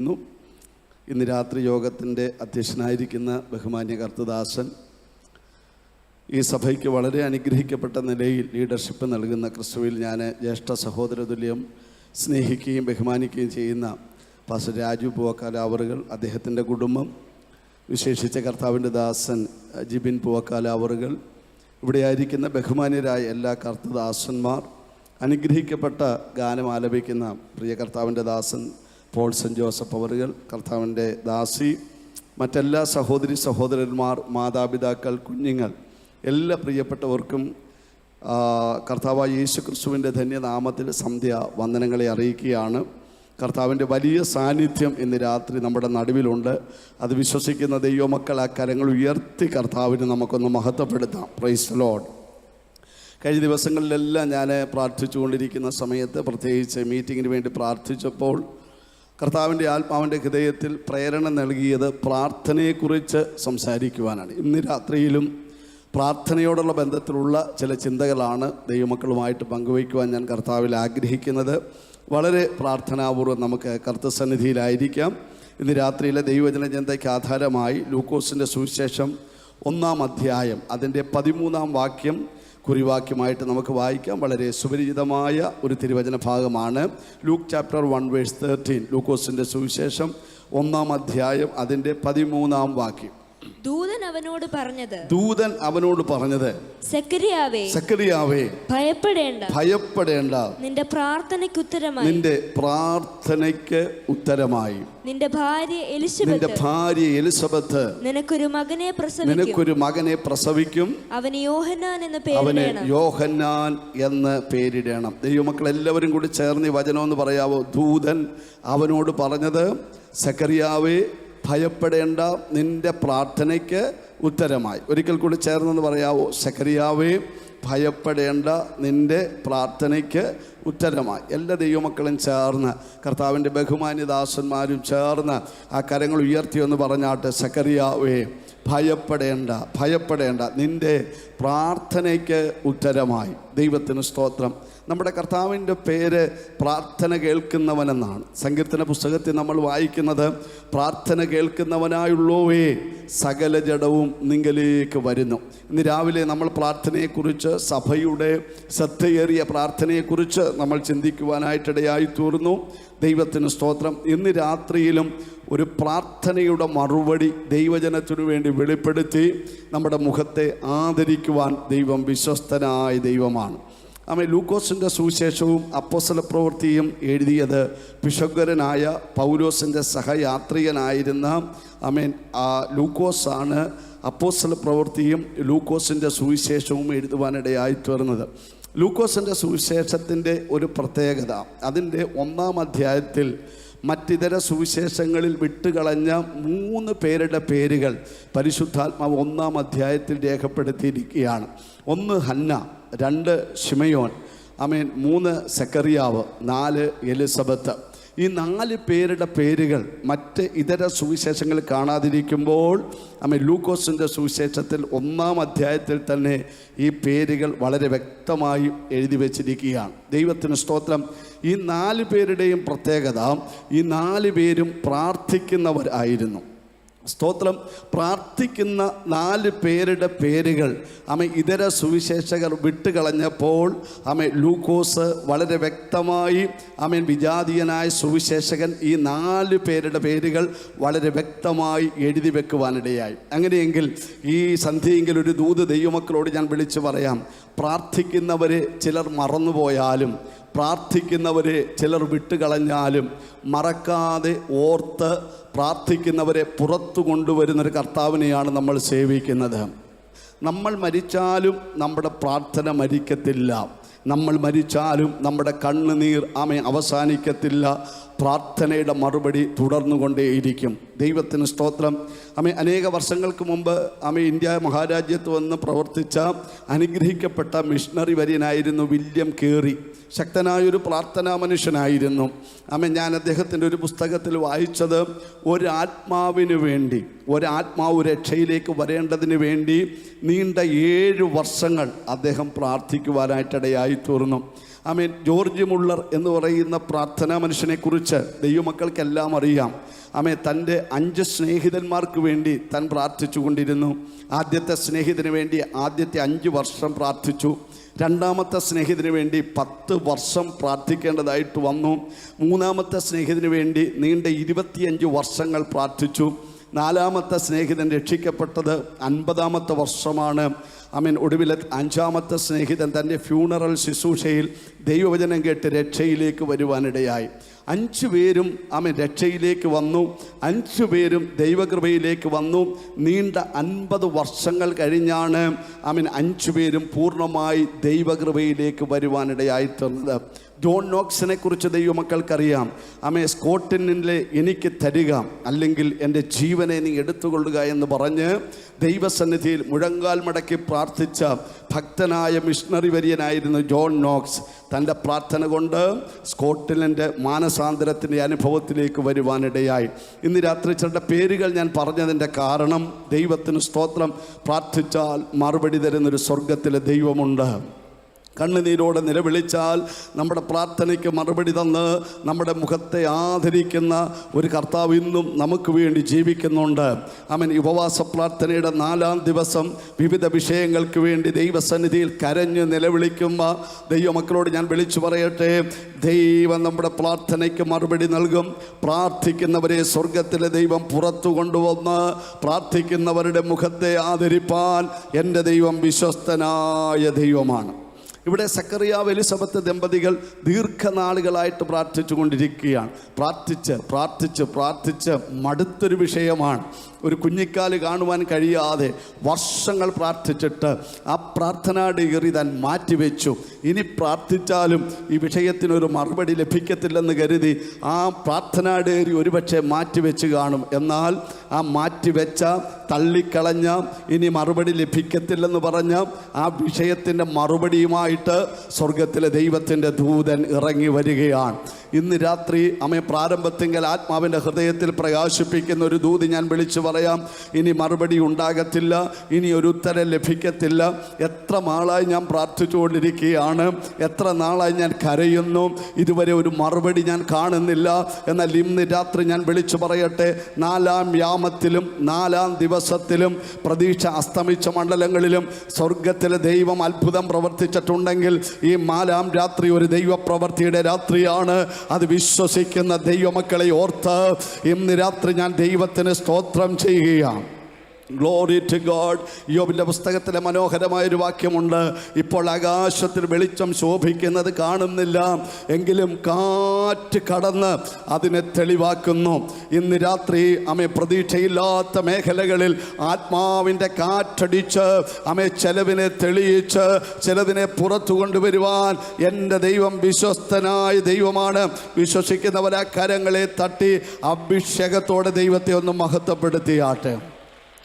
ഇന്ന് രാത്രി യോഗത്തിൻ്റെ അധ്യക്ഷനായിരിക്കുന്ന ബഹുമാന്യ കർത്തദാസൻ, ഈ സഭയ്ക്ക് വളരെ അനുഗ്രഹിക്കപ്പെട്ട നിലയിൽ ലീഡർഷിപ്പ് നൽകുന്ന ക്രിസ്തുവിൽ ഞാൻ ജ്യേഷ്ഠ സഹോദരതുല്യം സ്നേഹിക്കുകയും ബഹുമാനിക്കുകയും ചെയ്യുന്ന പാസ്റ്റർ രാജു പൂവക്കാലാവറുകൾ, അദ്ദേഹത്തിൻ്റെ കുടുംബം, വിശേഷിച്ച കർത്താവിൻ്റെ ദാസൻ ജിബിൻ പൂവക്കാലാവറുകൾ, ഇവിടെ ആയിരിക്കുന്ന ബഹുമാന്യരായ എല്ലാ കർത്തദാസന്മാർ, അനുഗ്രഹിക്കപ്പെട്ട ഗാനം ആലപിക്കുന്ന പ്രിയ കർത്താവിൻ്റെ ദാസൻ പോൾ സെൻറ്റ് ജോസഫ് അവറുകൾ, കർത്താവിൻ്റെ ദാസി, മറ്റെല്ലാ സഹോദരി സഹോദരന്മാർ, മാതാപിതാക്കൾ, കുഞ്ഞുങ്ങൾ, എല്ലാ പ്രിയപ്പെട്ടവർക്കും കർത്താവായ യേശു ക്രിസ്തുവിൻ്റെ ധന്യനാമത്തിൽ സന്ധ്യ വന്ദനങ്ങളെ അറിയിക്കുകയാണ്. കർത്താവിൻ്റെ വലിയ സാന്നിധ്യം ഇന്ന് രാത്രി നമ്മുടെ നടുവിലുണ്ട്. അത് വിശ്വസിക്കുന്ന ദൈവമക്കൾ ആ കരങ്ങൾ ഉയർത്തി കർത്താവിന് നമുക്കൊന്ന് മഹത്വപ്പെടുത്താം. Price the Lord. കഴിഞ്ഞ ദിവസങ്ങളിലെല്ലാം ഞാൻ പ്രാർത്ഥിച്ചുകൊണ്ടിരിക്കുന്ന സമയത്ത്, പ്രത്യേകിച്ച് മീറ്റിങ്ങിന് വേണ്ടി പ്രാർത്ഥിച്ചപ്പോൾ കർത്താവിൻ്റെ ആത്മാവിൻ്റെ ഹൃദയത്തിൽ പ്രേരണ നൽകിയത് പ്രാർത്ഥനയെക്കുറിച്ച് സംസാരിക്കുവാനാണ്. ഇന്ന് രാത്രിയിലും പ്രാർത്ഥനയോടുള്ള ബന്ധത്തിലുള്ള ചില ചിന്തകളാണ് ദൈവമക്കളുമായിട്ട് പങ്കുവയ്ക്കുവാൻ ഞാൻ കർത്താവിൽ ആഗ്രഹിക്കുന്നത്. വളരെ പ്രാർത്ഥനാപൂർവ്വം നമുക്ക് കർത്തൃസന്നിധിയിലായിരിക്കാം. ഇന്ന് രാത്രിയിലെ ദൈവവചന ചിന്തയ്ക്ക് ആധാരമായി ലൂക്കോസിൻ്റെ സുവിശേഷം 1-ാം അധ്യായം അതിൻ്റെ 13-ാം വാക്യം കുറിവാക്യമായിട്ട് നമുക്ക് വായിക്കാം. വളരെ സുപരിചിതമായ ഒരു തിരുവചന ഭാഗമാണ്. Luke chapter 1:13. ലൂക്കോസിൻ്റെ സുവിശേഷം 1-ാം അധ്യായം അതിൻ്റെ 13-ാം വാക്യം. ദൂതൻ അവനോട് പറഞ്ഞത് സക്കറിയാവേ ഭയപ്പെടേണ്ട, നിന്റെ പ്രാർത്ഥനയ്ക്ക് ഉത്തരമായി നിന്റെ ഭാര്യ എലിസബത്ത് നിനക്കൊരു മകനെ പ്രസവിക്കും, അവന് യോഹന്നാൻ എന്ന് പേരിടണം. ദൈവമക്കൾ എല്ലാവരും കൂടി ചേർന്ന് ഈ വചനം എന്ന് പറയാവോ? ദൂതൻ അവനോട് പറഞ്ഞത്, സക്കറിയാവേ ഭയപ്പെടേണ്ട, നിന്റെ പ്രാർത്ഥനയ്ക്ക് ഉത്തരമായി. ഒരിക്കൽ കൂടി ചേർന്നെന്ന് പറയാവോ? സക്കറിയാവേ ഭയപ്പെടേണ്ട, നിന്റെ പ്രാർത്ഥനയ്ക്ക് ഉത്തരമായി. എല്ലാ ദൈവമക്കളും ചേർന്ന്, കർത്താവിൻ്റെ ബഹുമാന്യദാസന്മാരും ചേർന്ന് ആ കരങ്ങൾ ഉയർത്തിയെന്ന് പറഞ്ഞാട്ട്, സക്കറിയാവേ ഭയപ്പെടേണ്ട, നിന്റെ പ്രാർത്ഥനയ്ക്ക് ഉത്തരമായി. ദൈവത്തിന് സ്തോത്രം. നമ്മുടെ കർത്താവിൻ്റെ പേര് പ്രാർത്ഥന കേൾക്കുന്നവനെന്നാണ്. സങ്കീർത്തന പുസ്തകത്തിൽ നമ്മൾ വായിക്കുന്നത്, പ്രാർത്ഥന കേൾക്കുന്നവനായുള്ളോവേ സകല ജഡവും നിങ്കലേക്ക് വരുന്നു. ഇന്ന് രാവിലെ നമ്മൾ പ്രാർത്ഥനയെക്കുറിച്ച്, സഭയുടെ ശ്രദ്ധയേറിയ പ്രാർത്ഥനയെക്കുറിച്ച് നമ്മൾ ചിന്തിക്കുവാനായിട്ടിടയായി തീർന്നു. ദൈവത്തിന് സ്തോത്രം. ഇന്ന് രാത്രിയിലും ഒരു പ്രാർത്ഥനയുടെ മറുപടി ദൈവജനത്തിനു വേണ്ടി വെളിപ്പെടുത്തി നമ്മുടെ മുഖത്തെ ആദരിക്കുവാൻ ദൈവം വിശ്വസ്തനായ ദൈവമാണ്. ലൂക്കോസിൻ്റെ സുവിശേഷവും അപ്പോസ്തല പ്രവൃത്തിയും എഴുതിയത് പിശുക്കരനായ പൗലോസിൻ്റെ സഹയാത്രികനായിരുന്ന ലൂക്കോസാണ്. അപ്പോസ്തല പ്രവൃത്തിയും ലൂക്കോസിൻ്റെ സുവിശേഷവും എഴുതുവാനിടയായി തീർന്നത്. ലൂക്കോസിൻ്റെ സുവിശേഷത്തിൻ്റെ ഒരു പ്രത്യേകത, അതിൻ്റെ 1-ാം അധ്യായത്തിൽ മറ്റിതര സുവിശേഷങ്ങളിൽ വിട്ടുകളഞ്ഞ 3 പേരുടെ പേരുകൾ പരിശുദ്ധാത്മാവ് 1-ാം അധ്യായത്തിൽ രേഖപ്പെടുത്തിയിരിക്കുകയാണ്. 1 ഹന്ന, 2 ശിമയോൻ, 3 സക്കറിയാവ്, 4 എലിസബത്ത്. ഈ 4 പേരുടെ പേരുകൾ മറ്റ് ഇതര സുവിശേഷങ്ങളിൽ കാണാതിരിക്കുമ്പോൾ ലൂക്കോസിൻ്റെ സുവിശേഷത്തിൽ 1-ാം അധ്യായത്തിൽ തന്നെ ഈ പേരുകൾ വളരെ വ്യക്തമായി എഴുതി വച്ചിരിക്കുകയാണ്. ദൈവത്തിന് സ്തോത്രം. ഈ 4 പേരുടെയും പ്രത്യേകത, ഈ 4 പേരും പ്രാർത്ഥിക്കുന്നവരായിരുന്നു. സ്തോത്രം. പ്രാർത്ഥിക്കുന്ന 4 പേരുടെ പേരുകൾ ഇതര സുവിശേഷകർ വിട്ടുകളഞ്ഞപ്പോൾ ലൂക്കോസ് വളരെ വ്യക്തമായി വിജാതീയനായ സുവിശേഷകൻ ഈ 4 പേരുടെ പേരുകൾ വളരെ വ്യക്തമായി എഴുതി വെക്കുവാനിടയായി. അങ്ങനെയെങ്കിൽ ഈ സന്ധ്യയെങ്കിൽ ഒരു ദൂത് ദൈവമക്കളോട് ഞാൻ വിളിച്ചു പറയാം. പ്രാർത്ഥിക്കുന്നവരെ ചിലർ മറന്നുപോയാലും, പ്രാർത്ഥിക്കുന്നവരെ ചിലർ വിട്ടുകളഞ്ഞാലും, മറക്കാതെ ഓർത്ത് പ്രാർത്ഥിക്കുന്നവരെ പുറത്തു കൊണ്ടുവരുന്നൊരു കർത്താവിനെയാണ് നമ്മൾ സേവിക്കുന്നത്. നമ്മൾ മരിച്ചാലും നമ്മുടെ പ്രാർത്ഥന മരിക്കത്തില്ല. നമ്മൾ മരിച്ചാലും നമ്മുടെ കണ്ണുനീർ അവസാനിക്കത്തില്ല. പ്രാർത്ഥനയുടെ മറുപടി തുടർന്നുകൊണ്ടേയിരിക്കും. ദൈവത്തിന് സ്തോത്രം. അനേക വർഷങ്ങൾക്ക് മുമ്പ് ഇന്ത്യ മഹാരാജ്യത്ത് വന്ന് പ്രവർത്തിച്ച അനുഗ്രഹിക്കപ്പെട്ട മിഷണറി വര്യനായിരുന്നു വില്യം കേറി. ശക്തനായൊരു പ്രാർത്ഥനാ മനുഷ്യനായിരുന്നു. ഞാൻ അദ്ദേഹത്തിൻ്റെ ഒരു പുസ്തകത്തിൽ വായിച്ചത്, ഒരാത്മാവിന് വേണ്ടി, ഒരാത്മാവ് രക്ഷയിലേക്ക് വരേണ്ടതിന് വേണ്ടി നീണ്ട 7 വർഷങ്ങൾ അദ്ദേഹം പ്രാർത്ഥിക്കുവാനായിട്ടിടയായി തീർന്നു. ജോർജ് മുള്ളർ എന്ന് പറയുന്ന പ്രാർത്ഥനാ മനുഷ്യനെക്കുറിച്ച് ദൈവമക്കൾക്കെല്ലാം അറിയാം. തൻ്റെ 5 സ്നേഹിതന്മാർക്ക് വേണ്ടി താൻ പ്രാർത്ഥിച്ചു കൊണ്ടിരുന്നു. ആദ്യത്തെ സ്നേഹിതന് വേണ്ടി ആദ്യത്തെ 5 വർഷം പ്രാർത്ഥിച്ചു. രണ്ടാമത്തെ സ്നേഹിതന് വേണ്ടി 10 വർഷം പ്രാർത്ഥിക്കേണ്ടതായിട്ട് വന്നു. മൂന്നാമത്തെ സ്നേഹിതന് വേണ്ടി നീണ്ട 25 വർഷങ്ങൾ പ്രാർത്ഥിച്ചു. നാലാമത്തെ സ്നേഹിതൻ രക്ഷിക്കപ്പെട്ടത് 50-ാമത്തെ വർഷമാണ്. ഒടുവിൽ 5-ാമത്തെ സ്നേഹിതൻ തൻ്റെ ഫ്യൂണറൽ ശുശ്രൂഷയിൽ ദൈവവചനം കേട്ട് രക്ഷയിലേക്ക് വരുവാനിടയായി. 5 പേരും രക്ഷയിലേക്ക് വന്നു. 5 പേരും ദൈവകൃപയിലേക്ക് വന്നു. നീണ്ട 50 വർഷങ്ങൾ കഴിഞ്ഞാണ് 5 പേരും പൂർണ്ണമായി ദൈവകൃപയിലേക്ക് വരുവാനിടയായി തീർന്നത്. ജോൺ നോക്സിനെ കുറിച്ച് ദൈവമക്കൾക്കറിയാം. സ്കോട്ട്ലൻഡിലെ എനിക്ക് തരിക, അല്ലെങ്കിൽ എൻ്റെ ജീവനെ നീ എടുത്തുകൊള്ളുക എന്ന് പറഞ്ഞ് ദൈവസന്നിധിയിൽ മുഴങ്കാൽ മടക്കി പ്രാർത്ഥിച്ച ഭക്തനായ മിഷണറി വര്യനായിരുന്നു ജോൺ നോക്സ്. തൻ്റെ പ്രാർത്ഥന കൊണ്ട് സ്കോട്ട്ലൻഡ് മാനസാന്തരത്തിൻ്റെ അനുഭവത്തിലേക്ക് വരുവാനിടയായി. ഇന്ന് രാത്രി ചില പേരുകൾ ഞാൻ പറഞ്ഞതിൻ്റെ കാരണം, ദൈവത്തിന് സ്തോത്രം, പ്രാർത്ഥിച്ചാൽ മറുപടി തരുന്നൊരു സ്വർഗത്തിലെ ദൈവമുണ്ട്. കണ്ണുനീരോടെ നിലവിളിച്ചാൽ നമ്മുടെ പ്രാർത്ഥനയ്ക്ക് മറുപടി തന്ന് നമ്മുടെ മുഖത്തെ ആദരിക്കുന്ന ഒരു കർത്താവ് ഇന്നും നമുക്ക് വേണ്ടി ജീവിക്കുന്നുണ്ട്. ഉപവാസ പ്രാർത്ഥനയുടെ 4-ാം ദിവസം വിവിധ വിഷയങ്ങൾക്ക് വേണ്ടി ദൈവസന്നിധിയിൽ കരഞ്ഞ് നിലവിളിക്കുമ്പോൾ ദൈവമക്കളോട് ഞാൻ വിളിച്ചു പറയട്ടെ, ദൈവം നമ്മുടെ പ്രാർത്ഥനയ്ക്ക് മറുപടി നൽകും. പ്രാർത്ഥിക്കുന്നവരെ സ്വർഗത്തിലെ ദൈവം പുറത്തു കൊണ്ടുവന്ന് പ്രാർത്ഥിക്കുന്നവരുടെ മുഖത്തെ ആദരിപ്പാൻ എൻ്റെ ദൈവം വിശ്വസ്തനായ ദൈവമാണ്. ഇവിടെ സക്കറിയാവ് എലിസബത്ത് ദമ്പതികൾ ദീർഘനാളുകളായിട്ട് പ്രാർത്ഥിച്ചു കൊണ്ടിരിക്കുകയാണ്. പ്രാർത്ഥിച്ച് മടുത്തൊരു വിഷയമാണ്. ഒരു കുഞ്ഞിക്കാല് കാണുവാൻ കഴിയാതെ വർഷങ്ങൾ പ്രാർത്ഥിച്ചിട്ട് ആ പ്രാർത്ഥനാ ഡയറി താൻ മാറ്റിവെച്ചു. ഇനി പ്രാർത്ഥിച്ചാലും ഈ വിഷയത്തിനൊരു മറുപടി ലഭിക്കത്തില്ലെന്ന് കരുതി ആ പ്രാർത്ഥനാ ഡയറി ഒരുപക്ഷെ മാറ്റിവെച്ച് കാണും. എന്നാൽ ആ മാറ്റിവെച്ച, തള്ളിക്കളഞ്ഞ, ഇനി മറുപടി ലഭിക്കത്തില്ലെന്ന് പറഞ്ഞ ആ വിഷയത്തിൻ്റെ മറുപടിയുമായിട്ട് സ്വർഗത്തിലെ ദൈവത്തിൻ്റെ ദൂതൻ ഇറങ്ങി വരികയാണ്. ഇന്ന് രാത്രി പ്രാരംഭത്തിങ്കൽ ആത്മാവിൻ്റെ ഹൃദയത്തിൽ പ്രകാശിപ്പിക്കുന്ന ഒരു ദൂത് ഞാൻ വിളിച്ചു പറയാം. ഇനി മറുപടി ഉണ്ടാകത്തില്ല, ഇനി ഒരു ഉത്തരം ലഭിക്കത്തില്ല. എത്ര നാളായി ഞാൻ പ്രാർത്ഥിച്ചുകൊണ്ടിരിക്കുകയാണ്, എത്ര നാളായി ഞാൻ കരയുന്നു, ഇതുവരെ ഒരു മറുപടി ഞാൻ കാണുന്നില്ല. എന്നാൽ ഇന്ന് രാത്രി ഞാൻ വിളിച്ചു പറയട്ടെ, 4-ാം യാമത്തിലും 4-ാം ദിവസത്തിലും പ്രതീക്ഷ അസ്തമിച്ച മണ്ഡലങ്ങളിലും സ്വർഗത്തിലെ ദൈവം അത്ഭുതം പ്രവർത്തിച്ചിട്ടുണ്ടെങ്കിൽ ഈ 4-ാം രാത്രി ഒരു ദൈവപ്രവൃത്തിയുടെ രാത്രിയാണ്. അത് വിശ്വസിക്കുന്ന ദൈവമക്കളെ ഓർത്ത് ഇന്ന് രാത്രി ഞാൻ ദൈവത്തിന് സ്തോത്രം ചെയ്യുകയാണ്. Glory to God. യോബിൻ്റെ പുസ്തകത്തിലെ മനോഹരമായൊരു വാക്യമുണ്ട്, ഇപ്പോൾ ആകാശത്തിൽ വെളിച്ചം ശോഭിക്കുന്നത് കാണുന്നില്ല, എങ്കിലും കാറ്റ് കടന്ന് അതിനെ തെളിവാക്കുന്നു. ഇന്ന് രാത്രി പ്രതീക്ഷയില്ലാത്ത മേഖലകളിൽ ആത്മാവിൻ്റെ കാറ്റടിച്ച് ചിലവിനെ തെളിയിച്ച് ചിലതിനെ പുറത്തു കൊണ്ടുവരുവാൻ എൻ്റെ ദൈവം വിശ്വസ്തനായ ദൈവമാണ്. വിശ്വസിക്കുന്നവരാ കരങ്ങളെ തട്ടി അഭിഷേകത്തോടെ ദൈവത്തെ ഒന്ന് മഹത്വപ്പെടുത്തിയാട്ടെ.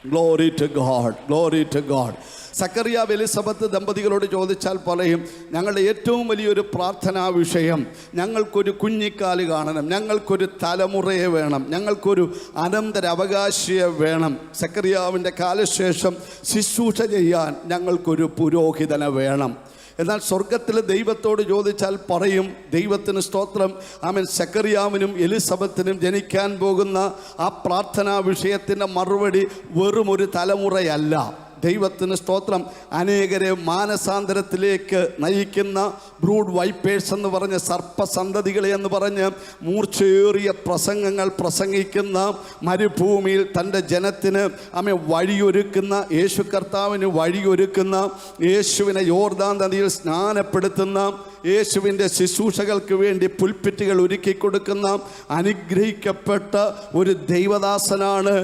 Glory to God, glory to God. സക്കറിയാവ് എലിസബത്ത് ദമ്പതികളോട് ചോദിച്ചാൽ പറയും, ഞങ്ങളുടെ ഏറ്റവും വലിയൊരു പ്രാർത്ഥനാ വിഷയം, ഞങ്ങൾക്കൊരു കുഞ്ഞിക്കാല് കാണണം, ഞങ്ങൾക്കൊരു തലമുറയെ വേണം, ഞങ്ങൾക്കൊരു അനന്തരാവകാശിയെ വേണം. സക്കറിയാവിൻ്റെ കാലശേഷം ശുശ്രൂഷ ചെയ്യാൻ ഞങ്ങൾക്കൊരു പുരോഹിതനെ വേണം. എന്നാൽ സ്വർഗത്തിലെ ദൈവത്തോട് ചോദിച്ചാൽ പറയും, ദൈവത്തിന് സ്തോത്രം, സക്കറിയാവിനും എലിസബത്തിനും ജനിക്കാൻ പോകുന്ന ആ പ്രാർത്ഥനാ വിഷയത്തിൻ്റെ മറുപടി വെറും ഒരു തലമുറയല്ല. ദൈവത്തിന് സ്തോത്രം, അനേകരെ മാനസാന്തരത്തിലേക്ക് നയിക്കുന്ന ബ്രൂഡ് വൈപ്പേഴ്സ് എന്ന് പറഞ്ഞ സർപ്പസന്തതികളെ എന്ന് പറഞ്ഞ് മൂർച്ചയേറിയ പ്രസംഗങ്ങൾ പ്രസംഗിക്കുന്ന, മരുഭൂമിയിൽ തൻ്റെ ജനത്തിന് വഴിയൊരുക്കുന്ന, യേശു കർത്താവിന് വഴിയൊരുക്കുന്ന, യേശുവിനെ യോർദാൻ നദിയിൽ സ്നാനപ്പെടുത്തുന്ന, യേശുവിൻ്റെ ശുശ്രൂഷകൾക്ക് വേണ്ടി പുൽപ്പിറ്റുകൾ ഒരുക്കി കൊടുക്കുന്ന അനുഗ്രഹിക്കപ്പെട്ട ഒരു ദൈവദാസനാണ്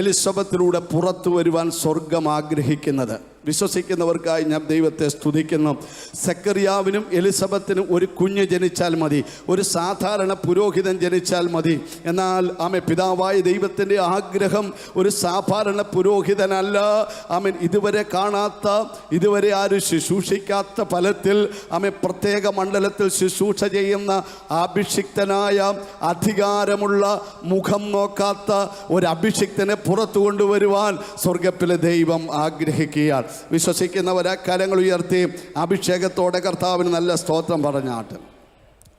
എലിസബത്തിലൂടെ പുറത്തു വരുവാൻ സ്വർഗം ആഗ്രഹിക്കുന്നത്. വിശ്വസിക്കുന്നവർക്കായി ഞാൻ ദൈവത്തെ സ്തുതിക്കുന്നു. സെക്കറിയാവിനും എലിസബത്തിനും ഒരു കുഞ്ഞ് ജനിച്ചാൽ മതി, ഒരു സാധാരണ പുരോഹിതൻ ജനിച്ചാൽ മതി. എന്നാൽ പിതാവായ ദൈവത്തിൻ്റെ ആഗ്രഹം ഒരു സാധാരണ പുരോഹിതനല്ല. ഇതുവരെ കാണാത്ത, ഇതുവരെ ആരും ശുശ്രൂഷിക്കാത്ത ഫലത്തിൽ പ്രത്യേക മണ്ഡലത്തിൽ ശുശ്രൂഷ ചെയ്യുന്ന അഭിഷിക്തനായ, അധികാരമുള്ള, മുഖം നോക്കാത്ത ഒരു അഭിഷിക്തനെ പുറത്തു കൊണ്ടുവരുവാൻ സ്വർഗ്ഗത്തിലെ ദൈവം ആഗ്രഹിക്കുകയാണ്. വിശ്വസിക്കുന്നവരെ കരങ്ങൾ ഉയർത്തി അഭിഷേകത്തോടെ കർത്താവിന് നല്ല സ്തോത്രം പറഞ്ഞാട്ട്.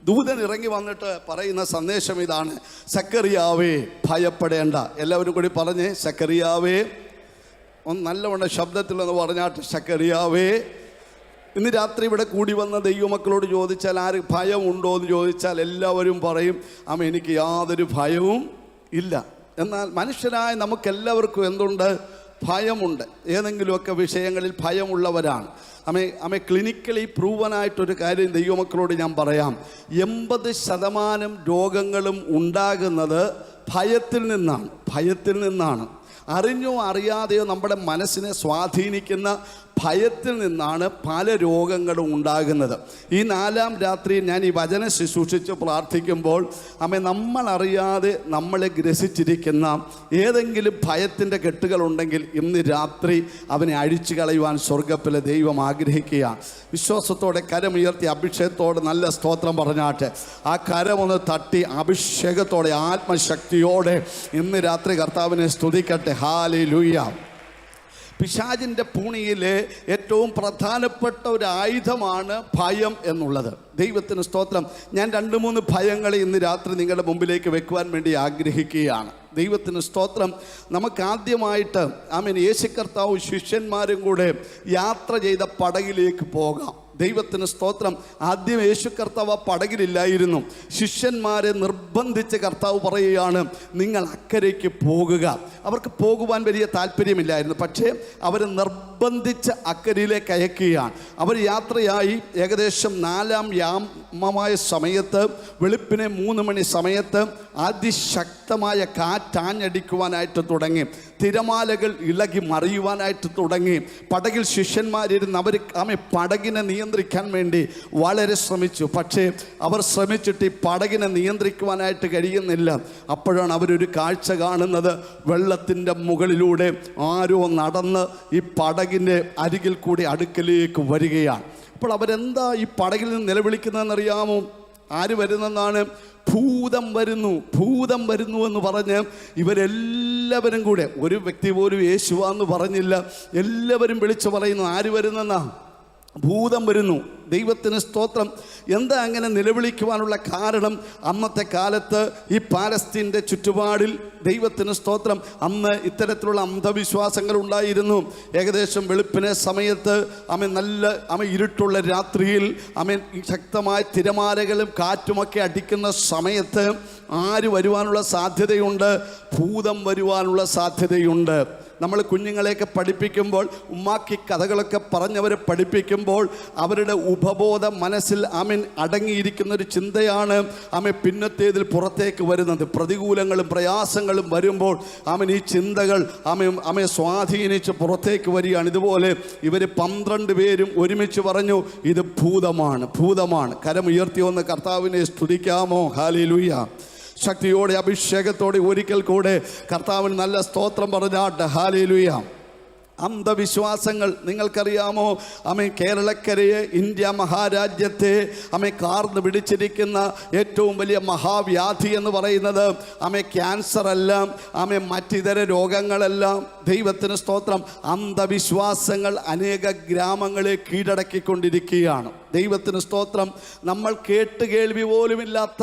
ദൂതൻ ഇറങ്ങി വന്നിട്ട് പറയുന്ന സന്ദേശം ഇതാണ്: സെക്കറിയാവേ ഭയപ്പെടേണ്ട. എല്ലാവരും കൂടി പറഞ്ഞേ, സെക്കറിയാവേ. ഒന്ന് നല്ലവണ്ണം ശബ്ദത്തിലൊന്ന് പറഞ്ഞാട്ട്, സെക്കറിയാവേ. ഇന്ന് രാത്രി ഇവിടെ കൂടി വന്ന ദൈവമക്കളോട് ചോദിച്ചാൽ ആര് ഭയമുണ്ടോ എന്ന് ചോദിച്ചാൽ എല്ലാവരും പറയും, എനിക്ക് യാതൊരു ഭയവും ഇല്ല. എന്നാൽ മനുഷ്യരായ നമുക്കെല്ലാവർക്കും എന്തുണ്ട്? ഭയമുണ്ട്. ഏതെങ്കിലുമൊക്കെ വിഷയങ്ങളിൽ ഭയമുള്ളവരാണ്. ക്ലിനിക്കലി പ്രൂവനായിട്ടൊരു കാര്യം ദൈവമക്കളോട് ഞാൻ പറയാം. 80% രോഗങ്ങളും ഉണ്ടാകുന്നത് ഭയത്തിൽ നിന്നാണ്. അറിഞ്ഞോ അറിയാതെയോ നമ്മുടെ മനസ്സിനെ സ്വാധീനിക്കുന്ന ഭയത്തിൽ നിന്നാണ് പല രോഗങ്ങളും ഉണ്ടാകുന്നത്. ഈ 4-ാം രാത്രി ഞാൻ ഈ വചനം ശുശ്രൂഷിച്ച് പ്രാർത്ഥിക്കുമ്പോൾ നമ്മളറിയാതെ നമ്മളെ ഗ്രസിച്ചിരിക്കുന്ന ഏതെങ്കിലും ഭയത്തിൻ്റെ കെട്ടുകളുണ്ടെങ്കിൽ ഇന്ന് രാത്രി അവനെ അഴിച്ചു കളയുവാൻ സ്വർഗ്ഗത്തിലെ ദൈവം ആഗ്രഹിക്കുകയാണ്. വിശ്വാസത്തോടെ കരമുയർത്തി അഭിഷേകത്തോടെ നല്ല സ്തോത്രം പറഞ്ഞാട്ടെ. ആ കരമൊന്ന് തട്ടി അഭിഷേകത്തോടെ ആത്മശക്തിയോടെ ഇന്ന് രാത്രി കർത്താവിനെ സ്തുതിക്കട്ടെ. ഹല്ലേലൂയ. പിശാചിൻ്റെ പൂണിയിലെ ഏറ്റവും പ്രധാനപ്പെട്ട ഒരു ആയുധമാണ് ഭയം എന്നുള്ളത്. ദൈവത്തിന് സ്തോത്രം. ഞാൻ 2-3 ഭയങ്ങളെ ഇന്ന് രാത്രി നിങ്ങളുടെ മുമ്പിലേക്ക് വെക്കുവാൻ വേണ്ടി ആഗ്രഹിക്കുകയാണ്. ദൈവത്തിന് സ്തോത്രം. നമുക്കാദ്യമായിട്ട് യേശു കർത്താവും ശിഷ്യന്മാരും കൂടെ യാത്ര ചെയ്ത പടകിലേക്ക് പോകാം. ദൈവത്തിന് സ്തോത്രം. ആദ്യം യേശു കർത്താവ് ആ പടകിലില്ലായിരുന്നു. ശിഷ്യന്മാരെ നിർബന്ധിച്ച് കർത്താവ് പറയുകയാണ്, നിങ്ങൾ അക്കരയ്ക്ക് പോകുക. അവർക്ക് പോകുവാൻ വലിയ താല്പര്യമില്ലായിരുന്നു, പക്ഷേ അവർ നിർബന്ധിച്ച് അക്കരയിലേക്ക് അയക്കുകയാണ്. അവർ യാത്രയായി ഏകദേശം 4-ാം യാമമായ സമയത്ത്, വെളുപ്പിനെ 3 മണി സമയത്ത് അതിശക്തമായ കാറ്റാഞ്ഞടിക്കുവാനായിട്ട് തുടങ്ങി. തിരമാലകൾ ഇളകി മറിയുവാനായിട്ട് തുടങ്ങി. പടകിൽ ശിഷ്യന്മാരിരുന്ന് അവർ പടകിനെ നിയന്ത്രിക്കാൻ വേണ്ടി വളരെ ശ്രമിച്ചു. പക്ഷേ അവർ ശ്രമിച്ചിട്ട് ഈ പടകിനെ നിയന്ത്രിക്കുവാനായിട്ട് കഴിയുന്നില്ല. അപ്പോഴാണ് അവരൊരു കാഴ്ച കാണുന്നത്. വെള്ളത്തിൻ്റെ മുകളിലൂടെ ആരോ നടന്ന് ഈ പടകിൻ്റെ അരികിൽ കൂടി അടുക്കലേക്ക് വരികയാണ്. അപ്പോൾ അവരെന്താ ഈ പടകിൽ നിന്ന് നിലവിളിക്കുന്നതെന്നറിയാമോ? ആര് വരുന്നെന്നാണ്? ഭൂതം വരുന്നു എന്ന് പറഞ്ഞ് ഇവരെല്ലാവരും കൂടെ, ഒരു വ്യക്തി പോലും യേശുവാന്ന് പറഞ്ഞില്ല, എല്ലാവരും വിളിച്ചു പറയുന്നു. ആര് വരുന്നെന്നാ? ഭൂതം വരുന്നു. ദൈവത്തിന് സ്തോത്രം. എന്താ അങ്ങനെ നിലവിളിക്കുവാനുള്ള കാരണം? അന്നത്തെ കാലത്ത് ഈ പാലസ്തീൻ്റെ ചുറ്റുപാടിൽ ദൈവത്തിന് സ്തോത്രം അന്ന് ഇത്തരത്തിലുള്ള അന്ധവിശ്വാസങ്ങൾ ഉണ്ടായിരുന്നു. ഏകദേശം വെളുപ്പിനെ സമയത്ത് നല്ല ഇരുട്ടുള്ള രാത്രിയിൽ ശക്തമായ തിരമാലകളും കാറ്റുമൊക്കെ അടിക്കുന്ന സമയത്ത് ആര് വരുവാനുള്ള സാധ്യതയുണ്ട്? ഭൂതം വരുവാനുള്ള സാധ്യതയുണ്ട്. നമ്മൾ കുഞ്ഞുങ്ങളെയൊക്കെ പഠിപ്പിക്കുമ്പോൾ, ഉമ്മാക്കി കഥകളൊക്കെ പറഞ്ഞവരെ പഠിപ്പിക്കുമ്പോൾ അവരുടെ ഉപബോധ മനസ്സിൽ അടങ്ങിയിരിക്കുന്നൊരു ചിന്തയാണ് പിന്നത്തേതിൽ പുറത്തേക്ക് വരുന്നത്. പ്രതികൂലങ്ങളും പ്രയാസങ്ങളും വരുമ്പോൾ ഈ ചിന്തകൾ സ്വാധീനിച്ച് പുറത്തേക്ക് വരികയാണ്. ഇതുപോലെ ഇവർ 12 പേരും ഒരുമിച്ച് പറഞ്ഞു, ഇത് ഭൂതമാണ്. കരമുയർത്തി വന്ന് കർത്താവിനെ സ്തുതിക്കാമോ? ഹല്ലേലൂയ. ശക്തിയോടെ അഭിഷേകത്തോടെ ഒരിക്കൽ കൂടെ കർത്താവിന് നല്ല സ്തോത്രം പറഞ്ഞാട്ട്. ഹല്ലേലൂയ. അന്ധവിശ്വാസങ്ങൾ നിങ്ങൾക്കറിയാമോ? കേരളക്കരയെ, ഇന്ത്യ മഹാരാജ്യത്തെ കാർന്ന് പിടിച്ചിരിക്കുന്ന ഏറ്റവും വലിയ മഹാവ്യാധി എന്ന് പറയുന്നത് ക്യാൻസർ അല്ല, മറ്റിതര രോഗങ്ങളെല്ലാം. ദൈവത്തിന് സ്തോത്രം. അന്ധവിശ്വാസങ്ങൾ അനേക ഗ്രാമങ്ങളെ കീഴടക്കിക്കൊണ്ടിരിക്കുകയാണ്. ദൈവത്തിന് സ്തോത്രം. നമ്മൾ കേട്ടുകേൾവി പോലുമില്ലാത്ത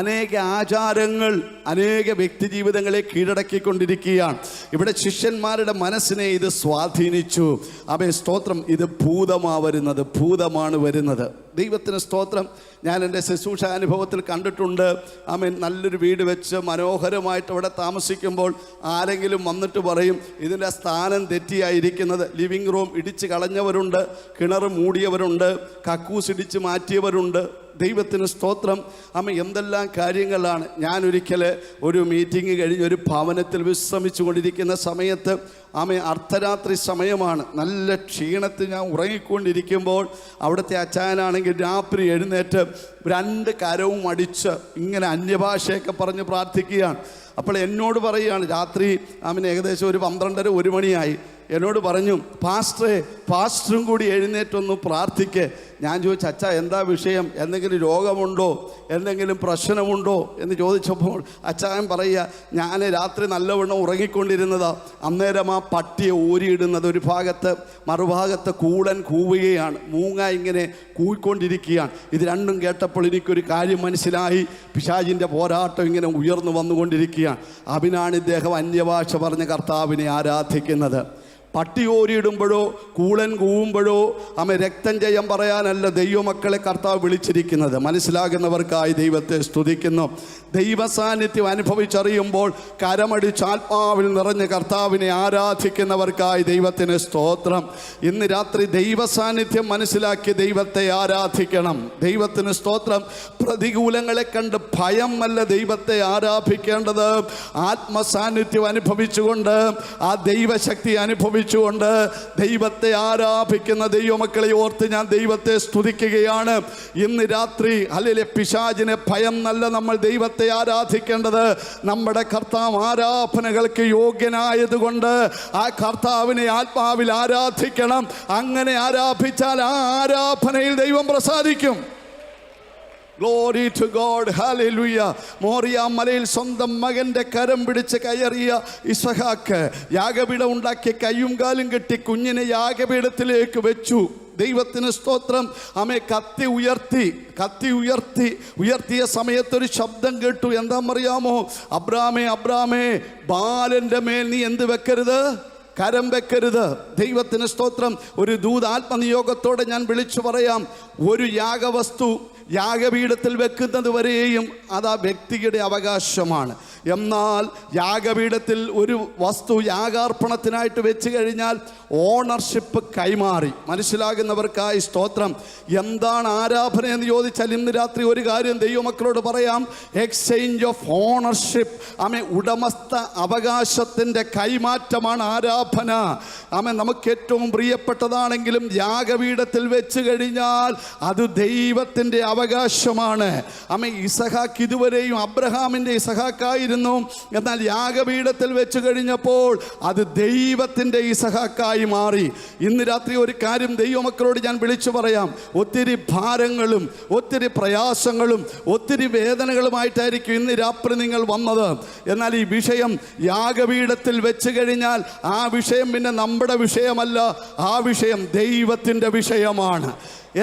അനേക ആചാരങ്ങൾ അനേക വ്യക്തി ജീവിതങ്ങളെ കീഴടക്കിക്കൊണ്ടിരിക്കുകയാണ്. ഇവിടെ ശിഷ്യന്മാരുടെ മനസ്സിനെ ഇത് സ്വാധീനിച്ചു. സ്തോത്രം. ഇത് ഭൂതമാണ് വരുന്നത്. ദൈവത്തിന് സ്തോത്രം. ഞാൻ എൻ്റെ ശുശ്രൂഷ അനുഭവത്തിൽ കണ്ടിട്ടുണ്ട്. നല്ലൊരു വീട് വെച്ച് മനോഹരമായിട്ട് അവിടെ താമസിക്കുമ്പോൾ ആരെങ്കിലും വന്നിട്ട് പറയും, ഇതിൻ്റെ സ്ഥാനം തെറ്റിയായിരിക്കുന്നത്. ലിവിങ് റൂം ഇടിച്ച് കളഞ്ഞവരുണ്ട്, കിണർ മൂടിയവരുണ്ട്, കക്കൂസ് ഇടിച്ച് മാറ്റിയവരുണ്ട്. ദൈവത്തിന് സ്തോത്രം. എന്തെല്ലാം കാര്യങ്ങളാണ്. ഞാനൊരിക്കൽ ഒരു മീറ്റിംഗ് കഴിഞ്ഞ് ഒരു ഭവനത്തിൽ വിശ്രമിച്ചു കൊണ്ടിരിക്കുന്ന സമയത്ത് അർദ്ധരാത്രി സമയമാണ്. നല്ല ക്ഷീണത്തിൽ ഞാൻ ഉറങ്ങിക്കൊണ്ടിരിക്കുമ്പോൾ അവിടുത്തെ അച്ചായനാണെങ്കിൽ രാത്രി എഴുന്നേറ്റ് 2 കരവും അടിച്ച് ഇങ്ങനെ അന്യഭാഷയൊക്കെ പറഞ്ഞ് പ്രാർത്ഥിക്കുകയാണ്. അപ്പോൾ എന്നോട് പറയുകയാണ്, രാത്രി ഏകദേശം ഒരു 12:30-1 മണിയായി. എന്നോട് പറഞ്ഞു, പാസ്റ്ററും കൂടി എഴുന്നേറ്റൊന്ന് പ്രാർത്ഥിക്കേ. ഞാൻ ചോദിച്ചു, അച്ഛാ എന്താ വിഷയം, എന്തെങ്കിലും രോഗമുണ്ടോ, എന്തെങ്കിലും പ്രശ്നമുണ്ടോ എന്ന് ചോദിച്ചപ്പോൾ അച്ചായൻ പറയുക, ഞാൻ രാത്രി നല്ലവണ്ണം ഉറങ്ങിക്കൊണ്ടിരുന്നതാ. അന്നേരം ആ പട്ടിയെ ഊരിയിടുന്നത് ഒരു ഭാഗത്ത്, മറുഭാഗത്ത് കൂടൻ കൂവുകയാണ്, മൂങ്ങ ഇങ്ങനെ കൂവിക്കൊണ്ടിരിക്കുകയാണ്. ഇത് രണ്ടും കേട്ടപ്പോൾ എനിക്കൊരു കാര്യം മനസ്സിലായി. പിശാചിൻ്റെ പോരാട്ടം ഇങ്ങനെ ഉയർന്നു വന്നുകൊണ്ടിരിക്കുകയാണ്. അതിനാണ് ഇദ്ദേഹം അന്യഭാഷ പറഞ്ഞ കർത്താവിനെ ആരാധിക്കുന്നത്. പട്ടി ഓരിയിടുമ്പോഴോ കൂളൻ കൂവുമ്പോഴോ രക്തം ജയം പറയാനല്ല ദൈവമക്കളെ കർത്താവ് വിളിച്ചിരിക്കുന്നത്. മനസ്സിലാകുന്നവർക്കായി ദൈവത്തെ സ്തുതിക്കുന്നു. ദൈവസാന്നിധ്യം അനുഭവിച്ചറിയുമ്പോൾ കരമടിച്ച് ആത്മാവിൽ നിറഞ്ഞ കർത്താവിനെ ആരാധിക്കുന്നവർക്കായി ദൈവത്തിന് സ്തോത്രം. ഇന്ന് രാത്രി ദൈവസാന്നിധ്യം മനസ്സിലാക്കി ദൈവത്തെ ആരാധിക്കണം. ദൈവത്തിന് സ്തോത്രം. പ്രതികൂലങ്ങളെ കണ്ട് ഭയം അല്ല ദൈവത്തെ ആരാധിക്കേണ്ടത്. ആത്മസാന്നിധ്യം അനുഭവിച്ചുകൊണ്ട്, ആ ദൈവശക്തി അനുഭവിച്ചുകൊണ്ട് ദൈവത്തെ ആരാധിക്കുന്ന ദൈവമക്കളെ ഓർത്ത് ഞാൻ ദൈവത്തെ സ്തുതിക്കുകയാണ്. ഇന്ന് രാത്രി ഹല്ലേലൂയ, പിശാചിനെ ഭയം നല്ല നമ്മൾ ദൈവത്തെ ആരാധിക്കേണ്ടത്. നമ്മുടെ കർത്താവ് ആരാധനകൾക്ക് യോഗ്യനായതുകൊണ്ട് ആ കർത്താവിനെ ആത്മാവിൽ ആരാധിക്കണം. അങ്ങനെ ആരാധിച്ചാൽ ആ ആരാധനയിൽ ദൈവം പ്രസാദിക്കും. Glory to God, hallelujah. Moriah മലയിൽ സ്വന്തം മകൻ്റെ കരം പിടിച്ച് കയറിയ ഇസഹാക്ക് യാഗപീഠം ഉണ്ടാക്കി കയ്യും കാലും കെട്ടി കുഞ്ഞിനെ യാഗപീഠത്തിലേക്ക് വെച്ചു. ദൈവത്തിന് സ്തോത്രം. കത്തി ഉയർത്തിയ സമയത്തൊരു ശബ്ദം കേട്ടു. എന്താണെന്നറിയാമോ? അബ്രാമേ, ബാലൻ്റെ മേൽ നീ എന്ത് വെക്കരുത്? കരം വെക്കരുത്. ദൈവത്തിന് സ്തോത്രം. ഒരു ദൂത ആത്മനിയോഗത്തോടെ ഞാൻ വിളിച്ചു പറയാം, ഒരു യാഗവസ്തു യാഗപീഠത്തിൽ വെക്കുന്നത് വരെയും അത് ആ വ്യക്തിയുടെ അവകാശമാണ്. എന്നാൽ യാഗപീഠത്തിൽ ഒരു വസ്തു യാഗാർപ്പണത്തിനായിട്ട് വെച്ച് കഴിഞ്ഞാൽ ഓണർഷിപ്പ് കൈമാറി. മനസ്സിലാകുന്നവർക്കായി സ്തോത്രം. എന്താണ് ആരാധന എന്ന് ചോദിച്ചാൽ ഇന്ന് രാത്രി ഒരു കാര്യം ദൈവമക്കളോട് പറയാം. Exchange of ownership. ഉടമസ്ഥ അവകാശത്തിൻ്റെ കൈമാറ്റമാണ് ആരാധന. നമുക്ക് ഏറ്റവും പ്രിയപ്പെട്ടതാണെങ്കിലും യാഗപീഠത്തിൽ വെച്ച് കഴിഞ്ഞാൽ അത് ദൈവത്തിൻ്റെ അവകാശമാണ്. ഇസഹാക്ക് ഇതുവരെയും അബ്രഹാമിൻ്റെ ഇസഹാക്കായിരുന്നു. എന്നാൽ യാഗപീഠത്തിൽ വെച്ച് കഴിഞ്ഞപ്പോൾ അത് ദൈവത്തിൻ്റെ ഇസഹാക്കായി മാറി. ഇന്ന് രാത്രി ഒരു കാര്യം ദൈവമക്കളോട് ഞാൻ വിളിച്ചു പറയാം. ഒത്തിരി ഭാരങ്ങളും ഒത്തിരി പ്രയാസങ്ങളും ഒത്തിരി വേദനകളുമായിട്ടായിരിക്കും ഇന്ന് രാത്രി നിങ്ങൾ വന്നത്. എന്നാൽ ഈ വിഷയം യാഗപീഠത്തിൽ വെച്ച് കഴിഞ്ഞാൽ ആ വിഷയം പിന്നെ നമ്മുടെ വിഷയമല്ല, ആ വിഷയം ദൈവത്തിൻ്റെ വിഷയമാണ്.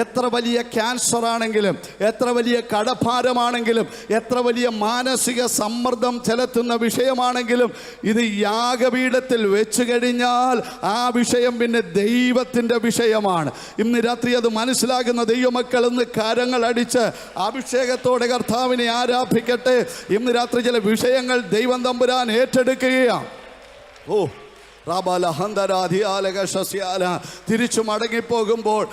എത്ര വലിയ ക്യാൻസർ ആണെങ്കിലും, എത്ര വലിയ കടഭാരമാണെങ്കിലും, എത്ര വലിയ മാനസിക സമ്മർദ്ദം ചെലുത്തുന്ന വിഷയമാണെങ്കിലും ഇത് യാഗപീഠത്തിൽ വെച്ച് കഴിഞ്ഞാൽ ആ വിഷയം പിന്നെ ദൈവത്തിൻ്റെ വിഷയമാണ്. ഇന്ന് രാത്രി അത് മനസ്സിലാകുന്ന ദൈവമക്കൾ ഇന്ന് കരങ്ങൾ അടിച്ച് അഭിഷേകത്തോടെ കർത്താവിനെ ആരാധിക്കട്ടെ. ഇന്ന് രാത്രി ചില വിഷയങ്ങൾ ദൈവം തമ്പുരാൻ ഏറ്റെടുക്കുകയാണ്. തിരിച്ചു മടങ്ങിപ്പോകുമ്പോൾ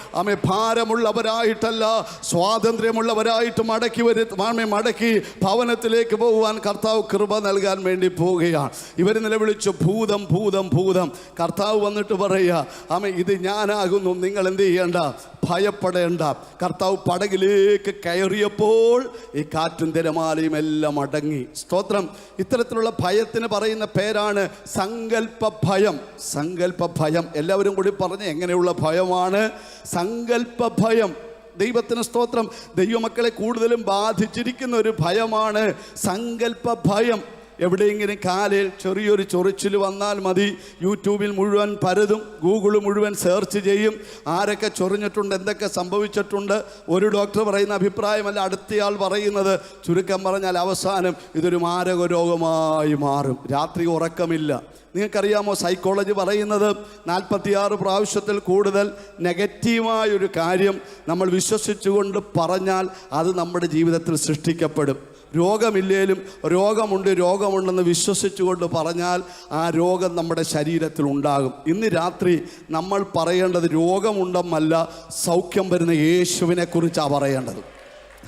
ഭാരമുള്ളവരായിട്ടല്ല, സ്വാതന്ത്ര്യമുള്ളവരായിട്ട് മടക്കി ഭവനത്തിലേക്ക് പോകുവാൻ കർത്താവ് കൃപ നൽകാൻ വേണ്ടി പോവുകയാണ്. ഇവർ നിലവിളിച്ചു, ഭൂതം ഭൂതം ഭൂതം. കർത്താവ് വന്നിട്ട് പറയുക, ഇത് ഞാനാകുന്നു, നിങ്ങൾ എന്ത് ചെയ്യേണ്ട, ഭയപ്പെടേണ്ട. കർത്താവ് പടകിലേക്ക് കയറിയപ്പോൾ ഈ കാറ്റും തിരമാലയും എല്ലാം അടങ്ങി. സ്തോത്രം. ഇത്തരത്തിലുള്ള ഭയത്തിന് പറയുന്ന പേരാണ് സങ്കല്പ ഭയം. സങ്കല്പ ഭയം. എല്ലാവരും കൂടി പറഞ്ഞ് എങ്ങനെയുള്ള ഭയമാണ്? സങ്കല്പ ഭയം. ദൈവത്തിന് സ്തോത്രം. ദൈവമക്കളെ കൂടുതലും ബാധിച്ചിരിക്കുന്ന ഒരു ഭയമാണ് സങ്കല്പ ഭയം. എവിടെയെങ്കിലും കാലിൽ ചെറിയൊരു ചൊറിച്ചിൽ വന്നാൽ മതി, യൂട്യൂബിൽ മുഴുവൻ പരതും, ഗൂഗിൾ മുഴുവൻ സെർച്ച് ചെയ്യും. ആരൊക്കെ ചൊറിഞ്ഞിട്ടുണ്ട്, എന്തൊക്കെ സംഭവിച്ചിട്ടുണ്ട്. ഒരു ഡോക്ടർ പറയുന്ന അഭിപ്രായമല്ല അടുത്തയാൾ പറയുന്നത്. ചുരുക്കം പറഞ്ഞാൽ അവസാനം ഇതൊരു മാരക രോഗമായി മാറും. രാത്രി ഉറക്കമില്ല. നിങ്ങൾക്കറിയാമോ, സൈക്കോളജി പറയുന്നത് 46 പ്രാവശ്യത്തിൽ കൂടുതൽ നെഗറ്റീവായൊരു കാര്യം നമ്മൾ വിശ്വസിച്ചുകൊണ്ട് പറഞ്ഞാൽ അത് നമ്മുടെ ജീവിതത്തിൽ സൃഷ്ടിക്കപ്പെടും. രോഗമില്ലേലും രോഗമുണ്ടെന്ന് വിശ്വസിച്ചുകൊണ്ട് പറഞ്ഞാൽ ആ രോഗം നമ്മുടെ ശരീരത്തിൽ ഉണ്ടാകും. ഇന്ന് രാത്രി നമ്മൾ പറയേണ്ടത് രോഗമുണ്ടെന്നല്ല, സൗഖ്യം വരുന്ന യേശുവിനെ കുറിച്ചാണ് പറയേണ്ടത്.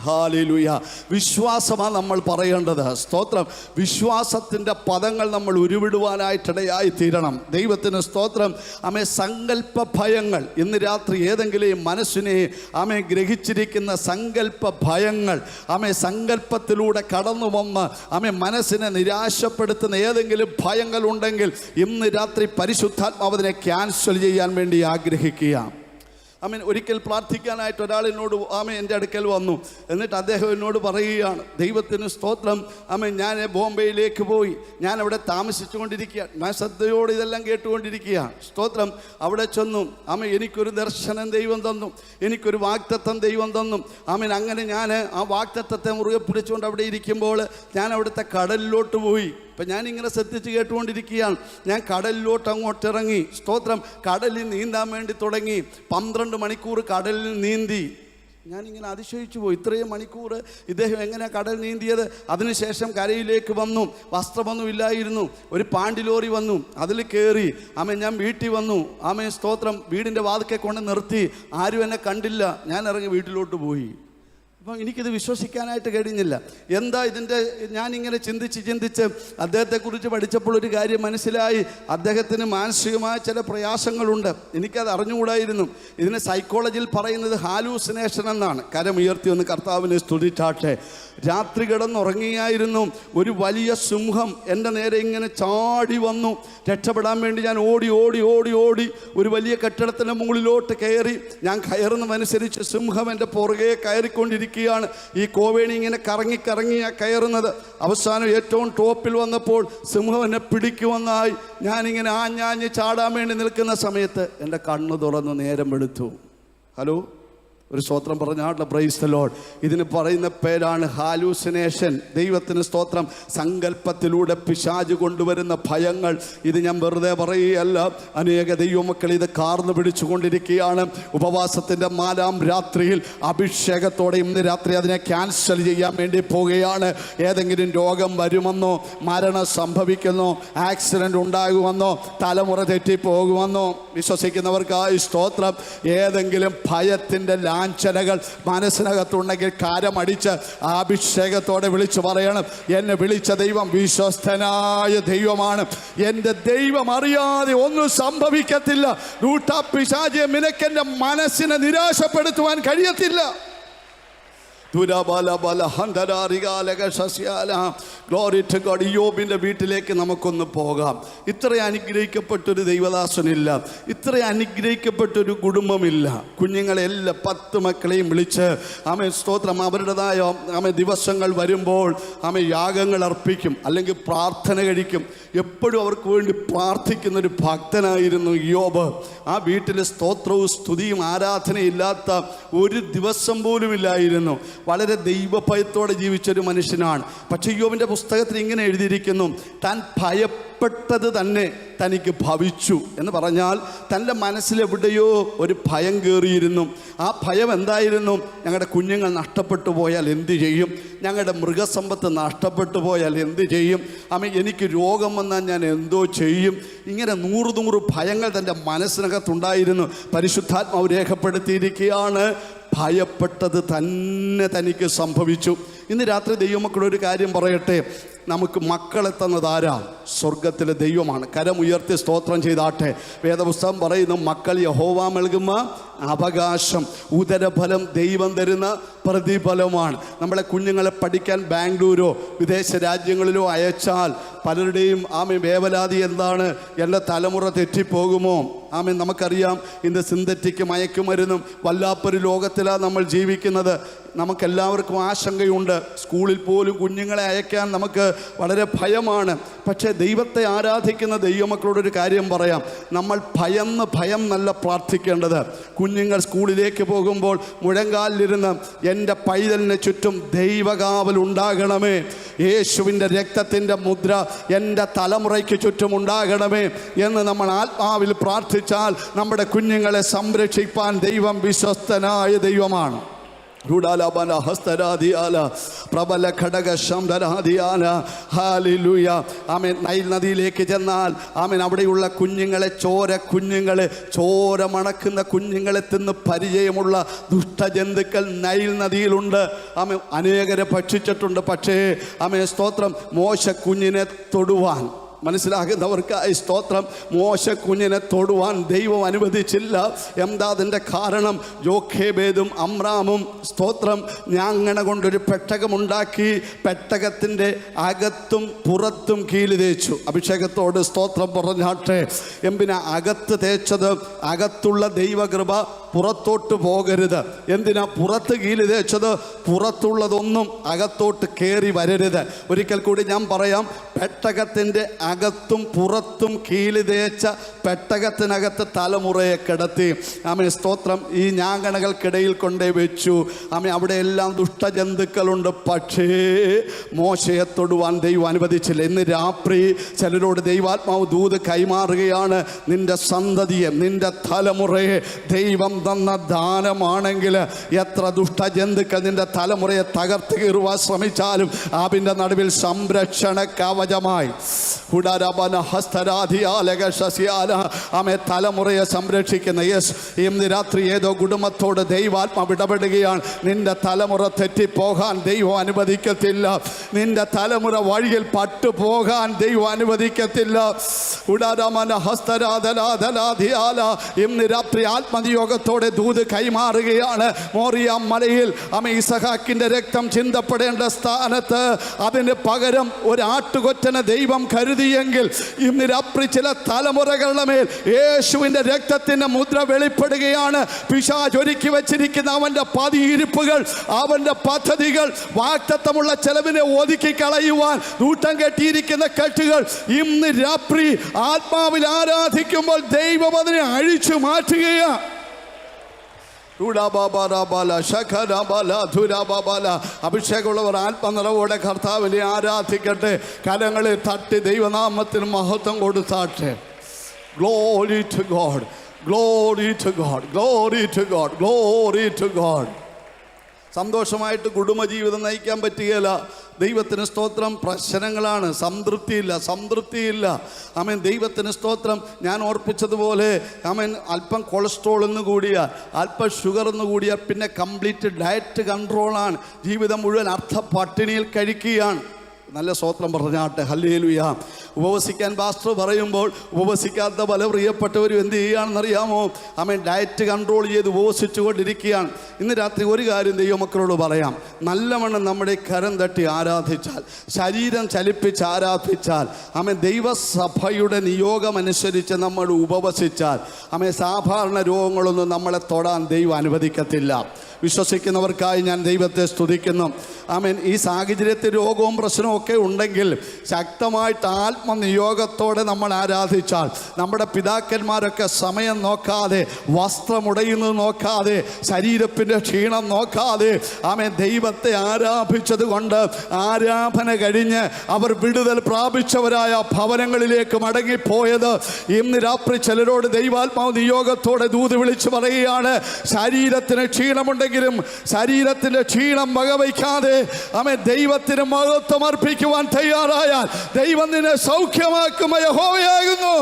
ഹല്ലേലൂയ. വിശ്വാസമാണ് നമ്മൾ പറയേണ്ടത്. സ്തോത്രം. വിശ്വാസത്തിൻ്റെ പദങ്ങൾ നമ്മൾ ഉരുവിടുവാനായിട്ടിടയായി തീരണം. ദൈവത്തിന് സ്തോത്രം. ആമേ സങ്കല്പ ഭയങ്ങൾ ഇന്ന് രാത്രി ഏതെങ്കിലും മനസ്സിനെ ആമേ ഗ്രഹിച്ചിരിക്കുന്ന സങ്കല്പ ഭയങ്ങൾ, ആമേ സങ്കല്പത്തിലൂടെ കടന്നു വന്ന് ആമേ മനസ്സിനെ നിരാശപ്പെടുത്തുന്ന ഏതെങ്കിലും ഭയങ്ങൾ ഉണ്ടെങ്കിൽ ഇന്ന് രാത്രി പരിശുദ്ധാത്മാവ് അതിനെ ക്യാൻസൽ ചെയ്യാൻ വേണ്ടി ആഗ്രഹിക്കുക. ആമേൻ. ഒരിക്കൽ പ്രാർത്ഥിക്കാനായിട്ട് ഒരാൾ എന്നോട് എൻ്റെ അടുക്കൽ വന്നു. എന്നിട്ട് അദ്ദേഹം എന്നോട് പറയുകയാണ്, ദൈവത്തിന് സ്തോത്രം, ഞാൻ ബോംബെയിലേക്ക് പോയി, ഞാൻ അവിടെ താമസിച്ചുകൊണ്ടിരിക്കുകയാണ്, ഞാൻ ശ്രദ്ധയോട് ഇതെല്ലാം കേട്ടുകൊണ്ടിരിക്കുകയാണ്. സ്തോത്രം. അവിടെ ചെന്നു എനിക്കൊരു ദർശനം ദൈവം തന്നു, എനിക്കൊരു വാഗ്ദത്തം ദൈവം തന്നു. അങ്ങനെ ഞാൻ ആ വാഗ്ദത്തത്തെ മുറുകെ പിടിച്ചുകൊണ്ട് അവിടെ ഇരിക്കുമ്പോൾ ഞാൻ അവിടുത്തെ കടലിലോട്ട് പോയി. അപ്പം ഞാനിങ്ങനെ ശ്രദ്ധിച്ച് കേട്ടുകൊണ്ടിരിക്കുകയാണ്. ഞാൻ കടലിലോട്ട് അങ്ങോട്ട് ഇറങ്ങി. സ്തോത്രം. കടലിൽ നീന്താൻ വേണ്ടി തുടങ്ങി. 12 മണിക്കൂർ കടലിൽ നീന്തി. ഞാനിങ്ങനെ അതിശയിച്ചു പോയി, ഇത്രയും മണിക്കൂർ ഇദ്ദേഹം എങ്ങനെയാണ് കടൽ നീന്തിയത്? അതിനുശേഷം കരയിലേക്ക് വന്നു. വസ്ത്രമൊന്നും ഇല്ലായിരുന്നു. ഒരു പാണ്ടി ലോറി വന്നു, അതിൽ കയറി. ഞാൻ വീട്ടിൽ വന്നു. സ്തോത്രം. വീടിൻ്റെ വാതിക്കെ കൊണ്ട് നിർത്തി. ആരും എന്നെ കണ്ടില്ല. ഞാൻ ഇറങ്ങി വീട്ടിലോട്ട് പോയി. അപ്പം എനിക്കിത് വിശ്വസിക്കാനായിട്ട് കഴിഞ്ഞില്ല. എന്താ ഇതിൻ്റെ? ഞാനിങ്ങനെ ചിന്തിച്ച് അദ്ദേഹത്തെക്കുറിച്ച് പഠിച്ചപ്പോൾ ഒരു കാര്യം മനസ്സിലായി. അദ്ദേഹത്തിന് മാനസികമായ ചില പ്രയാസങ്ങളുണ്ട്. എനിക്കത് അറിഞ്ഞുകൂടായിരുന്നു. ഇതിന് സൈക്കോളജിയിൽ പറയുന്നത് ഹാലൂസിനേഷൻ എന്നാണ്. കരമുയർത്തി ഒന്ന് കർത്താവിനെ സ്തുതിച്ചാട്ടെ. രാത്രി കിടന്നുറങ്ങിയായിരുന്നു. ഒരു വലിയ സിംഹം എൻ്റെ നേരെ ഇങ്ങനെ ചാടി വന്നു. രക്ഷപ്പെടാൻ വേണ്ടി ഞാൻ ഓടി ഒരു വലിയ കെട്ടിടത്തിൻ്റെ മുകളിലോട്ട് കയറി. ഞാൻ കയറുന്നതനുസരിച്ച് സിംഹം എൻ്റെ പുറകെ കയറിക്കൊണ്ടിരിക്കുകയാണ്. ഈ കോവേണി ഇങ്ങനെ കറങ്ങിയാണ് കയറുന്നത്. അവസാനം ഏറ്റവും ടോപ്പിൽ വന്നപ്പോൾ സിംഹം എന്നെ പിടിക്കുമെന്നായി. ഞാനിങ്ങനെ ആഞ്ഞാഞ്ഞ് ചാടാൻ വേണ്ടി നിൽക്കുന്ന സമയത്ത് എൻ്റെ കണ്ണ് തുറന്നു. നേരം വെളുത്തു. ഹലോ, ഒരു സ്തോത്രം പറഞ്ഞാട്ടെ. Price the Lord. ഇതിന് പറയുന്ന പേരാണ് ഹാലൂസിനേഷൻ. ദൈവത്തിന് സ്തോത്രം. സങ്കല്പത്തിലൂടെ പിശാച് കൊണ്ടുവരുന്ന ഭയങ്ങൾ. ഇത് ഞാൻ വെറുതെ പറയുകയല്ല. അനേക ദൈവമക്കൾ ഇത് കാർന്നു പിടിച്ചുകൊണ്ടിരിക്കുകയാണ്. ഉപവാസത്തിൻ്റെ 4ാം രാത്രിയിൽ അഭിഷേകത്തോടെ ഇന്ന് രാത്രി അതിനെ ക്യാൻസൽ ചെയ്യാൻ വേണ്ടി പോവുകയാണ്. ഏതെങ്കിലും രോഗം വരുമെന്നോ, മരണം സംഭവിക്കുന്നോ, ആക്സിഡൻ്റ് ഉണ്ടാകുമെന്നോ, തലമുറ തെറ്റിപ്പോകുമെന്നോ വിശ്വസിക്കുന്നവർക്കായി സ്തോത്രം. ഏതെങ്കിലും ഭയത്തിൻ്റെ ലാഞ്ചനകൾ മനസ്സിനകത്തുണ്ടെങ്കിൽ കാരമടിച്ച് അഭിഷേകത്തോടെ വിളിച്ചു പറയണം, എന്നെ വിളിച്ച ദൈവം വിശ്വസ്തനായ ദൈവമാണ്. എൻ്റെ ദൈവം അറിയാതെ ഒന്നും സംഭവിക്കത്തില്ല. പിശാചിയെ നിനക്കെൻ്റെ മനസ്സിനെ നിരാശപ്പെടുത്തുവാൻ കഴിയത്തില്ല. യോബിൻ്റെ വീട്ടിലേക്ക് നമുക്കൊന്ന് പോകാം. ഇത്ര അനുഗ്രഹിക്കപ്പെട്ടൊരു ദൈവദാസനില്ല, ഇത്ര അനുഗ്രഹിക്കപ്പെട്ടൊരു കുടുംബമില്ല. കുഞ്ഞുങ്ങളെല്ലാം 10 മക്കളെയും വിളിച്ച് സ്തോത്രം അവരുടേതായ ദിവസങ്ങൾ വരുമ്പോൾ യാഗങ്ങൾ അർപ്പിക്കും, അല്ലെങ്കിൽ പ്രാർത്ഥന കഴിക്കും. എപ്പോഴും അവർക്ക് വേണ്ടി പ്രാർത്ഥിക്കുന്നൊരു ഭക്തനായിരുന്നു യോബ്. ആ വീട്ടിൽ സ്തോത്രവും സ്തുതിയും ആരാധനയില്ലാത്ത ഒരു ദിവസം പോലും ഇല്ലായിരുന്നു. വളരെ ദൈവഭയത്തോടെ ജീവിച്ചൊരു മനുഷ്യനാണ്. പക്ഷേ യോബിൻ്റെ പുസ്തകത്തിൽ ഇങ്ങനെ എഴുതിയിരിക്കുന്നു, താൻ ഭയപ്പെട്ടത് തന്നെ തനിക്ക് ഭവിച്ചു എന്ന് പറഞ്ഞാൽ തൻ്റെ മനസ്സിലെവിടെയോ ഒരു ഭയം കയറിയിരുന്നു. ആ ഭയം എന്തായിരുന്നു? ഞങ്ങളുടെ കുഞ്ഞുങ്ങൾ നഷ്ടപ്പെട്ടു പോയാൽ എന്തു ചെയ്യും? ഞങ്ങളുടെ മൃഗസമ്പത്ത് നഷ്ടപ്പെട്ടു പോയാൽ എന്തു ചെയ്യും? എനിക്ക് രോഗം വന്നാൽ ഞാൻ എന്തോ ചെയ്യും? ഇങ്ങനെ 100 ഭയങ്ങൾ തൻ്റെ മനസ്സിനകത്തുണ്ടായിരുന്നു. പരിശുദ്ധാത്മാവ് രേഖപ്പെടുത്തിയിരിക്കുകയാണ്, ഭയപ്പെട്ടത് തന്നെ തനിക്ക് സംഭവിച്ചു. ഇന്ന് രാത്രി ദൈവമക്കളൊരു കാര്യം പറയട്ടെ. നമുക്ക് മക്കളെ തന്നതാരാ? സ്വർഗത്തിലെ ദൈവമാണ്. കരമുയർത്തി സ്തോത്രം ചെയ്താട്ടെ. വേദപുസ്തകം പറയുന്നു, മക്കൾ യഹോവ നൽകുന്ന അവകാശം, ഉദരഫലം ദൈവം തരുന്ന പ്രതിഫലമാണ്. നമ്മളെ കുഞ്ഞുങ്ങളെ പഠിക്കാൻ ബാംഗ്ലൂരോ വിദേശ രാജ്യങ്ങളിലോ അയച്ചാൽ പലരുടെയും വേവലാതി എന്താണ്? എൻ്റെ തലമുറ തെറ്റിപ്പോകുമോ? നമുക്കറിയാം, ഇന്ന് സിന്തറ്റിക് മയക്കുമരുന്നും വല്ലാത്തൊരു ലോകത്തിലാണ് നമ്മൾ ജീവിക്കുന്നത്. നമുക്കെല്ലാവർക്കും ആശങ്കയുണ്ട്. സ്കൂളിൽ പോലും കുഞ്ഞുങ്ങളെ അയക്കാൻ നമുക്ക് വളരെ ഭയമാണ്. പക്ഷേ ദൈവത്തെ ആരാധിക്കുന്ന ദൈവമക്കളോടൊരു കാര്യം പറയാം, നമ്മൾ ഭയം നല്ല പ്രാർത്ഥിക്കേണ്ടത്. കുഞ്ഞുങ്ങൾ സ്കൂളിലേക്ക് പോകുമ്പോൾ മുഴങ്കാലിലിരുന്ന് എൻ്റെ പൈതലിന് ചുറ്റും ദൈവകാവൽ ഉണ്ടാകണമേ, യേശുവിൻ്റെ രക്തത്തിൻ്റെ മുദ്ര എൻ്റെ തലമുറയ്ക്ക് ചുറ്റും ഉണ്ടാകണമേ എന്ന് നമ്മൾ ആത്മാവിൽ പ്രാർത്ഥിച്ചാൽ നമ്മുടെ കുഞ്ഞുങ്ങളെ സംരക്ഷിപ്പാൻ ദൈവം വിശ്വസ്തനായ ദൈവമാണ്. റുഡാലബല ഹസ്തരാധിയാല പ്രബല ഘടക ശംധരാധിയാല. ഹല്ലേലൂയ. ആമേൻ. നൈൽ നദിയിലേക്ക് ചെന്നാൽ ആമേൻ അവിടെയുള്ള കുഞ്ഞുങ്ങളെ, ചോര മണക്കുന്ന കുഞ്ഞുങ്ങളെ തിന്ന് പരിചയമുള്ള ദുഷ്ടജന്തുക്കൾ നൈൽ നദിയിലുണ്ട്. ആമേൻ അനേകരെ ഭക്ഷിച്ചിട്ടുണ്ട്. പക്ഷേ ആമേൻ സ്തോത്രം, മോശ കുഞ്ഞിനെ തൊടുവാൻ, മനസ്സിലാകുന്നവർക്കായി സ്തോത്രം, മോശ കുഞ്ഞിനെ തൊടുവാൻ ദൈവം അനുവദിച്ചില്ല. എന്താ അതിൻ്റെ കാരണം? യോഖേബേദും അമ്രാമും സ്തോത്രം ഞാങ്ങണ കൊണ്ടൊരു പെട്ടകമുണ്ടാക്കി, പെട്ടകത്തിൻ്റെ അകത്തും പുറത്തും കീല് തേച്ചു. അഭിഷേകത്തോട് സ്തോത്രം പറഞ്ഞാട്ടെ. എന്തിനാ അകത്ത് തേച്ചത്? അകത്തുള്ള ദൈവകൃപ പുറത്തോട്ട് പോകരുത്. എന്തിനാ പുറത്ത് കീല് തേച്ചത്? പുറത്തുള്ളതൊന്നും അകത്തോട്ട് കയറി വരരുത്. ഒരിക്കൽ കൂടി ഞാൻ പറയാം, പെട്ടകത്തിൻ്റെ അകത്തും പുറത്തും കീല് തേച്ച പെട്ടകത്തിനകത്ത് തലമുറയെ കിടത്തി. ആമേൻ സ്തോത്രം. ഈ ഞാങ്ങണകൾക്കിടയിൽ കൊണ്ടേ വെച്ചു. ആമേൻ അവിടെ എല്ലാം ദുഷ്ടജന്തുക്കളുണ്ട്. പക്ഷേ മോശയെ തൊടുവാൻ ദൈവം അനുവദിച്ചില്ല. ഇന്ന് രാത്രി ചിലരോട് ദൈവാത്മാവ് ദൂത് കൈമാറുകയാണ്. നിന്റെ സന്തതിയെ, നിന്റെ തലമുറയെ ദൈവം തന്ന ദാനമാണെങ്കിൽ എത്ര ദുഷ്ടജന്തുക്കൾ നിന്റെ തലമുറയെ തകർത്ത് കീറുവാൻ ശ്രമിച്ചാലും അതിൻ്റെ നടുവിൽ സംരക്ഷണ കവചമായി ആമേ തലമുറയെ സംരക്ഷിക്കുന്ന യെസ്. ഇന്ന് രാത്രി ഏതോ കുടുംബത്തോട് ദൈവാത്മാവ് ഇടപെടുകയാണ്. നിന്റെ തലമുറ തെറ്റിപ്പോകാൻ ദൈവം അനുവദിക്കത്തില്ല. നിന്റെ തലമുറ വഴിയിൽ പട്ടുപോകാൻ ദൈവം അനുവദിക്കത്തില്ല. ഇന്ന് രാത്രി ആത്മനിയോഗത്തോടെ ദൂത് കൈമാറുകയാണ്. മോറിയ മലയിൽ ഇസഹാക്കിന്റെ രക്തം ചിന്തപ്പെടേണ്ട സ്ഥാനത്ത് അതിന് പകരം ഒരു ആട്ടുകൊറ്റനെ ദൈവം കരുതിയെങ്കിൽ ഇന്ന് രാത്രി ചില തലമുറകളുടെ മേൽ യേശുവിന്റെ രക്തത്തിന്റെ മുദ്ര വെളിപ്പെടുകയാണ്. പിശാച് ഒരുക്കി വെച്ചിരിക്കുന്ന അവന്റെ പതിയിരിപ്പുകൾ, അവന്റെ പദ്ധതികൾ, വാഗ്ദത്തമുള്ള ചെലവിനെ ഒതുക്കി കളയുവാൻ കൂട്ടം കെട്ടിയിരിക്കുന്ന കെട്ടുകൾ ഇന്ന് രാത്രി ആത്മാവിൽ ആരാധിക്കുമ്പോൾ ദൈവം അതിനെ അഴിച്ചു മാറ്റുകയാണ്. അഭിഷേകമുള്ളവർ ആത്മനിറവോടെ കർത്താവിനെ ആരാധിക്കട്ടെ. കരങ്ങളിൽ തട്ടി ദൈവനാമത്തിന് മഹത്വം കൊടുത്താട്ടെ. Glory to God, glory to God, glory to God, glory to God. സന്തോഷമായിട്ട് കുടുംബജീവിതം നയിക്കാൻ പറ്റുകയില്ല. ദൈവത്തിന് സ്തോത്രം. പ്രശ്നങ്ങളാണ്, സംതൃപ്തിയില്ല. ആമേൻ. ദൈവത്തിന് സ്തോത്രം. ഞാൻ ഓർപ്പിച്ചതുപോലെ ആമേൻ അല്പം കൊളസ്ട്രോൾ എന്ന് കൂടിയാൽ, അല്പം ഷുഗർ എന്ന് കൂടിയാൽ പിന്നെ കംപ്ലീറ്റ് ഡയറ്റ് കൺട്രോളാണ്. ജീവിതം മുഴുവൻ അർത്ഥ പട്ടിണിയിൽ കഴിക്കുകയാണ്. നല്ല സ്തോത്രം പറഞ്ഞാട്ടെ. ഹല്ലേലൂയ. ഉപവസിക്കാൻ പാസ്റ്റർ പറയുമ്പോൾ ഉപവസിക്കാത്ത പല പ്രിയപ്പെട്ടവരും എന്ത് ചെയ്യുകയാണെന്നറിയാമോ? ആമേൻ ഡയറ്റ് കൺട്രോൾ ചെയ്ത് ഉപവസിച്ചു കൊണ്ടിരിക്കുകയാണ്. ഇന്ന് രാത്രി ഒരു കാര്യം ദൈവമക്കളോട് പറയാം. നല്ലവണ്ണം നമ്മുടെ കരം തട്ടി ആരാധിച്ചാൽ, ശരീരം ചലിപ്പിച്ച് ആരാധിച്ചാൽ, ആമേൻ ദൈവസഭയുടെ നിയോഗമനുസരിച്ച് നമ്മൾ ഉപവസിച്ചാൽ, ആമേൻ സാധാരണ രോഗങ്ങളൊന്നും നമ്മളെ തൊടാൻ ദൈവം അനുവദിക്കത്തില്ല. വിശ്വസിക്കുന്നവർക്കായി ഞാൻ ദൈവത്തെ സ്തുതിക്കുന്നു. ആമേൻ. ഈ സാഹചര്യത്തിൽ രോഗവും പ്രശ്നവും ഒക്കെ ഉണ്ടെങ്കിൽ ശക്തമായിട്ട് ആത്മനിയോഗത്തോടെ നമ്മൾ ആരാധിച്ചാൽ, നമ്മുടെ പിതാക്കന്മാരൊക്കെ സമയം നോക്കാതെ, വസ്ത്രമുടയുന്നത് നോക്കാതെ, ശരീരത്തിൻ്റെ ക്ഷീണം നോക്കാതെ ആമേൻ ദൈവത്തെ ആരാധിച്ചത് കൊണ്ട് ആരാധന കഴിഞ്ഞ് അവർ വിടുതൽ പ്രാപിച്ചവരായ ഭവനങ്ങളിലേക്ക് മടങ്ങിപ്പോയത്. ഇന്ന് രാത്രി ചിലരോട് ദൈവാത്മാവ് നിയോഗത്തോടെ ദൂത് വിളിച്ച് പറയുകയാണ്. ശരീരത്തിന് ക്ഷീണമുണ്ടെങ്കിലും ശരീരത്തിന്റെ ക്ഷീണം വകവയ്ക്കാതെ ആമേൻ ദൈവത്തിന് മഹത്വം അർപ്പിക്കുവാൻ തയ്യാറായാൽ ദൈവം നിന്നെ സൗഖ്യമാക്കും യഹോവയാകുന്നു.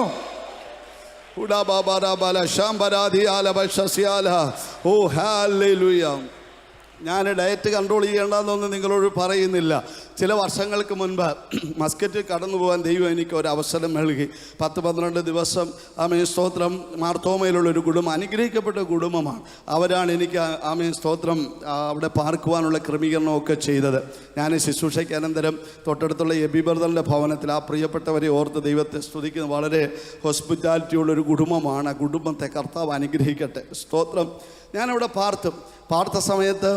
ഓ ഹല്ലേലൂയ. ഞാൻ ഡയറ്റ് കൺട്രോൾ ചെയ്യേണ്ടതെന്നൊന്നും നിങ്ങളോട് പറയുന്നില്ല. ചില വർഷങ്ങൾക്ക് മുൻപ് മസ്കറ്റിൽ കടന്നു പോകാൻ ദൈവം എനിക്ക് ഒരു അവസരം നൽകി. 10-12 ദിവസം ആമേൻ സ്തോത്രം മാർത്തോമയിലുള്ളൊരു കുടുംബം, അനുഗ്രഹിക്കപ്പെട്ട കുടുംബമാണ്. അവരാണ് എനിക്ക് ആമേൻ സ്തോത്രം അവിടെ പാർക്കുവാനുള്ള ക്രമീകരണമൊക്കെ ചെയ്തത്. ഞാൻ ശുശ്രൂഷയ്ക്ക് അനന്തരം തൊട്ടടുത്തുള്ള എബി ബ്രദറിൻ്റെ ഭവനത്തിൽ ആ പ്രിയപ്പെട്ടവരെ ഓർത്ത് ദൈവത്തെ സ്തുതിക്കുന്ന വളരെ ഹോസ്പിറ്റാലിറ്റിയുള്ളൊരു കുടുംബമാണ്. ആ കുടുംബത്തെ കർത്താവ് അനുഗ്രഹിക്കട്ടെ. സ്തോത്രം. ഞാനവിടെ പാർത്ത സമയത്ത്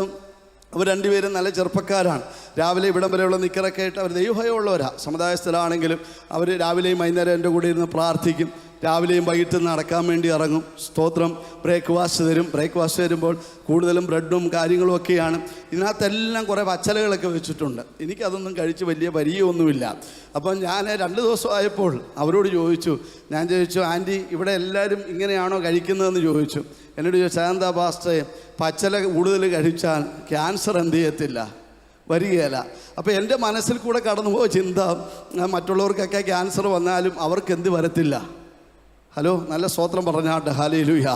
അവർ രണ്ടുപേരും നല്ല ചെറുപ്പക്കാരാണ്. രാവിലെ ഇവിടം വരെയുള്ള നിക്കറൊക്കെ ആയിട്ട് അവർ ദൈവഭയമുള്ളവരാണ്. സമുദായസ്ഥരാണെങ്കിലും അവർ രാവിലെയും വൈകുന്നേരം എൻ്റെ കൂടെ ഇരുന്ന് പ്രാർത്ഥിക്കും. രാവിലെയും വൈകിട്ടും നടക്കാൻ വേണ്ടി ഇറങ്ങും. സ്തോത്രം. ബ്രേക്ക്ഫാസ്റ്റ് തരും. ബ്രേക്ക്ഫാസ്റ്റ് തരുമ്പോൾ കൂടുതലും ബ്രെഡും കാര്യങ്ങളും ഒക്കെയാണ്. ഇതിനകത്തെല്ലാം കുറേ പച്ചലകളൊക്കെ വെച്ചിട്ടുണ്ട്. എനിക്കതൊന്നും കഴിച്ച് വലിയ പരിചയമൊന്നുമില്ല. അപ്പം ഞാൻ 2 ദിവസമായപ്പോൾ അവരോട് ചോദിച്ചു, ആൻറ്റി ഇവിടെ എല്ലാവരും ഇങ്ങനെയാണോ കഴിക്കുന്നതെന്ന് ചോദിച്ചു. എന്നോട് ചോദിച്ചു, എന്താ പാസ്റ്റേ, പച്ചല കൂടുതൽ കഴിച്ചാൽ ക്യാൻസർ എന്ത് ചെയ്യത്തില്ല, വരികയില്ല. അപ്പോൾ എൻ്റെ മനസ്സിൽ കൂടെ കടന്നുപോയ ചിന്ത, മറ്റുള്ളവർക്കൊക്കെ ക്യാൻസർ വന്നാലും അവർക്ക് എന്ത് വരത്തില്ല. ഹലോ, നല്ല സ്തോത്രം പറഞ്ഞാട്ടെ. ഹല്ലേലൂയ.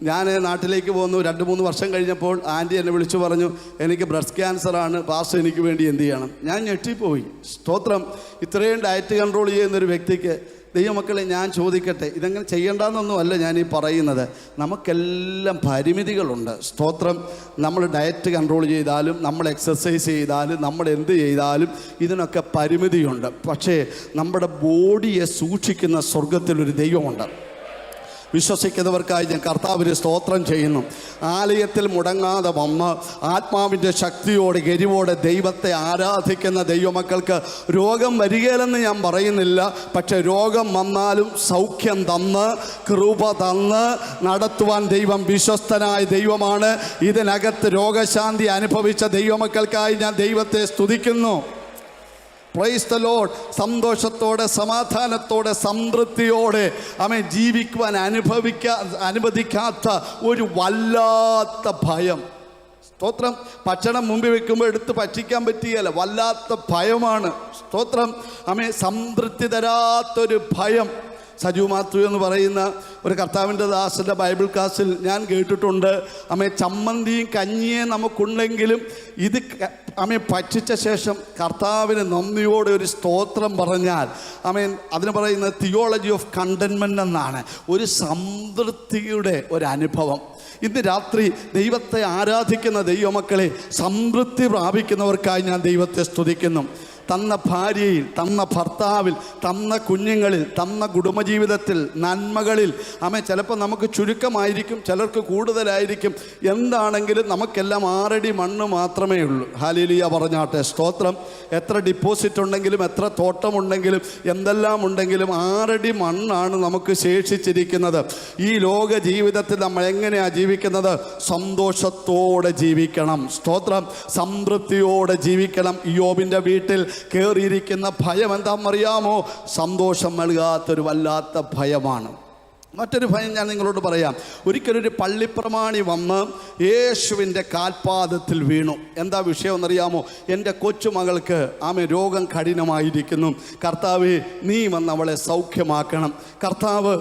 ഞാൻ നാട്ടിലേക്ക് പോന്നു. 2-3 വർഷം കഴിഞ്ഞപ്പോൾ ആൻറ്റി എന്നെ വിളിച്ചു പറഞ്ഞു, എനിക്ക് ബ്രസ്റ്റ് ക്യാൻസറാണ്, പാസ്റ്റർ എനിക്ക് വേണ്ടി എന്ത് ചെയ്യണം. ഞാൻ ഞെട്ടിപ്പോയി. സ്തോത്രം. ഇത്രയും ഡയറ്റ് കൺട്രോൾ ചെയ്യുന്നൊരു വ്യക്തിക്ക്, ദൈവമക്കളെ ഞാൻ ചോദിക്കട്ടെ, ഇതെങ്ങനെ ചെയ്യേണ്ടെന്നൊന്നുമല്ല ഞാൻ ഈ പറയുന്നത്. നമുക്കെല്ലാം പരിമിതികളുണ്ട്. സ്തോത്രം. നമ്മൾ ഡയറ്റ് കൺട്രോൾ ചെയ്താലും, നമ്മൾ എക്സസൈസ് ചെയ്താലും, നമ്മൾ എന്ത് ചെയ്താലും ഇതിനൊക്കെ പരിമിതിയുണ്ട്. പക്ഷേ നമ്മുടെ ബോഡിയെ സൂക്ഷിക്കുന്ന സ്വർഗത്തിലൊരു ദൈവമുണ്ട്. വിശ്വസിക്കുന്നവർക്കായി ഞാൻ കർത്താവിന് സ്തോത്രം ചെയ്യുന്നു. ആലയത്തിൽ മുടങ്ങാതെ വന്ന് ആത്മാവിൻ്റെ ശക്തിയോടെ എരിവോടെ ദൈവത്തെ ആരാധിക്കുന്ന ദൈവമക്കൾക്ക് രോഗം വരികയില്ലെന്ന് ഞാൻ പറയുന്നില്ല. പക്ഷെ രോഗം വന്നാലും സൗഖ്യം തന്ന് കൃപ തന്ന് നടത്തുവാൻ ദൈവം വിശ്വസ്തനായ ദൈവമാണ്. ഇതിനകത്ത് രോഗശാന്തി അനുഭവിച്ച ദൈവമക്കൾക്കായി ഞാൻ ദൈവത്തെ സ്തുതിക്കുന്നു. Praise the Lord. സന്തോഷത്തോടെ, സമാധാനത്തോടെ, സംതൃപ്തിയോടെ ജീവിക്കുവാൻ അനുവദിക്കാത്ത ഒരു വല്ലാത്ത ഭയം. സ്തോത്രം. ഭക്ഷണം മുമ്പിൽ വെക്കുമ്പോൾ എടുത്ത് ഭക്ഷിക്കാൻ പറ്റുകയില്ല, വല്ലാത്ത ഭയമാണ്. സ്തോത്രം. സംതൃപ്തി തരാത്തൊരു ഭയം. സജു മാത്യു എന്ന് പറയുന്ന ഒരു കർത്താവിൻ്റെ ദാസൻ്റെ ബൈബിൾ ക്ലാസ്സിൽ ഞാൻ കേട്ടിട്ടുണ്ട്, ചമ്മന്തിയും കഞ്ഞിയും നമുക്കുണ്ടെങ്കിലും ഇത് ഭക്ഷിച്ച ശേഷം കർത്താവിന് നന്ദിയോടെ ഒരു സ്തോത്രം പറഞ്ഞാൽ അതിന് പറയുന്നത് തിയോളജി ഓഫ് കണ്ടൻമെൻ്റ് എന്നാണ്. ഒരു സംതൃപ്തിയുടെ ഒരനുഭവം. ഇന്ന് രാത്രി ദൈവത്തെ ആരാധിക്കുന്ന ദൈവമക്കളെ, സംതൃപ്തി പ്രാപിക്കുന്നവർക്കായി ഞാൻ ദൈവത്തെ സ്തുതിക്കുന്നു. തന്ന ഭാര്യയിൽ, തന്ന ഭർത്താവിൽ, തന്ന കുഞ്ഞുങ്ങളിൽ, തന്ന കുടുംബജീവിതത്തിൽ, നന്മകളിൽ ചിലപ്പോൾ നമുക്ക് ചുരുക്കമായിരിക്കും, ചിലർക്ക് കൂടുതലായിരിക്കും. എന്താണെങ്കിലും നമുക്കെല്ലാം 6 അടി മണ്ണ് മാത്രമേ ഉള്ളൂ. ഹല്ലേലൂയ പറഞ്ഞാട്ടെ. സ്തോത്രം. എത്ര ഡിപ്പോസിറ്റ് ഉണ്ടെങ്കിലും, എത്ര തോട്ടമുണ്ടെങ്കിലും, എന്തെല്ലാം ഉണ്ടെങ്കിലും 6 അടി മണ്ണാണ് നമുക്ക് ശേഷിച്ചിരിക്കുന്നത്. ഈ ലോക ജീവിതത്തിൽ നമ്മൾ എങ്ങനെയാണ് ജീവിക്കുന്നത്? സന്തോഷത്തോടെ ജീവിക്കണം. സ്തോത്രം. സംതൃപ്തിയോടെ ജീവിക്കണം. യോബിൻ്റെ വീട്ടിൽ കയറിയിരിക്കുന്ന ഭയം എന്താണെന്നറിയാമോ? സന്തോഷം നൽകാത്തൊരു വല്ലാത്ത ഭയമാണ്. മറ്റൊരു ഭയം ഞാൻ നിങ്ങളോട് പറയാം. ഒരിക്കലൊരു പള്ളിപ്രമാണി വന്ന് യേശുവിൻ്റെ കാൽപാദത്തിൽ വീണു. എന്താ വിഷയം എന്നറിയാമോ? എൻ്റെ കൊച്ചുമകൾക്ക് രോഗം കഠിനമായിരിക്കുന്നു, കർത്താവേ നീ വന്ന് അവളെ സൗഖ്യമാക്കണം. കർത്താവ്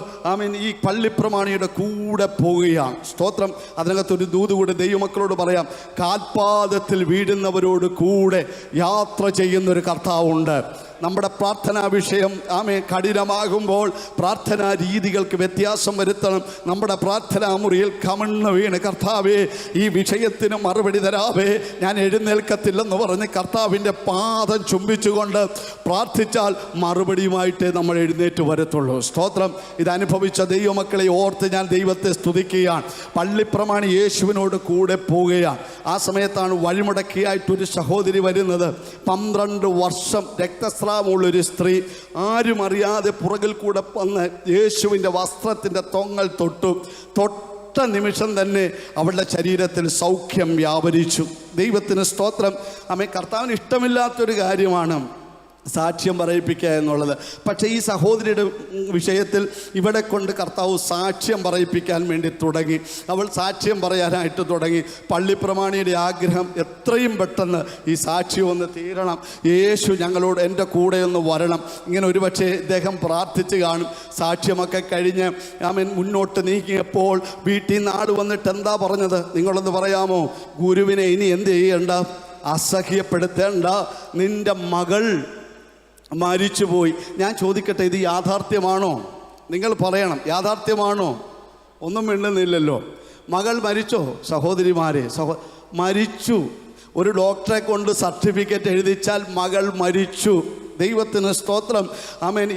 ഈ പള്ളിപ്രമാണിയുടെ കൂടെ പോവുകയാണ്. സ്തോത്രം. അതിനകത്തൊരു ദൂത് കൂടെ ദൈവമക്കളോട് പറയാം. കാൽപാദത്തിൽ വീഴുന്നവരോട് കൂടെ യാത്ര ചെയ്യുന്നൊരു കർത്താവുണ്ട്. നമ്മുടെ പ്രാർത്ഥനാ വിഷയം കഠിനമാകുമ്പോൾ പ്രാർത്ഥനാ രീതികൾക്ക് വ്യത്യാസം വരുത്തണം. നമ്മുടെ പ്രാർത്ഥനാ മുറിയിൽ കമണ്ണ് വീണ്, കർത്താവേ ഈ വിഷയത്തിന് മറുപടി തരാവേ, ഞാൻ എഴുന്നേൽക്കത്തില്ലെന്ന് പറഞ്ഞ് കർത്താവിൻ്റെ പാദം ചുംബിച്ചുകൊണ്ട് പ്രാർത്ഥിച്ചാൽ മറുപടിയുമായിട്ടേ നമ്മൾ എഴുന്നേറ്റ് വരത്തുള്ളൂ. സ്തോത്രം. ഇതനുഭവിച്ച ദൈവമക്കളെ ഓർത്ത് ഞാൻ ദൈവത്തെ സ്തുതിക്കുകയാണ്. പള്ളിപ്രമാണി യേശുവിനോട് കൂടെ പോവുകയാണ്. ആ സമയത്താണ് വഴിമുടക്കിയായിട്ടൊരു സഹോദരി വരുന്നത്. 12 വർഷം രക്തസ്രാവമുള്ളൊരു സ്ത്രീ. ആരും അറിയാതെ പുറകിൽ കൂടെ വന്ന് യേശുവിൻ്റെ വസ്ത്രത്തിൻ്റെ തൊങ്ങൽ തൊട്ട നിമിഷം തന്നെ അവളുടെ ശരീരത്തിൽ സൗഖ്യം വ്യാപരിച്ചു. ദൈവത്തിന് സ്തോത്രം. കർത്താവിന് ഇഷ്ടമില്ലാത്തൊരു കാര്യമാണ് സാക്ഷ്യം പറയിപ്പിക്കുക എന്നുള്ളത്. പക്ഷേ ഈ സഹോദരിയുടെ വിഷയത്തിൽ ഇവിടെ കൊണ്ട് കർത്താവ് സാക്ഷ്യം പറയിപ്പിക്കാൻ വേണ്ടി തുടങ്ങി. അവൾ സാക്ഷ്യം പറയാനായിട്ട് തുടങ്ങി. പള്ളിപ്രമാണിയുടെ ആഗ്രഹം എത്രയും പെട്ടെന്ന് ഈ സാക്ഷ്യം ഒന്ന് തീരണം, യേശു ഞങ്ങളോട് എൻ്റെ കൂടെ ഒന്ന് വരണം. ഇങ്ങനെ ഒരുപക്ഷെ ഇദ്ദേഹം പ്രാർത്ഥിച്ച് കാണും. സാക്ഷ്യമൊക്കെ കഴിഞ്ഞ് മുന്നോട്ട് നീങ്ങിയപ്പോൾ വീട്ടിൽ നിന്ന് ആട് വന്നിട്ട് എന്താ പറഞ്ഞത് നിങ്ങളൊന്ന് പറയാമോ? ഗുരുവിനെ ഇനി എന്ത് ചെയ്യണ്ട, അസഹ്യപ്പെടുത്തേണ്ട, നിൻ്റെ മകൾ മരിച്ചുപോയി. ഞാൻ ചോദിക്കട്ടെ, ഇത് യാഥാർത്ഥ്യമാണോ? നിങ്ങൾ പറയണം, യാഥാർത്ഥ്യമാണോ? ഒന്നും മിണ്ടുന്നില്ലല്ലോ. മകൾ മരിച്ചോ? സഹോദരിമാരെ, മരിച്ചു. ഒരു ഡോക്ടറെ കൊണ്ട് സർട്ടിഫിക്കറ്റ് എഴുതിച്ചാൽ മകൾ മരിച്ചു. ദൈവത്തിന് സ്തോത്രം.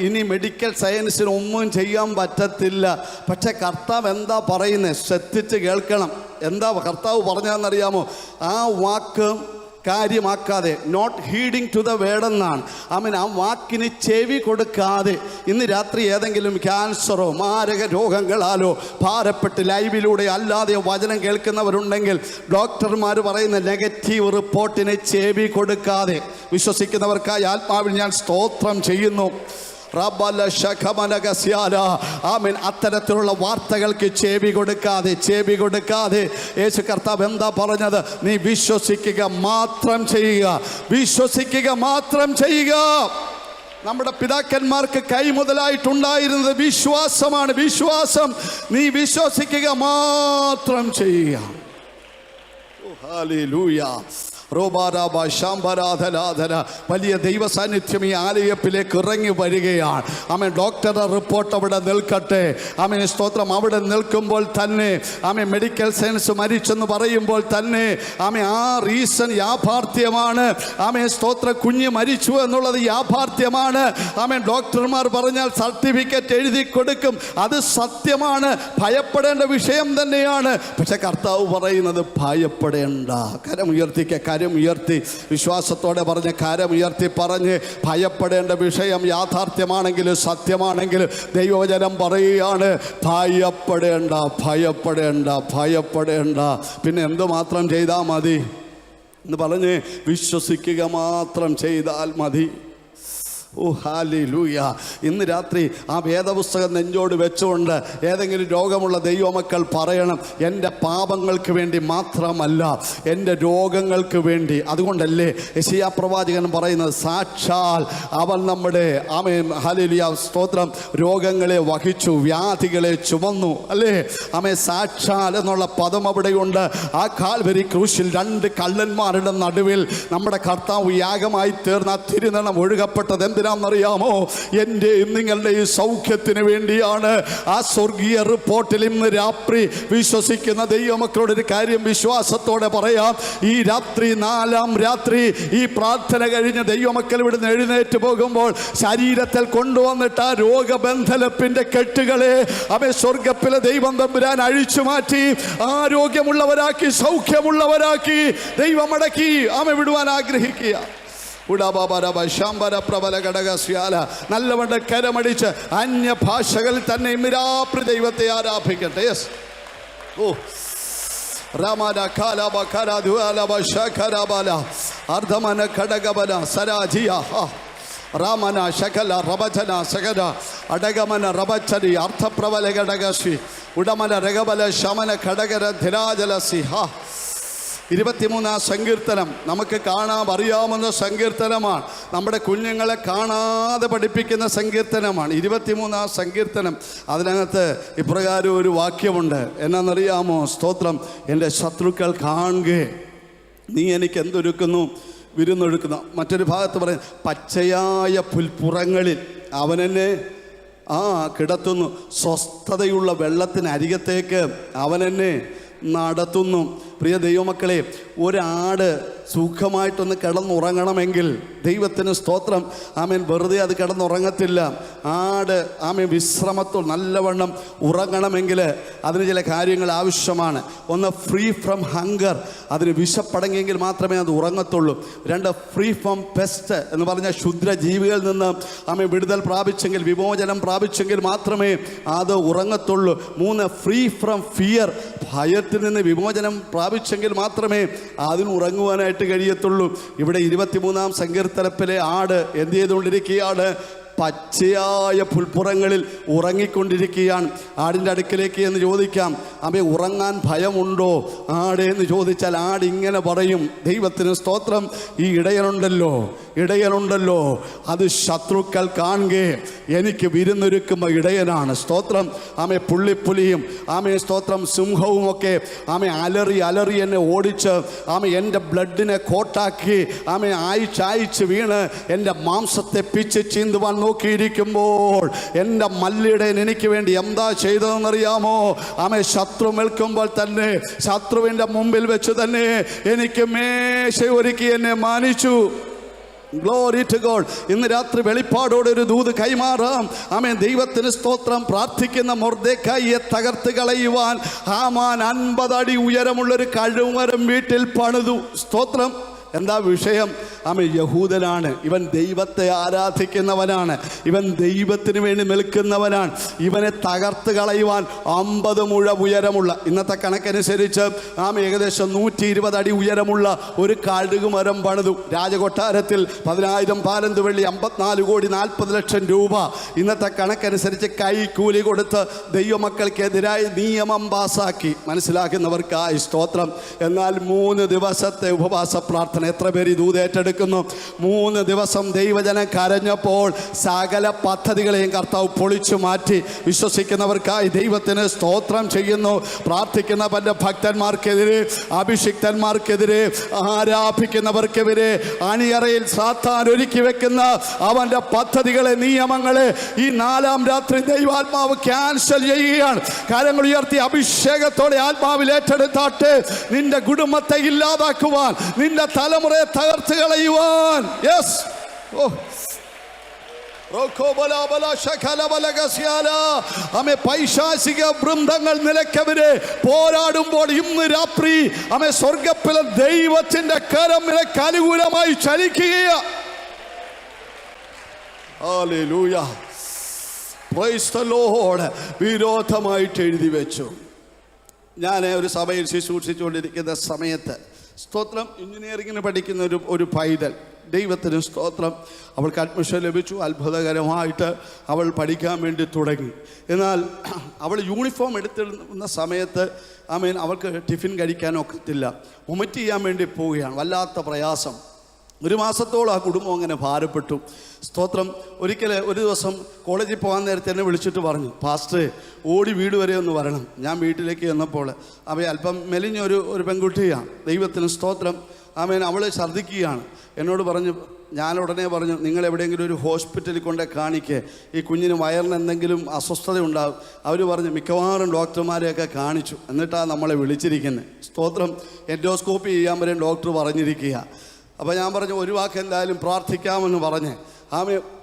ഇനി മെഡിക്കൽ സയൻസിന് ഒന്നും ചെയ്യാൻ പറ്റത്തില്ല. പക്ഷെ കർത്താവ് എന്താ പറയുന്നത്? ശ്രദ്ധിച്ച് കേൾക്കണം. എന്താ കർത്താവ് പറഞ്ഞതെന്നറിയാമോ? ആ വാക്ക് കാര്യമാക്കാതെ, not heeding to the word എന്നാണ്. ആ വാക്കിന് ചെവി കൊടുക്കാതെ ഇന്ന് രാത്രി ഏതെങ്കിലും ക്യാൻസറോ മാരക രോഗങ്ങളാലോ ഭാരപ്പെട്ട് ലൈവിലൂടെ അല്ലാതെ വചനം കേൾക്കുന്നവരുണ്ടെങ്കിൽ ഡോക്ടർമാർ പറയുന്ന നെഗറ്റീവ് റിപ്പോർട്ടിന് ചെവി കൊടുക്കാതെ വിശ്വസിക്കുന്നവർക്കായി ആത്മാവിൽ ഞാൻ സ്തോത്രം ചെയ്യുന്നു. അത്തരത്തിലുള്ള വാർത്തകൾക്ക് ചെവി കൊടുക്കാതെ യേശു കർത്താവ് എന്താ പറഞ്ഞത്? നീ വിശ്വസിക്കുക മാത്രം ചെയ്യുക. നമ്മുടെ പിതാക്കന്മാർക്ക് കൈമുതലായിട്ടുണ്ടായിരുന്നത് വിശ്വാസമാണ്. നീ വിശ്വസിക്കുക മാത്രം ചെയ്യുക. ഹല്ലേലൂയ. വലിയ ദൈവ സാന്നിധ്യം ഈ ആലയത്തിലേക്ക് ഇറങ്ങി വരികയാണ്. ഡോക്ടറുടെ റിപ്പോർട്ട് അവിടെ നിൽക്കട്ടെ. സ്തോത്രം. അവിടെ നിൽക്കുമ്പോൾ തന്നെ മെഡിക്കൽ സയൻസ് മരിച്ചെന്ന് പറയുമ്പോൾ തന്നെ ആ റീസൺ യാഥാർത്ഥ്യമാണ്. സ്തോത്ര. കുഞ്ഞ് മരിച്ചു എന്നുള്ളത് യാഥാർത്ഥ്യമാണ്. ഡോക്ടർമാർ പറഞ്ഞാൽ സർട്ടിഫിക്കറ്റ് എഴുതി കൊടുക്കും, അത് സത്യമാണ്. ഭയപ്പെടേണ്ട വിഷയം തന്നെയാണ്. പക്ഷെ കർത്താവ് പറയുന്നത് ഭയപ്പെടേണ്ട. കരമുയർത്തി വിശ്വാസത്തോടെ പറഞ്ഞ്, കരമുയർത്തി പറഞ്ഞ്, ഭയപ്പെടേണ്ട വിഷയം യാഥാർത്ഥ്യമാണെങ്കിലും സത്യമാണെങ്കിലും ദൈവവചനം പറയുകയാണ് ഭയപ്പെടേണ്ട. പിന്നെ എന്തുമാത്രം ചെയ്താൽ മതി എന്ന് പറഞ്ഞ് വിശ്വസിക്കുക മാത്രം ചെയ്താൽ മതി. ഓ ഹല്ലേലൂയ. ഇന്ന് രാത്രി ആ വേദപുസ്തകം നെഞ്ചോട് വെച്ചുകൊണ്ട് ഏതെങ്കിലും രോഗമുള്ള ദൈവമക്കൾ പറയണം, എൻ്റെ പാപങ്ങൾക്ക് വേണ്ടി മാത്രമല്ല, എൻ്റെ രോഗങ്ങൾക്ക് വേണ്ടി. അതുകൊണ്ടല്ലേ യെശയ്യാ പ്രവാചകൻ പറയുന്നത്, സാക്ഷാൽ അവൻ നമ്മുടെ ഹല്ലേലൂയ സ്തോത്രം രോഗങ്ങളെ വഹിച്ചു, വ്യാധികളെ ചുമന്നു. അല്ലേ? സാക്ഷാൽ എന്നുള്ള പദം അവിടെയുണ്ട്. ആ കാൽവരി ക്രൂശിൽ 2 കള്ളന്മാരുടെ നടുവിൽ നമ്മുടെ കർത്താവ് യാഗമായി തീർന്ന തിരുനണം ഒഴുകപ്പെട്ടത് എന്തിനാണെന്നറിയാമോ? എൻ്റെ നിങ്ങളുടെ ഈ സൗഖ്യത്തിന് വേണ്ടിയാണ്. ആ സ്വർഗീയ റിപ്പോർട്ടിൽ ഇന്ന് രാത്രി വിശ്വസിക്കുന്ന ദൈവമക്കളോട് ഒരു കാര്യം വിശ്വാസത്തോടെ പറയാം. ഈ രാത്രി 4-ാം രാത്രി ഈ പ്രാർത്ഥന കഴിഞ്ഞ് ദൈവമക്കൾ ഇവിടുന്ന് എഴുന്നേറ്റ് പോകുമ്പോൾ ശരീരത്തിൽ കൊണ്ടുവന്നിട്ട് ആ രോഗബന്ധനത്തിന്റെ കെട്ടുകളെ സ്വർഗത്തിലെ ദൈവം തമ്പുരാൻ അഴിച്ചു മാറ്റി ആരോഗ്യമുള്ളവരാക്കി, സൗഖ്യമുള്ളവരാക്കി ദൈവം അടക്കി വിടുവാൻ ആഗ്രഹിക്കുക. നല്ലവണ്ണം കരമടിച്ച് അന്യഭാഷകളിൽ തന്നെ മിരാപ്രി ദൈവത്തെ ആരാധിക്കട്ടെ. യെസ്. ഓ രാമന കാലബ കരദുഅലബ ശകരബല അർദ്ധമന ഘടകബല സരാജിയ രാമന ശകല റബജന സകര അടഗമന റബച്ചരി അർത്ഥപ്രബല ഘടകശ്രീ ഉടമന രഗബല ശമന ഘടകര ധിരാജലസി. 23-ാം സങ്കീർത്തനം നമുക്ക് അറിയാവുന്ന സങ്കീർത്തനമാണ്. നമ്മുടെ കുഞ്ഞുങ്ങളെ കാണാതെ പഠിപ്പിക്കുന്ന സങ്കീർത്തനമാണ് 23-ാം സങ്കീർത്തനം. അതിനകത്ത് ഇപ്രകാരം ഒരു വാക്യമുണ്ട്. എന്നാണെന്നറിയാമോ? സ്തോത്രം. എൻ്റെ ശത്രുക്കൾ കാണുക നീ എനിക്ക് എന്തൊരുക്കുന്നു, വിരുന്നൊഴുക്കുന്നു. മറ്റൊരു ഭാഗത്ത് പറയും, പച്ചയായ പുൽപ്പുറങ്ങളിൽ അവനെന്നെ കിടത്തുന്നു, സ്വസ്ഥതയുള്ള വെള്ളത്തിനരികത്തേക്ക് അവനെന്നെ നടത്തുന്നു. പ്രിയ ദൈവമക്കളെ, ഒരാട് സുഖമായിട്ടൊന്ന് കിടന്നുറങ്ങണമെങ്കിൽ ദൈവത്തിന് സ്തോത്രം വെറുതെ അത് കിടന്നുറങ്ങത്തില്ല. ആട് വിശ്രമത്തോട് നല്ലവണ്ണം ഉറങ്ങണമെങ്കിൽ അതിന് ചില കാര്യങ്ങൾ ആവശ്യമാണ്. ഒന്ന്, ഫ്രീ ഫ്രം ഹങ്കർ, അതിന് വിശപ്പടങ്ങിയെങ്കിൽ മാത്രമേ അത് ഉറങ്ങത്തുള്ളൂ. 2, ഫ്രീ ഫ്രം പെസ്റ്റ് എന്ന് പറഞ്ഞാൽ ക്ഷുദ്രജീവികളിൽ നിന്ന് വിടുതൽ പ്രാപിച്ചെങ്കിൽ, വിമോചനം പ്രാപിച്ചെങ്കിൽ മാത്രമേ അത് ഉറങ്ങത്തുള്ളൂ. 3, ഫ്രീ ഫ്രം ഫിയർ, ഭയത്തിൽ നിന്ന് വിമോചനം പ്രാപിച്ചെങ്കിൽ മാത്രമേ അതിന് ഉറങ്ങുവാനായിട്ട് കഴിയത്തുള്ളൂ. ഇവിടെ 23-ാം സങ്കീർത്തനത്തിലെ ആട് എന്ത് ചെയ്തുകൊണ്ടിരിക്കുകയാണ്? പച്ചയായ പുൽപ്പുറങ്ങളിൽ ഉറങ്ങിക്കൊണ്ടിരിക്കുകയാണ്. ആടിൻ്റെ അടുക്കലേക്ക് എന്ന് ചോദിക്കാം, ഉറങ്ങാൻ ഭയമുണ്ടോ ആട് എന്ന് ചോദിച്ചാൽ ആട് ഇങ്ങനെ പറയും, ദൈവത്തിന് സ്തോത്രം, ഈ ഇടയനുണ്ടല്ലോ അത് ശത്രുക്കൾ കാണുക എനിക്ക് വിരുന്നൊരുക്കുമ്പോൾ ഇടയനാണ്. സ്തോത്രം. പുള്ളിപ്പുലിയും സ്തോത്രം സിംഹവും ഒക്കെ അലറി എന്നെ ഓടിച്ച് എൻ്റെ ബ്ലഡിനെ കോട്ടാക്കി അയച്ച് വീണ് എൻ്റെ മാംസത്തെ പിച്ച് ചീന്തുവാൻ നോക്കിയിരിക്കുമ്പോൾ എൻ്റെ മല്ലിടയൻ എനിക്ക് വേണ്ടി എന്താ ചെയ്തതെന്നറിയാമോ? ശത്രു നിൽക്കുമ്പോൾ തന്നെ, ശത്രുവിൻ്റെ മുമ്പിൽ വെച്ച് തന്നെ എനിക്ക് മേശ ഒരുക്കി എന്നെ മാനിച്ചു. Glory to God. ഇന്ന് രാത്രി വെളിപ്പാടോടെ ഒരു ദൂത് കൈമാറാം. ദൈവത്തിന് സ്തോത്രം. പ്രാർത്ഥിക്കുന്ന മൊർദെഖായിയെ തകർത്ത് കളയുവാൻ ഹാമാൻ 50 അടി ഉയരമുള്ളൊരു കഴുമരം വീട്ടിൽ പണിതു. സ്തോത്രം. എന്താ വിഷയം? യഹൂദനാണ്, ഇവൻ ദൈവത്തെ ആരാധിക്കുന്നവനാണ്, ഇവൻ ദൈവത്തിന് വേണ്ടി നിൽക്കുന്നവനാണ്. ഇവനെ തകർത്ത് കളയുവാൻ 50 മുഴ ഉയരമുള്ള, ഇന്നത്തെ കണക്കനുസരിച്ച് ഏകദേശം 120 അടി ഉയരമുള്ള ഒരു കഴുകുമരം പണിതു. രാജകൊട്ടാരത്തിൽ 10,000 പാലന്ത് വെള്ളി, 54,40,00,000 രൂപ ഇന്നത്തെ കണക്കനുസരിച്ച് കൈക്കൂലി കൊടുത്ത് ദൈവമക്കൾക്കെതിരായി നിയമം പാസാക്കി. മനസ്സിലാക്കുന്നവർക്കായി സ്തോത്രം. എന്നാൽ 3 ദിവസത്തെ ഉപവാസ പ്രാർത്ഥന, എത്ര പേര് ഇത് ഏറ്റെടുക്കുന്നു? 3 ദിവസം ദൈവജനം കരഞ്ഞപ്പോൾ സകല പദ്ധതികളെയും കർത്താവ് പൊളിച്ചു മാറ്റി. വിശ്വസിക്കുന്നവർക്കായി ദൈവത്തിന് സ്തോത്രം ചെയ്യുന്നു. പ്രാർത്ഥിക്കുന്ന പല ഭക്തന്മാർക്കെതിരെ, അഭിഷിക്തന്മാർക്കെതിരെ, ആരാധിക്കുന്നവർക്കെതിരെ അണിയറയിൽ സാത്താൻ ഒരുക്കി വെക്കുന്ന അവന്റെ പദ്ധതികളെ, നിയമങ്ങളെ ഈ 4-ാം രാത്രി ദൈവാത്മാവ് ക്യാൻസൽ ചെയ്യുകയാണ്. കരങ്ങൾ ഉയർത്തി അഭിഷേകത്തോടെ ആത്മാവിൽ ഏറ്റെടുത്താട്ടെ. നിന്റെ കുടുംബത്തെ ഇല്ലാതാക്കുവാൻ, നിന്റെ തലമുറയെ തകർത്ത് കളയുവാൻ. യെസ്, പൈശാചിക വൃന്ദങ്ങൾ നിലയ്ക്കെതിരെ പോരാടുമ്പോൾ ഇന്ന് രാത്രി സ്വർഗ്ഗത്തിലെ ദൈവത്തിന്റെ കരം നിനക്ക് അനുകൂലമായി ചലിക്കുകയാണ്. Hallelujah, praise the Lord. വിരോധമായിട്ട് എഴുതി വെച്ചു. ഞാൻ ഒരു സഭയിൽ ശുശ്രൂഷിച്ചുകൊണ്ടിരിക്കുന്ന സമയത്ത് സ്തോത്രം, എഞ്ചിനീയറിങ്ങിന് പഠിക്കുന്ന ഒരു പൈതൽ, ദൈവത്തിന് സ്തോത്രം, അവൾക്ക് അഡ്മിഷൻ ലഭിച്ചു. അത്ഭുതകരമായിട്ട് അവൾ പഠിക്കാൻ വേണ്ടി തുടങ്ങി. എന്നാൽ അവൾ യൂണിഫോം എടുത്തിടുന്ന സമയത്ത് അവൾക്ക് ടിഫിൻ കഴിക്കാനൊക്കത്തില്ല, വൊമിറ്റ് ചെയ്യാൻ വേണ്ടി പോവുകയാണ്. വല്ലാത്ത പ്രയാസം. 1 മാസത്തോളം ആ കുടുംബം അങ്ങനെ ഭാരപ്പെട്ടു. സ്തോത്രം. ഒരു ദിവസം കോളേജിൽ പോകാൻ നേരത്തെ എന്നെ വിളിച്ചിട്ട് പറഞ്ഞു, പാസ്റ്റർ ഓടി വീട് വരെ ഒന്ന് വരണം. ഞാൻ വീട്ടിലേക്ക് ചെന്നപ്പോൾ അല്പം മെലിഞ്ഞൊരു പെൺകുട്ടിയാണ്. ദൈവത്തിന് സ്തോത്രം. അവൾ ഛർദ്ദിക്കുകയാണ്. എന്നോട് പറഞ്ഞു, ഞാൻ ഉടനെ പറഞ്ഞു, നിങ്ങൾ എവിടെയെങ്കിലും ഒരു ഹോസ്പിറ്റലിൽ കൊണ്ടേ കാണിക്കുക, ഈ കുഞ്ഞിന് വയറിന് എന്തെങ്കിലും അസ്വസ്ഥത ഉണ്ടാകും. അവർ പറഞ്ഞു മിക്കവാറും ഡോക്ടർമാരെയൊക്കെ കാണിച്ചു, എന്നിട്ടാണ് നമ്മളെ വിളിച്ചിരിക്കുന്നത്. സ്തോത്രം. എൻഡോസ്കോപ്പി ചെയ്യാൻ വരെ ഡോക്ടർ പറഞ്ഞിരിക്കുക. അപ്പോൾ ഞാൻ പറഞ്ഞു, ഒരു വാക്ക് എന്തായാലും പ്രാർത്ഥിക്കാമെന്ന് പറഞ്ഞ്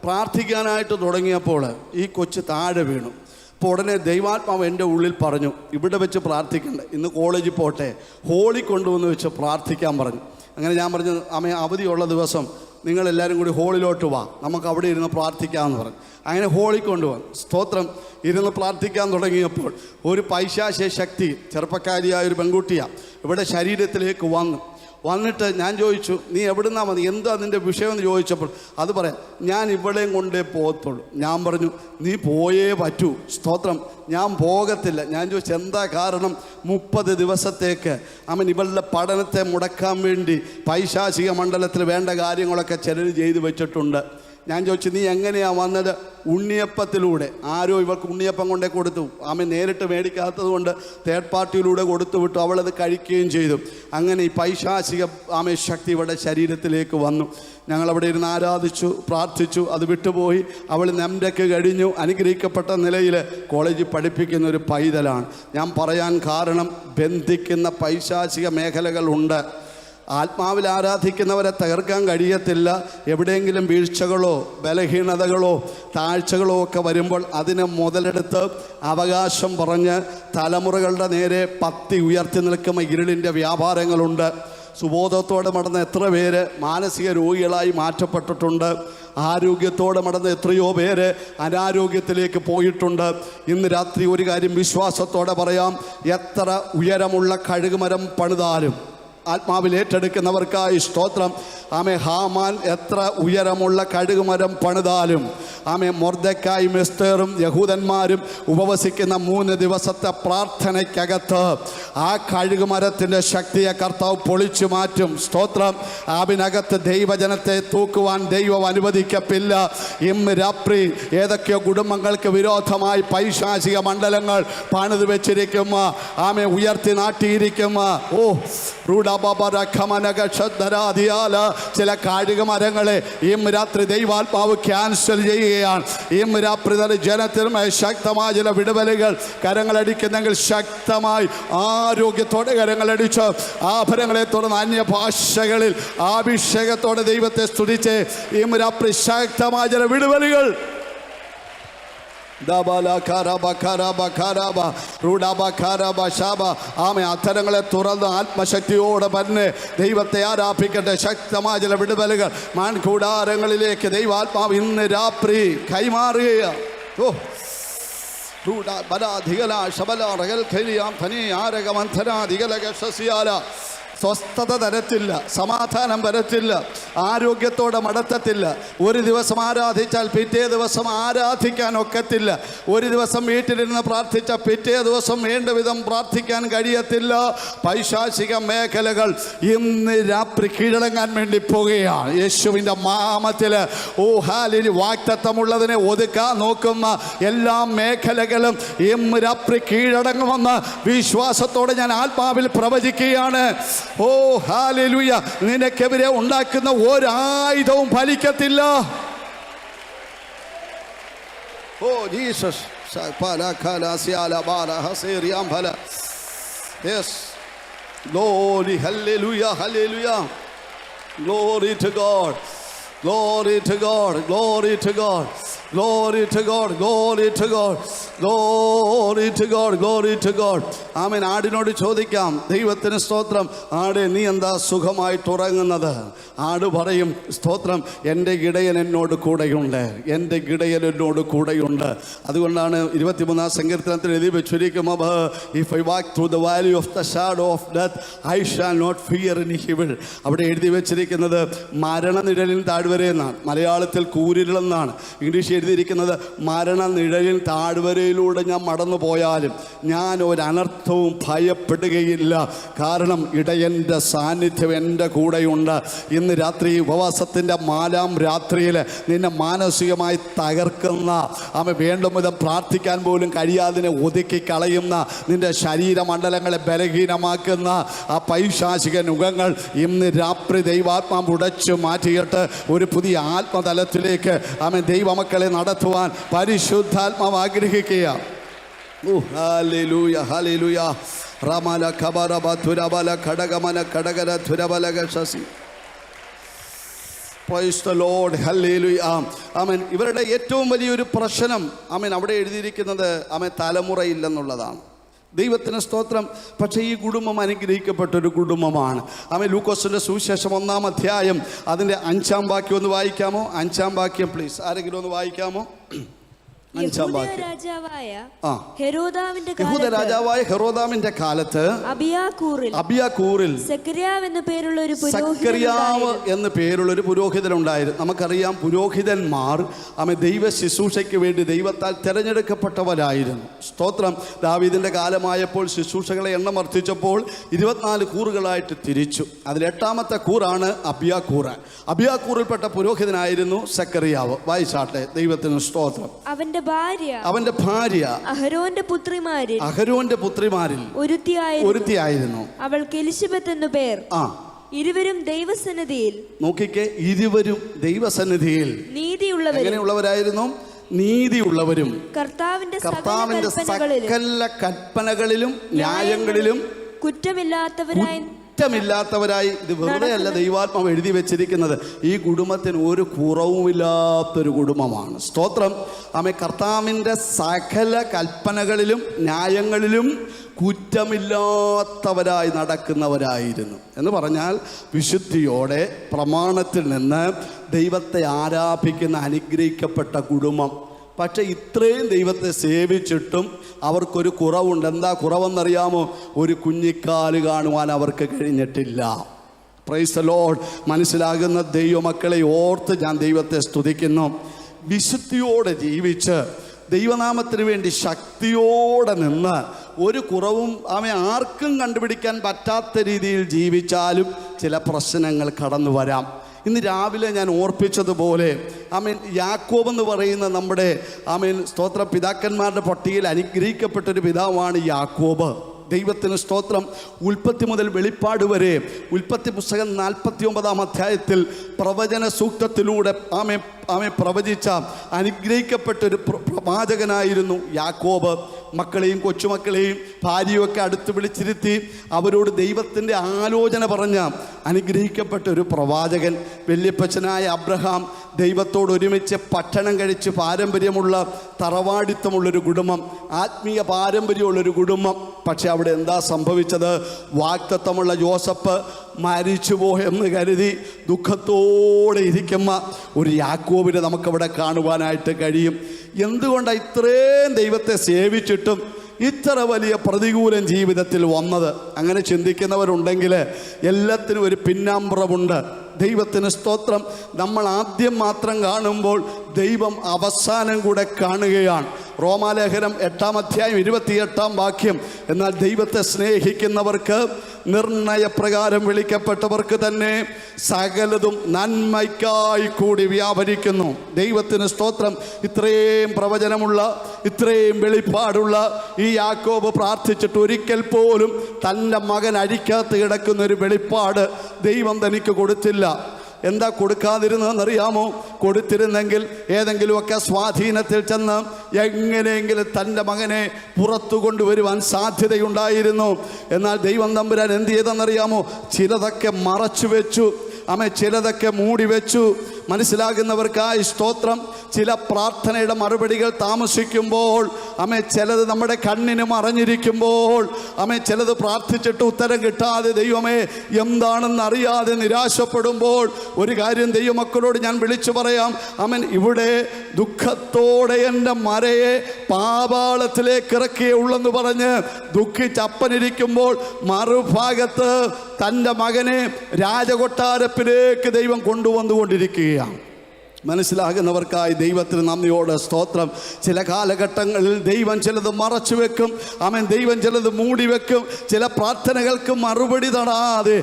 പ്രാർത്ഥിക്കാനായിട്ട് തുടങ്ങിയപ്പോൾ ഈ കൊച്ച് താഴെ വീണു. അപ്പോൾ ഉടനെ ദൈവാത്മാവ് എൻ്റെ ഉള്ളിൽ പറഞ്ഞു, ഇവിടെ വെച്ച് പ്രാർത്ഥിക്കണ്ട, ഇന്ന് കോളേജിൽ പോട്ടെ, ഹോളിൽ കൊണ്ടുവന്ന് വെച്ച് പ്രാർത്ഥിക്കാൻ പറഞ്ഞു. അങ്ങനെ ഞാൻ പറഞ്ഞു, അവധിയുള്ള ദിവസം നിങ്ങളെല്ലാവരും കൂടി ഹോളിലോട്ട് വാ, നമുക്ക് അവിടെ ഇരുന്ന് പ്രാർത്ഥിക്കാമെന്ന് പറഞ്ഞു. അങ്ങനെ ഹോളിൽ കൊണ്ടുവന്നു. സ്തോത്രം. ഇരുന്ന് പ്രാർത്ഥിക്കാൻ തുടങ്ങിയപ്പോൾ ഒരു പൈശാചിക ശക്തി, ചെറുപ്പക്കാരിയായ ഒരു പെൺകുട്ടിയാണ്, ഇവിടെ ശരീരത്തിലേക്ക് വന്നിട്ട് ഞാൻ ചോദിച്ചു, നീ എവിടുന്നാ മതി, എന്താ നിൻ്റെ വിഷയമെന്ന് ചോദിച്ചപ്പോൾ അത് പറയാം, ഞാൻ ഇവിടെയും കൊണ്ടേ പോകത്തുള്ളൂ. ഞാൻ പറഞ്ഞു, നീ പോയേ പറ്റൂ. സ്തോത്രം. ഞാൻ പോകത്തില്ല. ഞാൻ ചോദിച്ചു, എന്താ കാരണം? 30 ദിവസത്തേക്ക് ഇവളുടെ പഠനത്തെ മുടക്കാൻ വേണ്ടി പൈശാചിക മണ്ഡലത്തിൽ വേണ്ട കാര്യങ്ങളൊക്കെ ചിലർ ചെയ്തു വെച്ചിട്ടുണ്ട്. ഞാൻ ചോദിച്ചു, നീ എങ്ങനെയാണ് വന്നത്? ഉണ്ണിയപ്പത്തിലൂടെ. ആരോ ഇവൾക്ക് ഉണ്ണിയപ്പം കൊണ്ടേ കൊടുത്തു. നേരിട്ട് മേടിക്കാത്തത് കൊണ്ട് തേർഡ് പാർട്ടിയിലൂടെ കൊടുത്തു വിട്ടു. അവളത് കഴിക്കുകയും ചെയ്തു. അങ്ങനെ ഈ പൈശാചിക ശക്തി ഇവളുടെ ശരീരത്തിലേക്ക് വന്നു. ഞങ്ങളവിടെ ഇരുന്ന് ആരാധിച്ചു, പ്രാർത്ഥിച്ചു. അത് വിട്ടുപോയി. അവൾ എംടെക് കഴിഞ്ഞു. അനുഗ്രഹിക്കപ്പെട്ട നിലയിൽ കോളേജിൽ പഠിപ്പിക്കുന്ന ഒരു പൈതലാണ്. ഞാൻ പറയാൻ കാരണം, ബന്ധിക്കുന്ന പൈശാചിക മേഖലകളുണ്ട്. ആത്മാവിൽ ആരാധിക്കുന്നവരെ തകർക്കാൻ കഴിയത്തില്ല. എവിടെയെങ്കിലും വീഴ്ചകളോ ബലഹീനതകളോ താഴ്ചകളോ ഒക്കെ വരുമ്പോൾ അതിനെ മുതലെടുത്ത് അവകാശം പറഞ്ഞ് തലമുറകളുടെ നേരെ പത്തി ഉയർത്തി നിൽക്കുന്ന ഇരുളിൻ്റെ വ്യാപാരങ്ങളുണ്ട്. സുബോധത്തോടെ നടന്ന എത്ര പേര് മാനസിക രോഗികളായി മാറ്റപ്പെട്ടിട്ടുണ്ട്. ആരോഗ്യത്തോടെ നടന്ന എത്രയോ പേര് അനാരോഗ്യത്തിലേക്ക് പോയിട്ടുണ്ട്. ഇന്ന് രാത്രി ഒരു കാര്യം വിശ്വാസത്തോടെ പറയാം, എത്ര ഉയരമുള്ള കഴുകുമരം പണിതാലും ആത്മാവിൽ ഏറ്റെടുക്കുന്നവർക്കായി സ്തോത്രം. ഹാമാൻ എത്ര ഉയരമുള്ള കഴുകുമരം പണിതാലും മൊർദെഖായും എസ്തേറും യഹൂദന്മാരും ഉപവസിക്കുന്ന 3 ദിവസത്തെ പ്രാർത്ഥനയ്ക്കകത്ത് ആ കഴുകുമരത്തിൻ്റെ ശക്തിയെ കർത്താവ് പൊളിച്ചു മാറ്റും. സ്തോത്രം. അതിനകത്ത് ദൈവജനത്തെ തൂക്കുവാൻ ദൈവം അനുവദിക്കത്തില്ല. ഇന്ന് രാത്രി ഏതൊക്കെയോ കുടുംബങ്ങൾക്ക് വിരോധമായി പൈശാചിക മണ്ഡലങ്ങൾ പണിത് വെച്ചിരിക്കുന്ന ഉയർത്തി നാട്ടിയിരിക്കുന്ന ചില കാഴിക മരങ്ങളെ ഈ രാത്രി ദൈവാത്മാവ് ക്യാൻസൽ ചെയ്യുകയാണ്. ഈ രാത്രി തന്നെ ജനത്തിനും ശക്തമായ ചില വിടുതലുകൾ കരങ്ങളടിക്കുന്നെങ്കിൽ ശക്തമായി ആരോഗ്യത്തോടെ കരങ്ങളടിച്ച് ആഭരണങ്ങളെ തുറന്ന് അന്യഭാഷകളിൽ അഭിഷേകത്തോടെ ദൈവത്തെ സ്തുതിച്ച് ഈ രാത്രി ശക്തമായ ചില വിടുതലുകൾ ആമേ അത്തരങ്ങളെ തുറന്ന് ആത്മശക്തിയോടെ തന്നെ ദൈവത്തെ ആരാധിക്കട്ടെ. ശക്തമായ ചില വിടുതലുകൾ മാൻകൂടാരങ്ങളിലേക്ക് ദൈവാത്മാവ് ഇന്ന് രാത്രി കൈമാറുകയാണ്. ഓ സ്വസ്ഥത തരത്തില്ല, സമാധാനം വരത്തില്ല, ആരോഗ്യത്തോടെ മടത്തത്തില്ല. ഒരു ദിവസം ആരാധിച്ചാൽ പിറ്റേ ദിവസം ആരാധിക്കാൻ ഒക്കത്തില്ല. ഒരു ദിവസം വീട്ടിലിരുന്ന് പ്രാർത്ഥിച്ചാൽ പിറ്റേ ദിവസം വേണ്ട വിധം പ്രാർത്ഥിക്കാൻ കഴിയത്തില്ല. പൈശാചിക മേഖലകൾ ഇന്ന് രാത്രി കീഴടങ്ങാൻ വേണ്ടി പോകുകയാണ് യേശുവിൻ്റെ നാമത്തിൽ. ഓ ഹാലിൽ വാഗ്ദത്തമുള്ളതിനെ ഒതുക്കാൻ നോക്കുന്ന എല്ലാ മേഖലകളും ഇന്ന് രാത്രി കീഴടങ്ങുമെന്ന് വിശ്വാസത്തോടെ ഞാൻ ആത്മാവിൽ പ്രവചിക്കുകയാണ്. ഓ ഹല്ലേലൂയ. നിനക്കെതിരെ ഉണ്ടാക്കുന്ന ഒരായുധവും ഫലിക്കത്തില്ല. Oh Jesus. Glory, hallelujah, hallelujah. Glory to God. Glory to God. Glory to God. Glory to God. Glory to God. Glory to God. Glory to God. ആമേൻ. ആടിനോട് ചോദിക്കാം, ദൈവത്തിന് സ്തോത്രം, ആട് നീ എന്താ സുഖമായിട്ട് ഉറങ്ങുന്നത്? ആട് പറയും, സ്തോത്രം, എൻ്റെ ഇടയൻ എന്നോട് കൂടെയുണ്ട്, എൻ്റെ ഇടയൻ എന്നോട് കൂടെയുണ്ട്. അതുകൊണ്ടാണ് 23-ാം സങ്കീർത്തനത്തിൽ എഴുതി വെച്ചിരിക്കും, if I walk through the valley of the shadow of death I shall not fear any evil. അവിടെ എഴുതി വെച്ചിരിക്കുന്നത് മരണനിഴലിൻ താഴ്വര എന്നാണ്. മലയാളത്തിൽ കൂരിരുളെന്നാണ്. ഇംഗ്ലീഷ് എഴുതിയിരിക്കുന്നത് മരണനിഴലിൻ താഴ്വരയിലൂടെ ഞാൻ മടന്നു പോയാലും ഞാൻ ഒരനർത്ഥവും ഭയപ്പെടുകയില്ല, കാരണം ഇടയൻ്റെ സാന്നിധ്യം എൻ്റെ കൂടെയുണ്ട്. ഇന്ന് രാത്രി ഉപവാസത്തിൻ്റെ 4-ാം രാത്രിയിൽ നിന്നെ മാനസികമായി തകർക്കുന്ന, വേണ്ടും വിധം പ്രാർത്ഥിക്കാൻ പോലും കഴിയാതിനെ ഒതുക്കി കളയുന്ന, നിന്റെ ശരീരമണ്ഡലങ്ങളെ ബലഹീനമാക്കുന്ന ആ പൈശാചിക നുഖങ്ങൾ ഇന്ന് രാത്രി ദൈവാത്മാവ് ഉടച്ചു മാറ്റിയിട്ട് ഒരു പുതിയ ആത്മതലത്തിലേക്ക് ദൈവമക്കളെ നടത്തുവാൻ പരിശുദ്ധാത്മാവ് ആഗ്രഹിക്കുക. Hallelujah, hallelujah. റമല ഖബറബ തുരബല ഖടഗമന ഖടഗര തുരബലഗ ശസി. Praise the Lord, hallelujah. Amen. ഇവരുടെ ഏറ്റവും വലിയൊരു പ്രശ്നം അവിടെ എഴുതിയിരിക്കുന്നത് തലമുറയില്ലെന്നുള്ളതാണ്. ദൈവത്തിന് സ്തോത്രം. പക്ഷേ ഈ കുടുംബം അനുഗ്രഹിക്കപ്പെട്ടൊരു കുടുംബമാണ്. ലൂക്കോസിൻ്റെ സുവിശേഷം 1-ാം അധ്യായം അതിൻ്റെ 5-ാം വാക്യം ഒന്ന് വായിക്കാമോ? 5-ാം വാക്യം പ്ലീസ്, ആരെങ്കിലും ഒന്ന് വായിക്കാമോ? 5-ാം വാക്യം. യഹൂദ രാജാവായ ഹെരോദാമിന്റെ കാലത്ത് അബിയാകൂറിൽ സക്കറിയാവ് എന്ന് പേരുള്ള ഒരു പുരോഹിതനുണ്ടായിരുന്നു. നമുക്കറിയാം, പുരോഹിതന്മാർ ദൈവ ശുശ്രൂഷയ്ക്ക് വേണ്ടി ദൈവത്താൽ തിരഞ്ഞെടുക്കപ്പെട്ടവരായിരുന്നു. സ്തോത്രം. ദാവീദിന്റെ കാലമായപ്പോൾ ശുശ്രൂഷകളെ എണ്ണം വർദ്ധിച്ചപ്പോൾ 24 കൂറുകളായിട്ട് തിരിച്ചു. അതിൽ 8-ാമത്തെ കൂറാണ് അബിയാകൂർ. അബിയാകൂറിൽപ്പെട്ട പുരോഹിതനായിരുന്നു സക്കറിയാവ്. വായിച്ചാട്ടെ. ദൈവത്തിന് സ്തോത്രം. അവന്റെ ഭാര്യ അഹരോന്റെ പുത്രിമാരിൽ ഒരുത്തിയായിരുന്നു. അവൾക്ക് എലിശബത്ത് എന്നു പേർ. ഇരുവരും ദൈവസന്നിധിയിൽ, നോക്കിക്കേ, ഇരുവരും ദൈവസന്നിധിയിൽ എങ്ങനെയുള്ളവരായിരുന്നു? നീതിയുള്ളവരും കർത്താവിന്റെ സകല കൽപ്പനകളിലും ന്യായങ്ങളിലും കുറ്റമില്ലാത്തവരായി. ഇത് വെറുതെ അല്ല ദൈവാത്മാവ് എഴുതി വെച്ചിരിക്കുന്നത്. ഈ കുടുംബത്തിന് ഒരു കുറവുമില്ലാത്തൊരു കുടുംബമാണ്. സ്തോത്രം. കർത്താവിൻ്റെ സകല കൽപ്പനകളിലും ന്യായങ്ങളിലും കുറ്റമില്ലാത്തവരായി നടക്കുന്നവരായിരുന്നു എന്ന് പറഞ്ഞാൽ വിശുദ്ധിയോടെ പ്രമാണത്തിൽ നിന്ന് ദൈവത്തെ ആരാധിക്കുന്ന അനുഗ്രഹിക്കപ്പെട്ട കുടുംബം. പക്ഷെ ഇത്രയും ദൈവത്തെ സേവിച്ചിട്ടും അവർക്കൊരു കുറവുണ്ട്. എന്താ കുറവെന്നറിയാമോ? ഒരു കുഞ്ഞിക്കാല് കാണുവാൻ അവർക്ക് കഴിഞ്ഞിട്ടില്ല. Price the Lord. മനസ്സിലാകുന്ന ദൈവമക്കളെ ഓർത്ത് ഞാൻ ദൈവത്തെ സ്തുതിക്കുന്നു. വിശുദ്ധിയോടെ ജീവിച്ച് ദൈവനാമത്തിന് വേണ്ടി ശക്തിയോടെ നിന്ന് ഒരു കുറവും ആർക്കും കണ്ടുപിടിക്കാൻ പറ്റാത്ത രീതിയിൽ ജീവിച്ചാലും ചില പ്രശ്നങ്ങൾ കടന്നു വരാം. ഇന്ന് രാവിലെ ഞാൻ ഓർപ്പിച്ചതുപോലെ യാക്കോബ് എന്ന് പറയുന്ന നമ്മുടെ സ്തോത്ര പിതാക്കന്മാരുടെ പട്ടികയിൽ അനുഗ്രഹിക്കപ്പെട്ടൊരു പിതാവാണ് യാക്കോബ്. ദൈവത്തിന് സ്തോത്രം. ഉൽപ്പത്തി മുതൽ വെളിപ്പാട് വരെ ഉൽപ്പത്തി പുസ്തകം 49-ാം അധ്യായത്തിൽ പ്രവചന സൂക്തത്തിലൂടെ പ്രവചിച്ച അനുഗ്രഹിക്കപ്പെട്ടൊരു പ്രവാചകനായിരുന്നു യാക്കോബ്. മക്കളെയും കൊച്ചുമക്കളെയും ഭാര്യയൊക്കെ അടുത്ത് വിളിച്ചിരുത്തി അവരോട് ദൈവത്തിൻ്റെ ആലോചന പറഞ്ഞ അനുഗ്രഹിക്കപ്പെട്ട ഒരു പ്രവാചകൻ. വല്യപ്പച്ചനായ അബ്രഹാം ദൈവത്തോട് ഒരുമിച്ച് പട്ടണം കഴിച്ച് പാരമ്പര്യമുള്ള തറവാടിത്തമുള്ളൊരു കുടുംബം, ആത്മീയ പാരമ്പര്യമുള്ളൊരു കുടുംബം. പക്ഷെ അവിടെ എന്താ സംഭവിച്ചത്? വാഗ്ദത്തമുള്ള ജോസഫ് മരിച്ചുപോയെന്ന് കരുതി ദുഃഖത്തോടെ ഇരിക്കുന്ന ഒരു യാക്കോബിനെ നമുക്കവിടെ കാണുവാനായിട്ട് കഴിയും. എന്തുകൊണ്ടാണ് ഇത്രയും ദൈവത്തെ സേവിച്ചിട്ടും ഇത്ര വലിയ പ്രതികൂലം ജീവിതത്തിൽ വന്നത്? അങ്ങനെ ചിന്തിക്കുന്നവരുണ്ടെങ്കിൽ എല്ലാത്തിനും ഒരു പിന്നാമ്പുറമുണ്ട്. ദൈവത്തിന് സ്തോത്രം. നമ്മൾ ആദ്യം മാത്രം കാണുമ്പോൾ ദൈവം അവസാനം കൂടെ കാണുകയാണ്. റോമാലേഖനം 8-ാം അധ്യായം 28-ാം വാക്യം, എന്നാൽ ദൈവത്തെ സ്നേഹിക്കുന്നവർക്ക്, നിർണയപ്രകാരം വിളിക്കപ്പെട്ടവർക്ക് തന്നെ സകലതും നന്മയ്ക്കായി കൂടി വ്യാപരിക്കുന്നു. ദൈവത്തിന് സ്തോത്രം. ഇത്രയും പ്രവചനമുള്ള, ഇത്രയും വെളിപ്പാടുള്ള ഈ യാക്കോബ് പ്രാർത്ഥിച്ചിട്ട് ഒരിക്കൽ പോലും തൻ്റെ മകൻ അഴിക്കകത്ത് കിടക്കുന്ന ഒരു വെളിപ്പാട് ദൈവം തനിക്ക് കൊടുത്തില്ല. എന്താ കൊടുക്കാതിരുന്നതെന്നറിയാമോ? കൊടുത്തിരുന്നെങ്കിൽ ഏതെങ്കിലുമൊക്കെ സ്വാധീനത്തിൽ ചെന്ന് എങ്ങനെയെങ്കിലും തൻ്റെ മകനെ പുറത്തു കൊണ്ടുവരുവാൻ സാധ്യതയുണ്ടായിരുന്നു. എന്നാൽ ദൈവം തമ്പുരാൻ എന്ത് ചെയ്തെന്നറിയാമോ? ചിലതൊക്കെ മറച്ചു വെച്ചു, ചിലതൊക്കെ മൂടി വെച്ചു. മനസ്സിലാകുന്നവർക്കായി സ്തോത്രം. ചില പ്രാർത്ഥനയുടെ മറുപടികൾ താമസിക്കുമ്പോൾ, ചിലത് നമ്മുടെ കണ്ണിന് മറഞ്ഞിരിക്കുമ്പോൾ, ചിലത് പ്രാർത്ഥിച്ചിട്ട് ഉത്തരം കിട്ടാതെ ദൈവമേ എന്താണെന്ന് അറിയാതെ നിരാശപ്പെടുമ്പോൾ, ഒരു കാര്യം ദൈവമക്കളോട് ഞാൻ വിളിച്ചു പറയാം. ഇവിടെ ദുഃഖത്തോടെ എൻ്റെ മരയെ പാതാളത്തിലേക്ക് ഇറക്കിയേ ഉള്ളെന്ന് പറഞ്ഞ് ദുഃഖിച്ചപ്പനിരിക്കുമ്പോൾ, മറുഭാഗത്ത് തൻ്റെ മകനെ രാജകൊട്ടാരത്തിലേക്ക് ദൈവം കൊണ്ടുവന്നുകൊണ്ടിരിക്കുകയാണ്. മനസ്സിലാകുന്നവർക്കായി ദൈവത്തിന് നന്ദിയോടെ സ്തോത്രം. ചില കാലഘട്ടങ്ങളിൽ ദൈവം ചിലത് മറച്ചു വെക്കും, ദൈവം ചിലത് മൂടി വെക്കും. ചില പ്രാർത്ഥനകൾക്ക് മറുപടി തടാതെ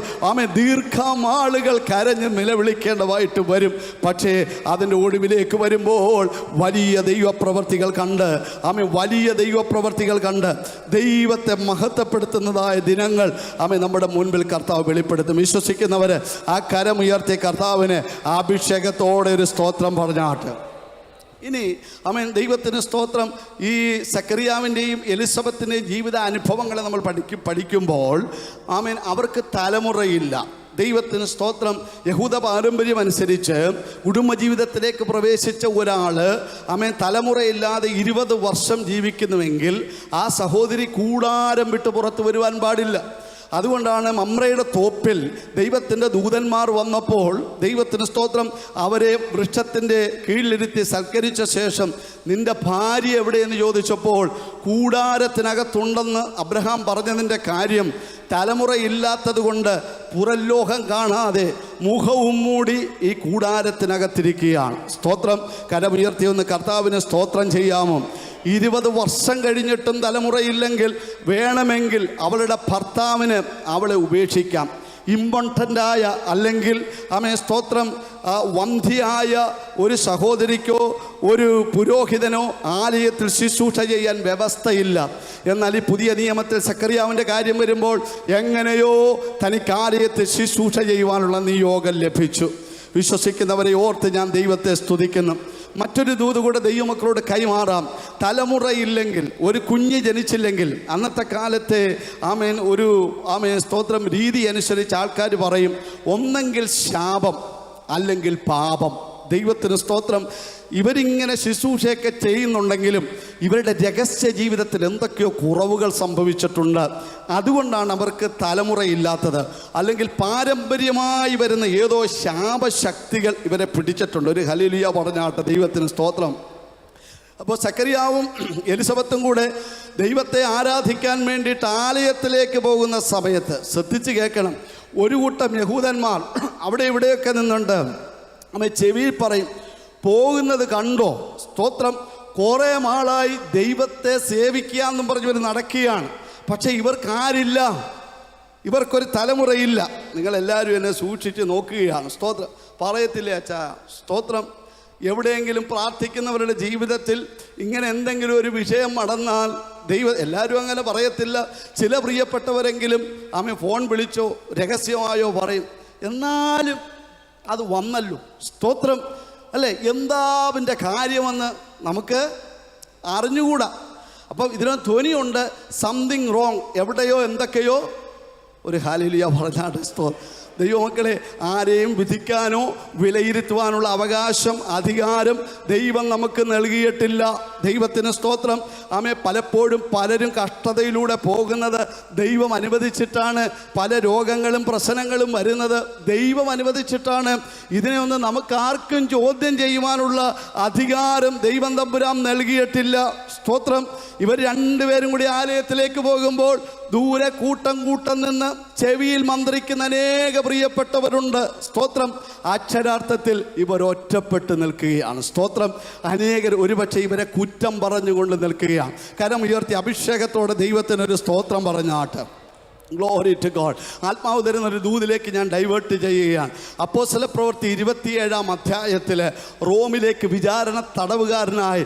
ദീർഘനാളുകൾ കരഞ്ഞ് നിലവിളിക്കേണ്ടതായിട്ട് വരും. പക്ഷേ അതിൻ്റെ ഒടുവിലേക്ക് വരുമ്പോൾ വലിയ ദൈവപ്രവർത്തികൾ കണ്ട്, വലിയ ദൈവപ്രവർത്തികൾ കണ്ട് ദൈവത്തെ മഹത്വപ്പെടുത്തുന്നതായ ദിനങ്ങൾ നമ്മുടെ മുൻപിൽ കർത്താവ് വെളിപ്പെടുത്തും. വിശ്വസിക്കുന്നവർ ആ കരമുയർത്തിയ കർത്താവിന് അഭിഷേകത്തോടെ ഒരു സ്തോത്രം പറഞ്ഞാട്ട്. ഇനി ദൈവത്തിന് സ്തോത്രം. ഈ സക്കറിയാവിൻ്റെയും എലിസബത്തിൻ്റെയും ജീവിത അനുഭവങ്ങളെ നമ്മൾ പഠിക്കുമ്പോൾ അവർക്ക് തലമുറയില്ല. ദൈവത്തിന് സ്തോത്രം. യഹൂദ പാരമ്പര്യം അനുസരിച്ച് കുടുംബജീവിതത്തിലേക്ക് പ്രവേശിച്ച ഒരാൾ തലമുറയില്ലാതെ 20 വർഷം ജീവിക്കുന്നുവെങ്കിൽ ആ സഹോദരി കൂടാരം വിട്ട് പുറത്തു വരുവാൻ പാടില്ല. അതുകൊണ്ടാണ് മമ്രയുടെ തോപ്പിൽ ദൈവത്തിൻ്റെ ദൂതന്മാർ വന്നപ്പോൾ ദൈവത്തിന് സ്തോത്രം അവരെ വൃക്ഷത്തിൻ്റെ കീഴിലിരുത്തി സൽക്കരിച്ച ശേഷം നിൻ്റെ ഭാര്യ എവിടെയെന്ന് ചോദിച്ചപ്പോൾ കൂടാരത്തിനകത്തുണ്ടെന്ന് അബ്രഹാം പറഞ്ഞതിൻ്റെ കാര്യം തലമുറയില്ലാത്തത് കൊണ്ട് പുറലോകം കാണാതെ മുഖവും മൂടി ഈ കൂടാരത്തിനകത്തിരിക്കുകയാണ്. സ്തോത്രം. കരമുയർത്തി ഒന്ന് കർത്താവിന് സ്തോത്രം ചെയ്യാമോ? 20 വർഷം കഴിഞ്ഞിട്ടും തലമുറയില്ലെങ്കിൽ വേണമെങ്കിൽ അവളുടെ ഭർത്താവിന് അവളെ ഉപേക്ഷിക്കാം. ഇമ്പോർട്ടൻ്റായ അല്ലെങ്കിൽ സ്തോത്രം വന്ധ്യയായ ഒരു സഹോദരിക്കോ ഒരു പുരോഹിതനോ ആലയത്തിൽ ശുശ്രൂഷ ചെയ്യാൻ വ്യവസ്ഥയില്ല. എന്നാൽ ഈ പുതിയ നിയമത്തിൽ സക്കറിയാവിൻ്റെ കാര്യം വരുമ്പോൾ എങ്ങനെയോ തനിക്ക് ആലയത്തിൽ ശുശ്രൂഷ ചെയ്യുവാനുള്ള നിയോഗം ലഭിച്ചു. വിശ്വസിക്കുന്നവരെ ഓർത്ത് ഞാൻ ദൈവത്തെ സ്തുതിക്കുന്നു. മറ്റൊരു ദൂത് കൂടെ ദൈവമക്കളോട് കൈമാറാം. തലമുറയില്ലെങ്കിൽ, ഒരു കുഞ്ഞ് ജനിച്ചില്ലെങ്കിൽ, അന്നത്തെ കാലത്തെ ഒരു സ്തോത്രം രീതി അനുസരിച്ച് ആൾക്കാർ പറയും ഒന്നെങ്കിൽ ശാപം അല്ലെങ്കിൽ പാപം. ദൈവത്തിന് സ്തോത്രം. ഇവരിങ്ങനെ ശുശ്രൂഷയൊക്കെ ചെയ്യുന്നുണ്ടെങ്കിലും ഇവരുടെ രഹസ്യ ജീവിതത്തിൽ എന്തൊക്കെയോ കുറവുകൾ സംഭവിച്ചിട്ടുണ്ട്. അതുകൊണ്ടാണ് അവർക്ക് തലമുറയില്ലാത്തത്. അല്ലെങ്കിൽ പാരമ്പര്യമായി വരുന്ന ഏതോ ശാപശക്തികൾ ഇവരെ പിടിച്ചിട്ടുണ്ട്. ഒരു ഹല്ലേലൂയ പറഞ്ഞാട്ടെ. ദൈവത്തിന് സ്തോത്രം. അപ്പോൾ സക്കറിയാവും എലിസബത്തും കൂടെ ദൈവത്തെ ആരാധിക്കാൻ വേണ്ടിയിട്ട് ആലയത്തിലേക്ക് പോകുന്ന സമയത്ത് ശ്രദ്ധിച്ച് കേൾക്കണം. ഒരു കൂട്ടം യഹൂദന്മാർ അവിടെ ഇവിടെയൊക്കെ നിന്നുണ്ട് ചെവിയിൽ പറയും, പോകുന്നത് കണ്ടോ? സ്തോത്രം. കുറേ നാളായി ദൈവത്തെ സേവിക്കുക എന്നും പറഞ്ഞവർ നടക്കുകയാണ്. പക്ഷേ ഇവർക്കാരില്ല, ഇവർക്കൊരു തലമുറയില്ല. നിങ്ങളെല്ലാവരും എന്നെ സൂക്ഷിച്ച് നോക്കുകയാണ്. സ്തോത്രം. പറയത്തില്ലേ അച്ഛാ? സ്തോത്രം. എവിടെയെങ്കിലും പ്രാർത്ഥിക്കുന്നവരുടെ ജീവിതത്തിൽ ഇങ്ങനെ എന്തെങ്കിലും ഒരു വിഷയം നടന്നാൽ എല്ലാവരും അങ്ങനെ പറയത്തില്ല. ചില പ്രിയപ്പെട്ടവരെങ്കിലും ഫോൺ വിളിച്ചോ രഹസ്യമായോ പറയും. എന്നാലും അത് വന്നല്ലോ. സ്തോത്രം. അല്ലേ? എന്താ അതിൻ്റെ കാര്യമെന്ന് നമുക്ക് അറിഞ്ഞുകൂടാ. അപ്പം ഇതിന് ധ്വനിയുണ്ട്, സംതിങ് റോങ്, എവിടെയോ എന്തൊക്കെയോ. ഒരു ഹല്ലേലൂയ പറഞ്ഞാട്ട്. ദൈവമക്കളെ, ആരെയും വിധിക്കാനോ വിലയിരുത്തുവാനുള്ള അവകാശം, അധികാരം ദൈവം നമുക്ക് നൽകിയിട്ടില്ല. ദൈവത്തിന് സ്തോത്രം. ആമേ, പലപ്പോഴും പലരും കഷ്ടതയിലൂടെ പോകുന്നത് ദൈവം അനുവദിച്ചിട്ടാണ്. പല രോഗങ്ങളും പ്രശ്നങ്ങളും വരുന്നത് ദൈവം അനുവദിച്ചിട്ടാണ്. ഇതിനെ ഒന്ന് നമുക്കാർക്കും ചോദ്യം ചെയ്യുവാനുള്ള അധികാരം ദൈവം തമ്പുരാൻ നൽകിയിട്ടില്ല. സ്തോത്രം. ഇവർ രണ്ടുപേരും കൂടി ആലയത്തിലേക്ക് പോകുമ്പോൾ ദൂരെ കൂട്ടം നിന്ന് ചെവിയിൽ മന്ത്രിക്കുന്ന അനേക പ്രിയപ്പെട്ടവരുണ്ട്. സ്തോത്രം. അക്ഷരാർത്ഥത്തിൽ ഇവർ ഒറ്റപ്പെട്ട് നിൽക്കുകയാണ്. സ്തോത്രം. അനേകർ ഒരുപക്ഷെ ഇവരെ കുറ്റം പറഞ്ഞുകൊണ്ട് നിൽക്കുകയാണ്. കരം ഉയർത്തി അഭിഷേകത്തോടെ ദൈവത്തിനൊരു സ്തോത്രം പറഞ്ഞാട്ട്. Glory to God. ആത്മാവ് തരുന്നൊരു ദൂതിലേക്ക് ഞാൻ ഡൈവേർട്ട് ചെയ്യുകയാണ്. അപ്പോസ്തലപ്രവൃത്തി 27-ാം അധ്യായത്തിൽ റോമിലേക്ക് വിചാരണ തടവുകാരനായി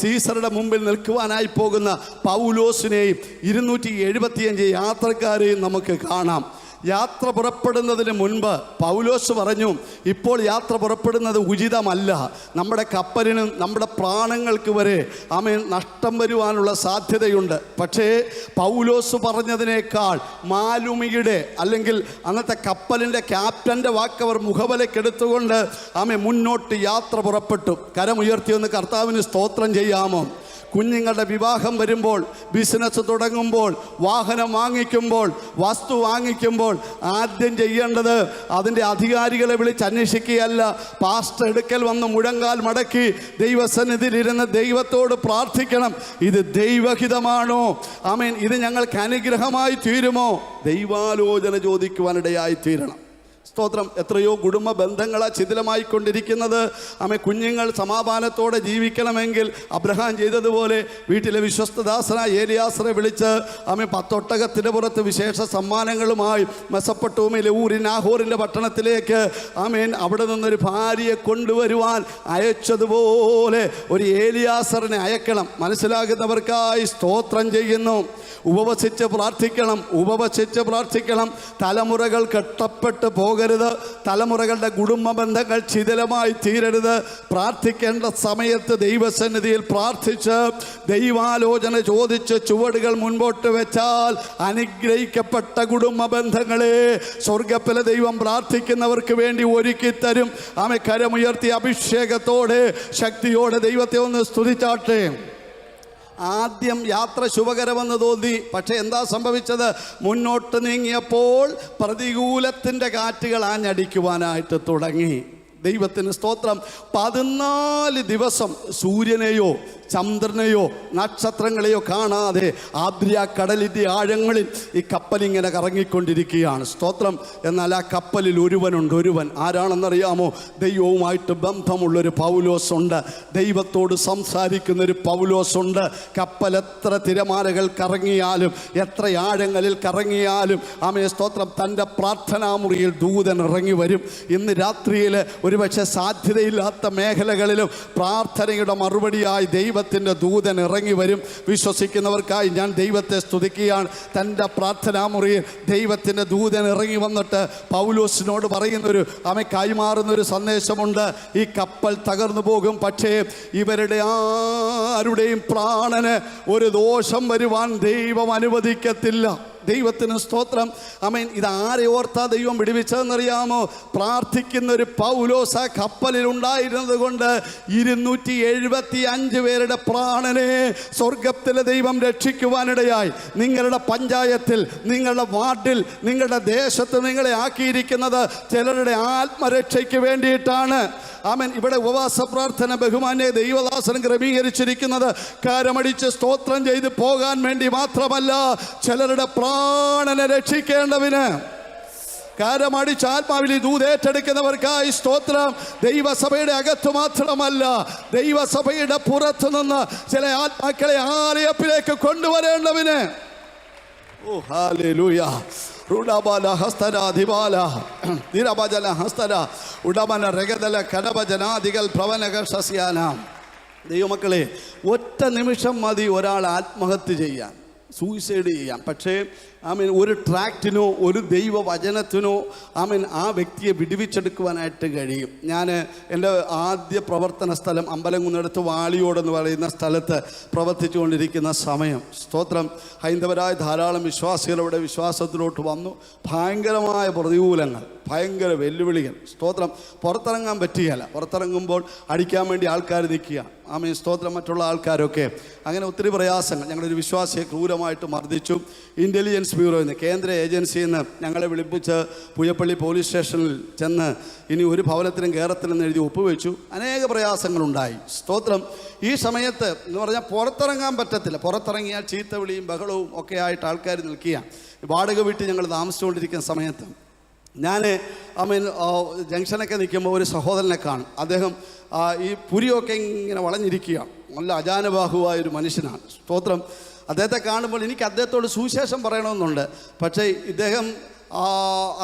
സീസറുടെ മുമ്പിൽ നിൽക്കുവാനായി പോകുന്ന പൗലോസിനെയും 275 യാത്രക്കാരെയും നമുക്ക് കാണാം. യാത്ര പുറപ്പെടുന്നതിന് മുൻപ് പൗലോസ് പറഞ്ഞു, ഇപ്പോൾ യാത്ര പുറപ്പെടുന്നത് ഉചിതമല്ല. നമ്മുടെ കപ്പലിനും നമ്മുടെ പ്രാണങ്ങൾക്ക് വരെ നഷ്ടം വരുവാനുള്ള സാധ്യതയുണ്ട്. പക്ഷേ പൗലോസ് പറഞ്ഞതിനേക്കാൾ മാലുമിയുടെ അല്ലെങ്കിൽ അന്നത്തെ കപ്പലിൻ്റെ ക്യാപ്റ്റൻ്റെ വാക്കവർ മുഖവിലക്കെടുത്തുകൊണ്ട് മുന്നോട്ട് യാത്ര പുറപ്പെട്ടു. കരമുയർത്തിയൊന്ന് കർത്താവിന് സ്തോത്രം ചെയ്യാമോ? കുഞ്ഞുങ്ങളുടെ വിവാഹം വരുമ്പോൾ, ബിസിനസ് തുടങ്ങുമ്പോൾ, വാഹനം വാങ്ങിക്കുമ്പോൾ, വസ്തു വാങ്ങിക്കുമ്പോൾ ആദ്യം ചെയ്യേണ്ടത് അതിൻ്റെ അധികാരികളെ വിളിച്ച് അന്വേഷിക്കുകയല്ല. പാസ്റ്റർ എടുക്കൽ വന്ന് മുഴങ്കാൽ മടക്കി ദൈവസന്നിധിയിലിരുന്ന് ദൈവത്തോട് പ്രാർത്ഥിക്കണം. ഇത് ദൈവഹിതമാണോ? ആമേൻ, ഇത് ഞങ്ങൾക്ക് അനുഗ്രഹമായി തീരുമോ? ദൈവാലോചന ചോദിക്കുവാനിടയായി തീരണം. സ്തോത്രം. എത്രയോ കുടുംബ ബന്ധങ്ങളാണ് ശിഥിലമായിക്കൊണ്ടിരിക്കുന്നത്. കുഞ്ഞുങ്ങൾ സമാധാനത്തോടെ ജീവിക്കണമെങ്കിൽ അബ്രഹാം ചെയ്തതുപോലെ വീട്ടിലെ വിശ്വസ്തദാസനായ ഏലിയാസറെ വിളിച്ച് 10 ഒട്ടകത്തിൻ്റെ പുറത്ത് വിശേഷ സമ്മാനങ്ങളുമായി മെസൊപ്പൊട്ടേമിയയിലെ ഊരിൻ നാഹോറിൻ്റെ പട്ടണത്തിലേക്ക് അവിടെ നിന്നൊരു ഭാര്യയെ കൊണ്ടുവരുവാൻ അയച്ചതുപോലെ ഒരു ഏലിയാസറിനെ അയക്കണം. മനസ്സിലാകുന്നവർക്കായി സ്തോത്രം ചെയ്യുന്നു. ഉപവസിച്ച് പ്രാർത്ഥിക്കണം. തലമുറകൾ കെട്ടപ്പെട്ട് പോകരുത്. തലമുറകളുടെ കുടുംബ ബന്ധങ്ങൾ ശിഥിലമായി തീരരുത്. പ്രാർത്ഥിക്കേണ്ട സമയത്ത് ദൈവസന്നിധിയിൽ പ്രാർത്ഥിച്ച് ദൈവാലോചന ചോദിച്ച് ചുവടുകൾ മുൻപോട്ട് വെച്ചാൽ അനുഗ്രഹിക്കപ്പെട്ട കുടുംബ ബന്ധങ്ങളെ സ്വർഗ്ഗത്തിലെ ദൈവം പ്രാർത്ഥിക്കുന്നവർക്ക് വേണ്ടി ഒരുക്കി തരും. കരമുയർത്തി അഭിഷേകത്തോടെ ശക്തിയോടെ ദൈവത്തെ ഒന്ന് സ്തുതിച്ചാട്ടെ. ആദ്യം യാത്ര ശുഭകരമെന്ന് തോന്നി. പക്ഷെ എന്താ സംഭവിച്ചത്? മുന്നോട്ട് നീങ്ങിയപ്പോൾ പ്രതികൂലത്തിൻ്റെ കാറ്റുകൾ ആഞ്ഞടിക്കുവാനായിട്ട് തുടങ്ങി. ദൈവത്തിന് സ്തോത്രം. 14 ദിവസം സൂര്യനെയോ ചന്ദ്രനെയോ നക്ഷത്രങ്ങളെയോ കാണാതെ ആദ്രിയ കടലിൻ്റെ ആഴങ്ങളിൽ ഈ കപ്പലിങ്ങനെ കറങ്ങിക്കൊണ്ടിരിക്കുകയാണ്. സ്തോത്രം. എന്നാൽ ആ കപ്പലിൽ ഒരുവൻ ആരാണെന്നറിയാമോ? ദൈവവുമായിട്ട് ബന്ധമുള്ളൊരു പൗലോസുണ്ട്. ദൈവത്തോട് സംസാരിക്കുന്നൊരു പൗലോസുണ്ട്. കപ്പൽ എത്ര തിരമാലകൾ കറങ്ങിയാലും, എത്ര ആഴങ്ങളിൽ കറങ്ങിയാലും സ്തോത്രം, തൻ്റെ പ്രാർത്ഥനാമുറിയിൽ ദൂതൻ ഇറങ്ങി വരും. ഇന്ന് രാത്രിയിൽ ഒരുപക്ഷെ സാധ്യതയില്ലാത്ത മേഖലകളിലും പ്രാർത്ഥനയുടെ മറുപടിയായി ദൈവത്തിൻ്റെ ദൂതൻ ഇറങ്ങി വരും. വിശ്വസിക്കുന്നവർക്കായി ഞാൻ ദൈവത്തെ സ്തുതിക്കുകയാണ്. തൻ്റെ പ്രാർത്ഥനാമുറിയിൽ ദൈവത്തിൻ്റെ ദൂതൻ ഇറങ്ങി വന്നിട്ട് പൗലോസിനോട് പറയുന്നൊരു കൈമാറുന്നൊരു സന്ദേശമുണ്ട്. ഈ കപ്പൽ തകർന്നു പോകും, പക്ഷേ ഇവരുടെ ആരുടെയും പ്രാണന് ഒരു ദോഷം വരുവാൻ ദൈവം അനുവദിക്കത്തില്ല. ദൈവത്തിന് സ്തോത്രം. ഇതാരെ ഓർത്താ ദൈവം വിടുവിച്ചതെന്നറിയാമോ? പ്രാർത്ഥിക്കുന്ന ഒരു പൗലോസ് ആ കപ്പലിൽ ഉണ്ടായിരുന്നത് കൊണ്ട് 275 പേരുടെ പ്രാണനെ സ്വർഗത്തിലെ ദൈവം രക്ഷിക്കുവാനിടയായി. നിങ്ങളുടെ പഞ്ചായത്തിൽ, നിങ്ങളുടെ വാർഡിൽ, നിങ്ങളുടെ ദേശത്ത് നിങ്ങളെ ആക്കിയിരിക്കുന്നത് ചിലരുടെ ആത്മരക്ഷയ്ക്ക് വേണ്ടിയിട്ടാണ്. ഇവിടെ ഉപവാസ പ്രാർത്ഥന ബഹുമാന്യ ദൈവദാസൻ ക്രമീകരിച്ചിരിക്കുന്നത് കരമടിച്ച് സ്തോത്രം ചെയ്ത് പോകാൻ വേണ്ടി മാത്രമല്ല, ചിലരുടെ പ്രാണനെ രക്ഷിക്കേണ്ടതിന്. കരമടിച്ച് ആത്മാവിൽ ദൂതേറ്റെടുക്കുന്നവർക്കായി സ്തോത്രം. ദൈവസഭയുടെ അകത്ത് മാത്രമല്ല, ദൈവസഭയുടെ പുറത്തു നിന്ന് ചില ആത്മാക്കളെ ആലയത്തിലേക്ക് കൊണ്ടുവരേണ്ടതിന്. ഓ ഹല്ലേലൂയ. റുഡബല ഹസ്തര ദിബാല ദിരബജല ഹസ്തര ഉടമന രഗദല കടബജനാദികൾ പ്രവനക സസ്യാന. ദൈവമക്കളെ, ഒറ്റ നിമിഷം മതി ഒരാൾ ആത്മഹത്യ ചെയ്യാൻ. സൂയിസൈഡ് ചെയ്യാം. പക്ഷേ ഒരു ട്രാക്റ്റിനോ ഒരു ദൈവവചനത്തിനോ ആ വ്യക്തിയെ വിടുവിച്ചെടുക്കുവാനായിട്ട് കഴിയും. ഞാൻ എൻ്റെ ആദ്യ പ്രവർത്തന സ്ഥലം അമ്പലംകുന്നടുത്ത് വാളിയോടെന്ന് പറയുന്ന സ്ഥലത്ത് പ്രവർത്തിച്ചുകൊണ്ടിരിക്കുന്ന സമയം, സ്തോത്രം, ഹൈന്ദവരായ ധാരാളം വിശ്വാസികളുടെ വിശ്വാസത്തിലോട്ട് വന്നു. ഭയങ്കരമായ പ്രതികൂലങ്ങൾ, ഭയങ്കര വെല്ലുവിളികൾ, സ്തോത്രം. പുറത്തിറങ്ങാൻ പറ്റുകയില്ല. പുറത്തിറങ്ങുമ്പോൾ അടിക്കാൻ വേണ്ടി ആൾക്കാർ നിൽക്കുക. സ്തോത്രം. മറ്റുള്ള ആൾക്കാരൊക്കെ അങ്ങനെ ഒത്തിരി പ്രയാസങ്ങൾ. ഞങ്ങളൊരു വിശ്വാസിയെ ക്രൂരമായിട്ട് മർദ്ദിച്ചു. ഇൻ്റലിജൻസ് ബ്യൂറോയിൽ നിന്ന്, കേന്ദ്ര ഏജൻസിയിൽ നിന്ന് ഞങ്ങളെ വിളിപ്പിച്ച് പുയപ്പള്ളി പോലീസ് സ്റ്റേഷനിൽ ചെന്ന് ഇനി ഒരു ഭവനത്തിനും കയറത്തില്ലെന്ന് എഴുതി ഒപ്പുവെച്ചു. അനേക പ്രയാസങ്ങളുണ്ടായി. സ്തോത്രം. ഈ സമയത്ത് എന്ന് പറഞ്ഞാൽ പുറത്തിറങ്ങാൻ പറ്റത്തില്ല. പുറത്തിറങ്ങിയാൽ ചീത്തവിളിയും ബഹളവും ഒക്കെ ആയിട്ട് ആൾക്കാർ നിൽക്കുക. വാടക വീട്ടിൽ ഞങ്ങൾ താമസിച്ചുകൊണ്ടിരിക്കുന്ന സമയത്ത് ഞാൻ ജംഗ്ഷനൊക്കെ നിൽക്കുമ്പോൾ ഒരു സഹോദരനെ കാണും. അദ്ദേഹം ഈ പുരിയൊക്കെ ഇങ്ങനെ വളഞ്ഞിരിക്കുക. നല്ല അജാനബാഹുവായൊരു മനുഷ്യനാണ്. സ്തോത്രം. അദ്ദേഹത്തെ കാണുമ്പോൾ എനിക്ക് അദ്ദേഹത്തോട് സുവിശേഷം പറയണമെന്നുണ്ട്. പക്ഷേ ഇദ്ദേഹം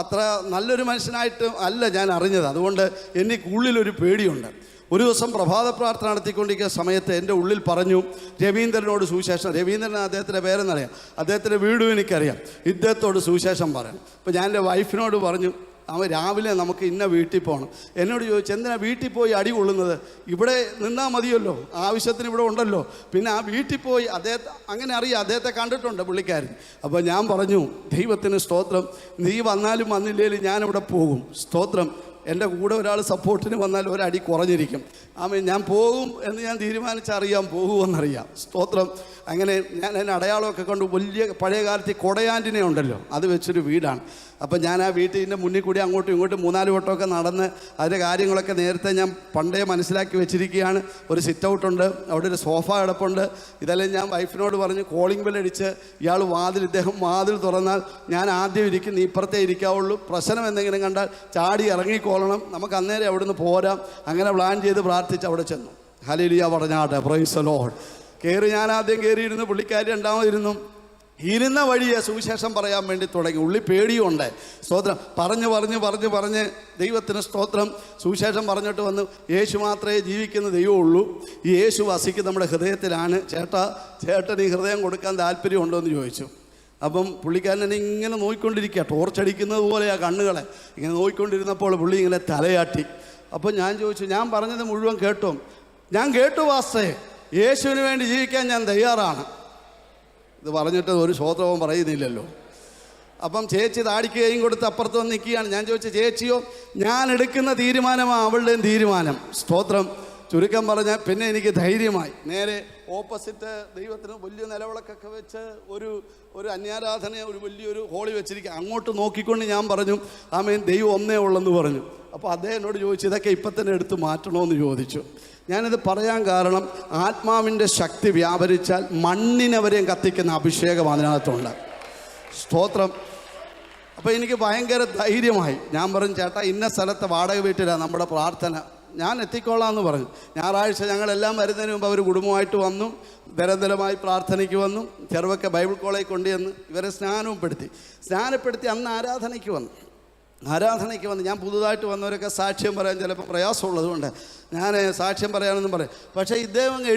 അത്ര നല്ലൊരു മനുഷ്യനായിട്ട് അല്ല ഞാൻ അറിഞ്ഞത്. അതുകൊണ്ട് എനിക്കുള്ളിലൊരു പേടിയുണ്ട്. ഒരു ദിവസം പ്രഭാത പ്രാർത്ഥന നടത്തിക്കൊണ്ടിരിക്കുന്ന സമയത്ത് എൻ്റെ ഉള്ളിൽ പറഞ്ഞു, രവീന്ദ്രനോട് സുവിശേഷം, രവീന്ദ്രൻ അദ്ദേഹത്തിൻ്റെ പേരെന്നറിയാം, അദ്ദേഹത്തിൻ്റെ വീടും എനിക്കറിയാം, ഇദ്ദേഹത്തോട് സുവിശേഷം പറയണം. അപ്പോൾ ഞാൻ എൻ്റെ വൈഫിനോട് പറഞ്ഞു, അവൻ രാവിലെ നമുക്ക് ഇന്ന വീട്ടിൽ പോകണം. എന്നോട് ചോദിച്ചു, എന്തിനാ വീട്ടിൽ പോയി അടി കൊള്ളുന്നത്? ഇവിടെ നിന്നാൽ മതിയല്ലോ, ആവശ്യത്തിന് ഇവിടെ ഉണ്ടല്ലോ. പിന്നെ ആ വീട്ടിൽ പോയി അദ്ദേഹത്തെ അങ്ങനെ അറിയാം, അദ്ദേഹത്തെ കണ്ടിട്ടുണ്ട് പുള്ളിക്കാരൻ. അപ്പോൾ ഞാൻ പറഞ്ഞു, ദൈവത്തിന് സ്തോത്രം, നീ വന്നാലും വന്നില്ലേലും ഞാനിവിടെ പോകും. സ്തോത്രം. എൻ്റെ കൂടെ ഒരാൾ സപ്പോർട്ടിന് വന്നാൽ ഒരടി കുറഞ്ഞിരിക്കും. ഞാൻ പോകും എന്ന് ഞാൻ തീരുമാനിച്ചറിയാം, പോകുമെന്നറിയാം. സ്തോത്രം. അങ്ങനെ ഞാൻ എൻ്റെ അടയാളമൊക്കെ കൊണ്ട് വലിയ പഴയ കാലത്ത് കൊടയാൻറ്റിനെ ഉണ്ടല്ലോ, അത് വെച്ചൊരു വീടാണ്. അപ്പം ഞാൻ ആ വീട്ടിൻ്റെ മുന്നിൽ കൂടി അങ്ങോട്ടും ഇങ്ങോട്ടും 3-4 വട്ടമൊക്കെ നടന്ന് അതിൻ്റെ കാര്യങ്ങളൊക്കെ നേരത്തെ ഞാൻ പണ്ടേ മനസ്സിലാക്കി വെച്ചിരിക്കുകയാണ്. ഒരു സിറ്റ് ഔട്ടുണ്ട്, അവിടെ ഒരു സോഫ കിടപ്പുണ്ട്. ഇതെല്ലാം ഞാൻ വൈഫിനോട് പറഞ്ഞ് കോളിംഗ് ബെൽ അടിച്ച് ഇദ്ദേഹം വാതിൽ തുറന്നാൽ ഞാൻ ആദ്യം ഇരിക്കും, നീ ഇപ്പുറത്തേ ഇരിക്കാവുള്ളൂ, പ്രശ്നം എന്തെങ്കിലും കണ്ടാൽ ചാടി ഇറങ്ങിക്കോളണം, നമുക്ക് അന്നേരം അവിടെ നിന്ന് പോരാം. അങ്ങനെ പ്ലാൻ ചെയ്ത് പ്രാർത്ഥിച്ച് അവിടെ ചെന്നു. ഹല്ലേലൂയ പറഞ്ഞാട്ടെ, പ്രൈസ് ദി ലോർഡ്. ഞാൻ ആദ്യം കയറിയിരുന്നു, പുള്ളിക്കാരി രണ്ടാമതിരുന്നു. ഇരുന്ന വഴിയെ സുവിശേഷം പറയാൻ വേണ്ടി തുടങ്ങി. ഉള്ളി പേടിയുണ്ട്. സ്തോത്രം. പറഞ്ഞ് ദൈവത്തിന് സ്തോത്രം. സുവിശേഷം പറഞ്ഞിട്ട് വന്നു, യേശു മാത്രമേ ജീവിക്കുന്ന ദൈവമുള്ളൂ, ഈ യേശു വസിക്കുന്ന നമ്മുടെ ഹൃദയത്തിലാണ്. ചേട്ടൻ ഈ ഹൃദയം കൊടുക്കാൻ താല്പര്യമുണ്ടോ എന്ന് ചോദിച്ചു. അപ്പം പുള്ളിക്കാരനെ ഇങ്ങനെ നോക്കിക്കൊണ്ടിരിക്കുക, ടോർച്ചടിക്കുന്നത് പോലെ ആ കണ്ണുകളെ ഇങ്ങനെ നോക്കിക്കൊണ്ടിരുന്നപ്പോൾ പുള്ളി ഇങ്ങനെ തലയാട്ടി. അപ്പം ഞാൻ ചോദിച്ചു, ഞാൻ പറഞ്ഞത് മുഴുവൻ കേട്ടോ? ഞാൻ കേട്ടു പാസ്റ്റേ, യേശുവിന് വേണ്ടി ജീവിക്കാൻ ഞാൻ തയ്യാറാണ്. ഇത് പറഞ്ഞിട്ട് ഒരു ശ്രോത്രവും പറയുന്നില്ലല്ലോ. അപ്പം ചേച്ചി താടിക്കുകയും കൊടുത്ത് അപ്പുറത്ത് വന്ന് നിൽക്കുകയാണ്. ഞാൻ ചോദിച്ചു, ചേച്ചിയോ? ഞാൻ എടുക്കുന്ന തീരുമാനമാണ് അവളുടെയും തീരുമാനം. സ്തോത്രം. ചുരുക്കം പറഞ്ഞാൽ പിന്നെ എനിക്ക് ധൈര്യമായി. നേരെ ഓപ്പോസിറ്റ് ദൈവത്തിന് വലിയ നിലവിളക്കൊക്കെ വെച്ച് ഒരു അന്യാരാധന, ഒരു വലിയൊരു ഹോളി വെച്ചിരിക്കുക. അങ്ങോട്ട് നോക്കിക്കൊണ്ട് ഞാൻ പറഞ്ഞു, ദൈവം ഒന്നേ ഉള്ളെന്ന് പറഞ്ഞു. അപ്പോൾ അദ്ദേഹം എന്നോട് ചോദിച്ചു, ഇതൊക്കെ ഇപ്പം തന്നെ എടുത്ത് മാറ്റണമെന്ന് ചോദിച്ചു. ഞാനിത് പറയാൻ കാരണം, ആത്മാവിൻ്റെ ശക്തി വ്യാപരിച്ചാൽ മണ്ണിനവരെയും കത്തിക്കുന്ന അഭിഷേകം അതിനകത്തുണ്ട്. സ്തോത്രം. അപ്പോൾ എനിക്ക് ഭയങ്കര ധൈര്യമായി. ഞാൻ പറഞ്ഞു, ചേട്ടാ ഇന്ന സ്ഥലത്തെ വാടക വീട്ടിലാണ് നമ്മുടെ പ്രാർത്ഥന, ഞാൻ എത്തിക്കോളാമെന്ന് പറഞ്ഞു. ഞായറാഴ്ച ഞങ്ങളെല്ലാം വരുന്നതിന് മുമ്പ് അവർ കുടുംബമായിട്ട് വന്നു, നിരന്തരമായി പ്രാർത്ഥനയ്ക്ക് വന്നു. ചെറുവൊക്കെ ബൈബിൾ കോളേജിൽ കൊണ്ടുവന്ന് ഇവരെ സ്നാനപ്പെടുത്തി അന്ന് ആരാധനയ്ക്ക് വന്നു. ഞാൻ പുതുതായിട്ട് വന്നവരൊക്കെ സാക്ഷ്യം പറയാൻ ചിലപ്പോൾ പ്രയാസമുള്ളതുകൊണ്ട് ഞാൻ സാക്ഷ്യം പറയാനൊന്നും പറയും. പക്ഷേ ഇദ്ദേഹം അങ്ങ്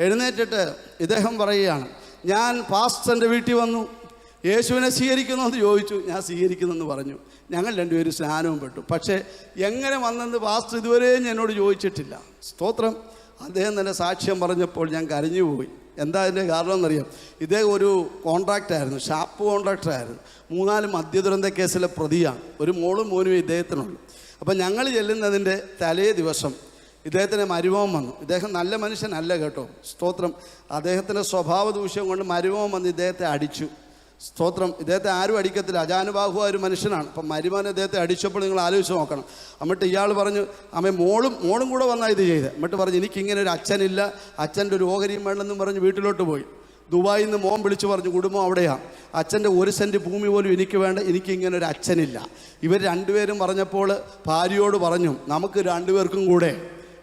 എഴുന്നേറ്റിട്ട് ഇദ്ദേഹം പറയുകയാണ്, ഞാൻ പാസ്റ്ററിൻ്റെ വീട്ടിൽ വന്നു, യേശുവിനെ സ്വീകരിക്കുന്നു എന്ന് ചോദിച്ചു. ഞാൻ സ്വീകരിക്കുന്നെന്ന് പറഞ്ഞു. ഞങ്ങൾ രണ്ടുപേരും സ്നാനവും പെട്ടു. പക്ഷേ എങ്ങനെ വന്നെന്ന് പാസ്റ്റർ ഇതുവരെയും എന്നോട് ചോദിച്ചിട്ടില്ല. സ്തോത്രം. അദ്ദേഹം തന്നെ സാക്ഷ്യം പറഞ്ഞപ്പോൾ ഞാൻ കരഞ്ഞുപോയി. എന്താ അതിൻ്റെ കാരണം എന്നറിയാം? ഇദ്ദേഹം ഒരു കോൺട്രാക്റ്റായിരുന്നു, ഷാപ്പ് കോൺട്രാക്ടറായിരുന്നു. 3-4 മദ്യദുരന്ത കേസിലെ പ്രതിയാണ്. ഒരു മോളും ഇദ്ദേഹത്തിനുള്ളൂ. അപ്പം ഞങ്ങൾ ചെല്ലുന്നതിൻ്റെ തലേ ദിവസം ഇദ്ദേഹത്തിന് മരുമോൻ വന്നു. ഇദ്ദേഹം നല്ല മനുഷ്യനല്ല കേട്ടോ. സ്തോത്രം. അദ്ദേഹത്തിൻ്റെ സ്വഭാവ ദൂഷ്യം കൊണ്ട് മരുമോൻ വന്ന് ഇദ്ദേഹത്തെ അടിച്ചു. സ്തോത്രം. ഇദ്ദേഹത്തെ ആരും അടിക്കത്തില്ല, അജാനുബാഹുവായ ഒരു മനുഷ്യനാണ്. അപ്പം മരുമോൻ ഇദ്ദേഹത്തെ അടിച്ചപ്പോൾ നിങ്ങൾ ആലോചിച്ച് നോക്കണം. എന്നിട്ട് ഇയാൾ പറഞ്ഞു, മോളും കൂടെ വന്നാൽ ഇത് ചെയ്ത്. എന്നിട്ട് പറഞ്ഞു, എനിക്കിങ്ങനെ ഒരു അച്ഛനില്ല, അച്ഛൻ്റെ ഒരു ഓഹരിയും വേണമെന്നും പറഞ്ഞ് വീട്ടിലോട്ട് പോയി. ദുബായിൽ നിന്ന് മോൻ വിളിച്ചു പറഞ്ഞു, കുടുംബം അവിടെയാണ്, അച്ഛൻ്റെ 1 സെൻറ്റ് ഭൂമി പോലും എനിക്ക് വേണ്ട, എനിക്കിങ്ങനെ ഒരു അച്ഛനില്ല. ഇവർ രണ്ടുപേരും പറഞ്ഞപ്പോൾ ഭാര്യയോട് പറഞ്ഞു, നമുക്ക് 2 പേർക്കും കൂടെ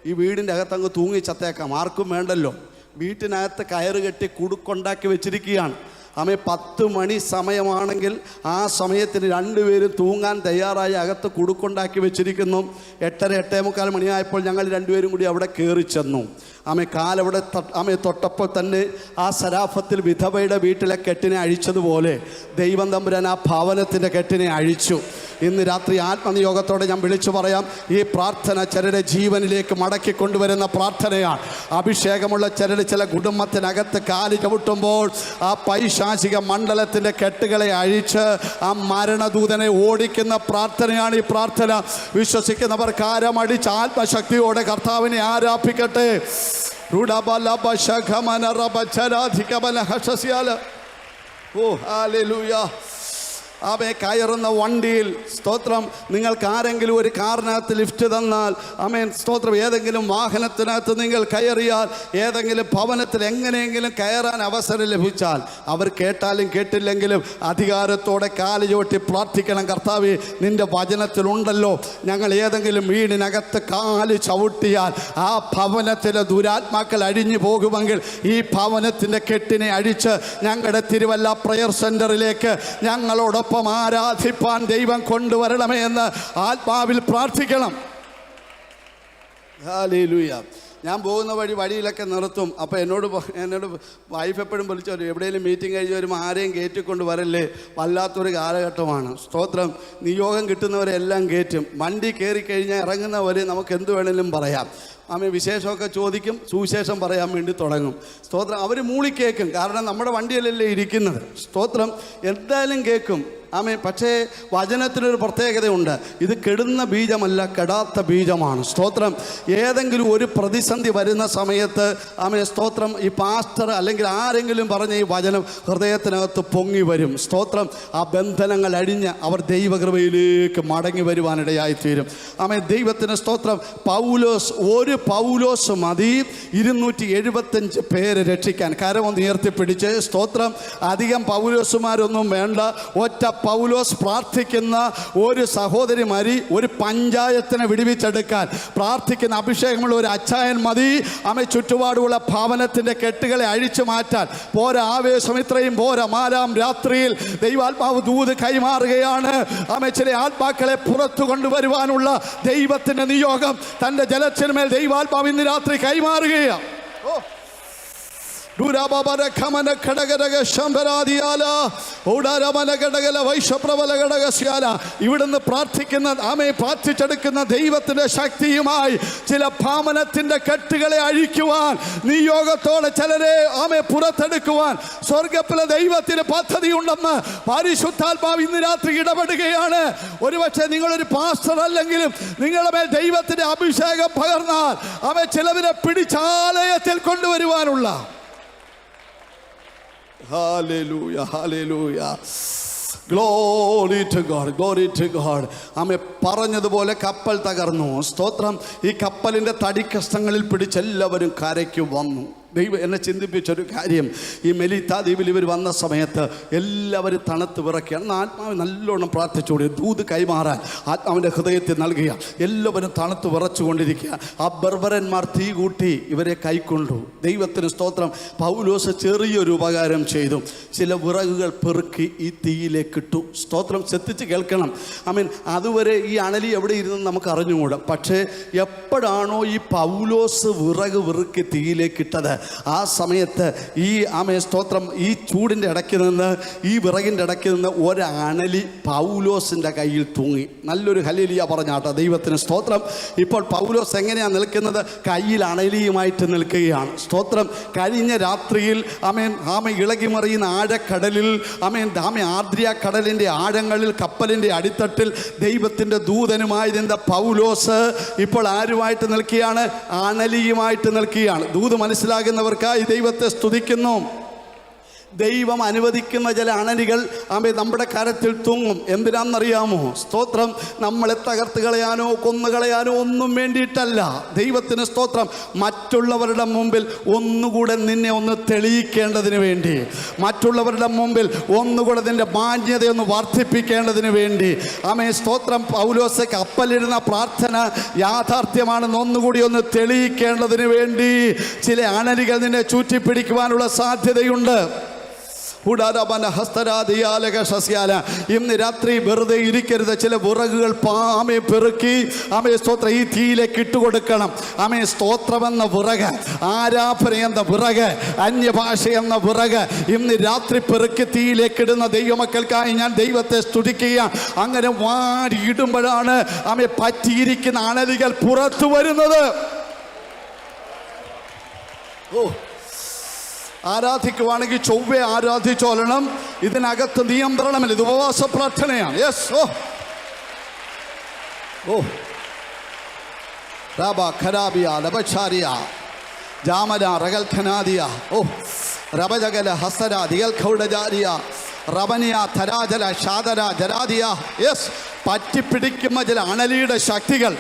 ഈ വീടിൻ്റെ അകത്തങ്ങ് തൂങ്ങി ചത്തേക്കാം, ആർക്കും വേണ്ടല്ലോ. വീട്ടിനകത്ത് കയറ് കെട്ടി കുടുക്കുണ്ടാക്കി വെച്ചിരിക്കുകയാണ്. ആമേ 10 മണി സമയമാണെങ്കിൽ ആ സമയത്തിന് രണ്ടുപേരും തൂങ്ങാൻ തയ്യാറായി അകത്ത് കുടുക്കുണ്ടാക്കി വെച്ചിരിക്കുന്നു. 8:30 8:45 മണിയായപ്പോൾ ഞങ്ങൾ രണ്ടുപേരും കൂടി അവിടെ കയറി ചെന്നു. കാലവിടെ തൊട്ടപ്പോൾ തന്നെ ആ സരാഫത്തിൽ വിധവയുടെ വീട്ടിലെ കെട്ടിനെ അഴിച്ചതുപോലെ ദൈവം തമ്പുരാൻ ആ ഭവനത്തിൻ്റെ കെട്ടിനെ അഴിച്ചു. ഇന്ന് രാത്രി ആത്മനിയോഗത്തോടെ ഞാൻ വിളിച്ചു പറയാം, ഈ പ്രാർത്ഥന ചിലരുടെ ജീവനിലേക്ക് മടക്കി കൊണ്ടുവരുന്ന പ്രാർത്ഥനയാണ്. അഭിഷേകമുള്ള ചില കുടുംബത്തിനകത്ത് കാല് ചവിട്ടുമ്പോൾ ആ പൈശാചിക മണ്ഡലത്തിൻ്റെ കെട്ടുകളെ അഴിച്ച് ആ മരണദൂതനെ ഓടിക്കുന്ന പ്രാർത്ഥനയാണ് ഈ പ്രാർത്ഥന. വിശ്വസിക്കുന്നവർ കാരമടിച്ച് ആത്മശക്തിയോടെ കർത്താവിനെ ആരാധിക്കട്ടെ. ഓ ഹല്ലേലൂയ. കയറുന്ന വണ്ടിയിൽ സ്തോത്രം, നിങ്ങൾക്ക് ആരെങ്കിലും ഒരു കാറിനകത്ത് ലിഫ്റ്റ് തന്നാൽ, സ്തോത്രം, ഏതെങ്കിലും വാഹനത്തിനകത്ത് നിങ്ങൾ കയറിയാൽ, ഏതെങ്കിലും ഭവനത്തിൽ എങ്ങനെയെങ്കിലും കയറാൻ അവസരം ലഭിച്ചാൽ, അവർ കേട്ടാലും കേട്ടില്ലെങ്കിലും അധികാരത്തോടെ കാല് ചവിട്ടി പ്രാർത്ഥിക്കണം. കർത്താവേ, നിൻ്റെ വചനത്തിലുണ്ടല്ലോ, ഞങ്ങൾ ഏതെങ്കിലും വീടിനകത്ത് കാല് ചവിട്ടിയാൽ ആ ഭവനത്തിലെ ദുരാത്മാക്കൾ അഴിഞ്ഞു പോകുമെങ്കിൽ ഈ ഭവനത്തിൻ്റെ കെട്ടിനെ അഴിച്ച് ഞങ്ങളുടെ തിരുവല്ല പ്രയർ സെൻ്ററിലേക്ക് ഞങ്ങളോടൊപ്പം ആരാധിപ്പാൻ ദൈവം കൊണ്ടുവരണമേ എന്ന് ആത്മാവിൽ പ്രാർത്ഥിക്കണം. ഹല്ലേലൂയ. ഞാൻ പോകുന്ന വഴിയിലൊക്കെ നിർത്തും. അപ്പോൾ എന്നോട് വൈഫ് എപ്പോഴും വിളിച്ചു വരും, എവിടെയെങ്കിലും മീറ്റിംഗ് കഴിഞ്ഞ് വരുമ്പോൾ ആരെയും കയറ്റിക്കൊണ്ട് വരല്ലേ, വല്ലാത്തൊരു കാലഘട്ടമാണ്. സ്തോത്രം, നിയോഗം കിട്ടുന്നവരെല്ലാം കയറ്റും. വണ്ടി കയറിക്കഴിഞ്ഞാൽ ഇറങ്ങുന്നവരെ നമുക്ക് എന്ത് വേണമെങ്കിലും പറയാം. വിശേഷമൊക്കെ ചോദിക്കും, സുവിശേഷം പറയാൻ വേണ്ടി തുടങ്ങും. സ്തോത്രം, അവർ മൂളിക്കേക്കും, കാരണം നമ്മുടെ വണ്ടിയിലല്ലേ ഇരിക്കുന്നത്. സ്തോത്രം, എന്തായാലും കേൾക്കും. പക്ഷേ വചനത്തിനൊരു പ്രത്യേകതയുണ്ട്, ഇത് കെടുന്ന ബീജമല്ല, കെടാത്ത ബീജമാണ്. സ്തോത്രം, ഏതെങ്കിലും ഒരു പ്രതിസന്ധി വരുന്ന സമയത്ത് സ്തോത്രം, ഈ പാസ്റ്റർ അല്ലെങ്കിൽ ആരെങ്കിലും പറഞ്ഞ ഈ വചനം ഹൃദയത്തിനകത്ത് പൊങ്ങി വരും. സ്തോത്രം, ആ ബന്ധനങ്ങൾ അഴിഞ്ഞ് അവർ ദൈവകൃപയിലേക്ക് മടങ്ങി വരുവാനിടയായിത്തീരും. ദൈവത്തിന് സ്തോത്രം. ഒരു പൗലോസ് മതി 275 പേരെ രക്ഷിക്കാൻ. കരമൊന്ന് ഉയർത്തിപ്പിടിച്ച് സ്തോത്രം. അധികം പൗലോസുമാരൊന്നും വേണ്ട, ഒറ്റ പൗലോസ് പ്രാർത്ഥിക്കുന്ന ഒരു സഹോദരി മതി ഒരു പഞ്ചായത്തിനെ വിടുവിച്ചെടുക്കാൻ. പ്രാർത്ഥിക്കുന്ന അഭിഷേകമുള്ള ഒരു അച്ചായൻ മതി ചുറ്റുപാടുമുള്ള ഭവനത്തിൻ്റെ കെട്ടുകളെ അഴിച്ചു മാറ്റാൻ. പോരാ, ആവേശം ഇത്രയും പോരാ. 4-ാം രാത്രിയിൽ ദൈവാത്മാവ് ദൂത് കൈമാറുകയാണ്. ചില ആത്മാക്കളെ പുറത്തു കൊണ്ടുവരുവാനുള്ള ദൈവത്തിൻ്റെ നിയോഗം തൻ്റെ ജലത്തിന്മേൽ ദൈവാത്മാവ് ഇന്ന് രാത്രി കൈമാറുകയാണ്. ഇവിടുന്ന് പ്രാർത്ഥിച്ചെടുക്കുന്ന ദൈവത്തിന്റെ ശക്തിയുമായി ചില ഭവനത്തിന്റെ കെട്ടുകളെ അഴിക്കുവാൻ, നിയോഗത്തോടെ ചിലരെ പുറത്തെടുക്കുവാൻ സ്വർഗ്ഗത്തിലെ ദൈവത്തിന് പദ്ധതിയുണ്ടെന്ന് പരിശുദ്ധാത്മാവ് ഇന്ന് രാത്രി ഇടപെടുകയാണ്. ഒരുപക്ഷെ നിങ്ങളൊരു പാസ്റ്റർ അല്ലെങ്കിലും നിങ്ങളുടെ മേൽ ദൈവത്തിന്റെ അഭിഷേകം പകർന്നാൽ ചിലവരെ പിടിച്ചാലയത്തിൽ കൊണ്ടുവരുവാനുള്ള Hallelujah, hallelujah. Glory to God, glory to God. പറഞ്ഞതുപോലെ കപ്പൽ തകർന്നു. സ്തോത്രം, ഈ കപ്പലിൻ്റെ തടിക്കഷ്ണങ്ങളിൽ പിടിച്ച് എല്ലാവരും കരയ്ക്ക് വന്നു. ദൈവം എന്നെ ചിന്തിപ്പിച്ചൊരു കാര്യം, ഈ മെലിത്ത ദ്വീപിൽ ഇവർ വന്ന സമയത്ത് എല്ലാവരും തണുത്ത് വിറയ്ക്കുകയാണ്. ആത്മാവ് നല്ലോണം പ്രാർത്ഥിച്ചുകൂടി ദൂത് കൈമാറാൻ ആത്മാവിൻ്റെ ഹൃദയത്തിൽ നൽകുക. എല്ലാവരും തണുത്ത് വിറച്ചുകൊണ്ടിരിക്കുക. ആ ബർബരന്മാർ തീ കൂട്ടി ഇവരെ കൈക്കൊണ്ടു. ദൈവത്തിന് സ്തോത്രം. പൗലോസ് ചെറിയൊരു ഉപകാരം ചെയ്തു. ചില വിറകുകൾ പെറുക്കി ഈ തീയിലേക്ക് ഇട്ടു. സ്തോത്രം, ശ്രദ്ധിച്ച് കേൾക്കണം. അതുവരെ ഈ അണലി എവിടെ ഇരുന്നെന്ന് നമുക്ക് അറിഞ്ഞുകൂടാ. പക്ഷേ എപ്പോഴാണോ ഈ പൗലോസ് വിറക് വെറുക്കി തീയിലേക്ക് ഇട്ടത്, ആ സമയത്ത് ഈ സ്തോത്രം, ഈ ചൂടിൻ്റെ ഇടയ്ക്ക് നിന്ന്, ഈ വിറകിൻ്റെ ഇടയ്ക്ക് നിന്ന് ഒരണലി പൗലോസിൻ്റെ കയ്യിൽ തൂങ്ങി. നല്ലൊരു ഹല്ലേലൂയ പറഞ്ഞാട്ടോ ദൈവത്തിന് സ്തോത്രം. ഇപ്പോൾ പൗലോസ് എങ്ങനെയാണ് നിൽക്കുന്നത്? കയ്യിൽ അണലിയുമായിട്ട് നിൽക്കുകയാണ്. സ്തോത്രം. കഴിഞ്ഞ രാത്രിയിൽ ഇളകി മറിയുന്ന ആഴക്കടലിൽ ആദ്രിയ കടലിൻ്റെ ആഴങ്ങളിൽ കപ്പലിൻ്റെ അടിത്തട്ടിൽ ദൈവത്തിൻ്റെ ദൂതനുമായി നിന്ന പൗലോസ് ഇപ്പോൾ ആരുമായിട്ട് നിൽക്കുകയാണ്? അണലിയുമായിട്ട് നിൽക്കുകയാണ്. ദൂത് മനസ്സിലാകുന്നവർക്കായി ദൈവത്തെ സ്തുതിക്കുന്നു. ദൈവം അനുവദിക്കുന്ന ചില അണലികൾ നമ്മുടെ കരത്തിൽ തൂങ്ങും. എന്തിനാണെന്നറിയാമോ? സ്തോത്രം, നമ്മളെ തകർത്ത് കളയാനോ കൊന്നുകളയാനോ ഒന്നും വേണ്ടിയിട്ടല്ല. ദൈവത്തിന് സ്തോത്രം. മറ്റുള്ളവരുടെ മുമ്പിൽ ഒന്നുകൂടെ നിന്നെ ഒന്ന് തെളിയിക്കേണ്ടതിന് വേണ്ടി, മറ്റുള്ളവരുടെ മുമ്പിൽ ഒന്നുകൂടെ നിന്റെ മാന്യതയൊന്ന് വർദ്ധിപ്പിക്കേണ്ടതിന് വേണ്ടി. സ്തോത്രം. പൗലോസ് കപ്പലിരുന്ന പ്രാർത്ഥന യാഥാർത്ഥ്യമാണെന്ന് ഒന്നുകൂടി ഒന്ന് തെളിയിക്കേണ്ടതിന് വേണ്ടി ചില അണലികൾ നിന്നെ ചുറ്റിപ്പിടിക്കുവാനുള്ള സാധ്യതയുണ്ട്. ഇന്ന് രാത്രി വെറുതെ ഇരിക്കരുത്. ചില വിറകുകൾ ആമേ പെറുക്കി ആമേ സ്തോത്രം ഈ തീയിലേക്ക് ഇട്ടുകൊടുക്കണം. ആമേ സ്തോത്രമെന്ന വിറക്, ആരാധന എന്ന വിറക്, അന്യഭാഷ എന്ന വിറക് ഇന്ന് രാത്രി പെറുക്കി തീയിലേക്ക് ഇടുന്ന ദൈവമക്കൾക്കായി ഞാൻ ദൈവത്തെ സ്തുതിക്കുക. അങ്ങനെ വാരി ഇടുമ്പോഴാണ് ആമേ പറ്റിയിരിക്കുന്ന അണലികൾ പുറത്തു വരുന്നത്. ഓ, ആരാധിക്കുവാണെങ്കിൽ ചൊവ്വെ ആരാധിച്ചോളണം. ഇതിനകത്ത് നിയന്ത്രണമില്ല. ഇത് ഉപവാസ പ്രാർത്ഥനയാണ്. യെസ്. ഓ റബ ഖരാബിയ ലബചാരിയ ജാമന റഗൽ ഖനാദിയ ഓ റബജഗല ഹസര ദിയൽ ഖൗഡജാരിയ റബനിയ തരാജല ഷാദര ജരാദിയ. യെസ്. പറ്റിപ്പിടിക്കുന്ന ചില അണലിയുടെ ശക്തികൾ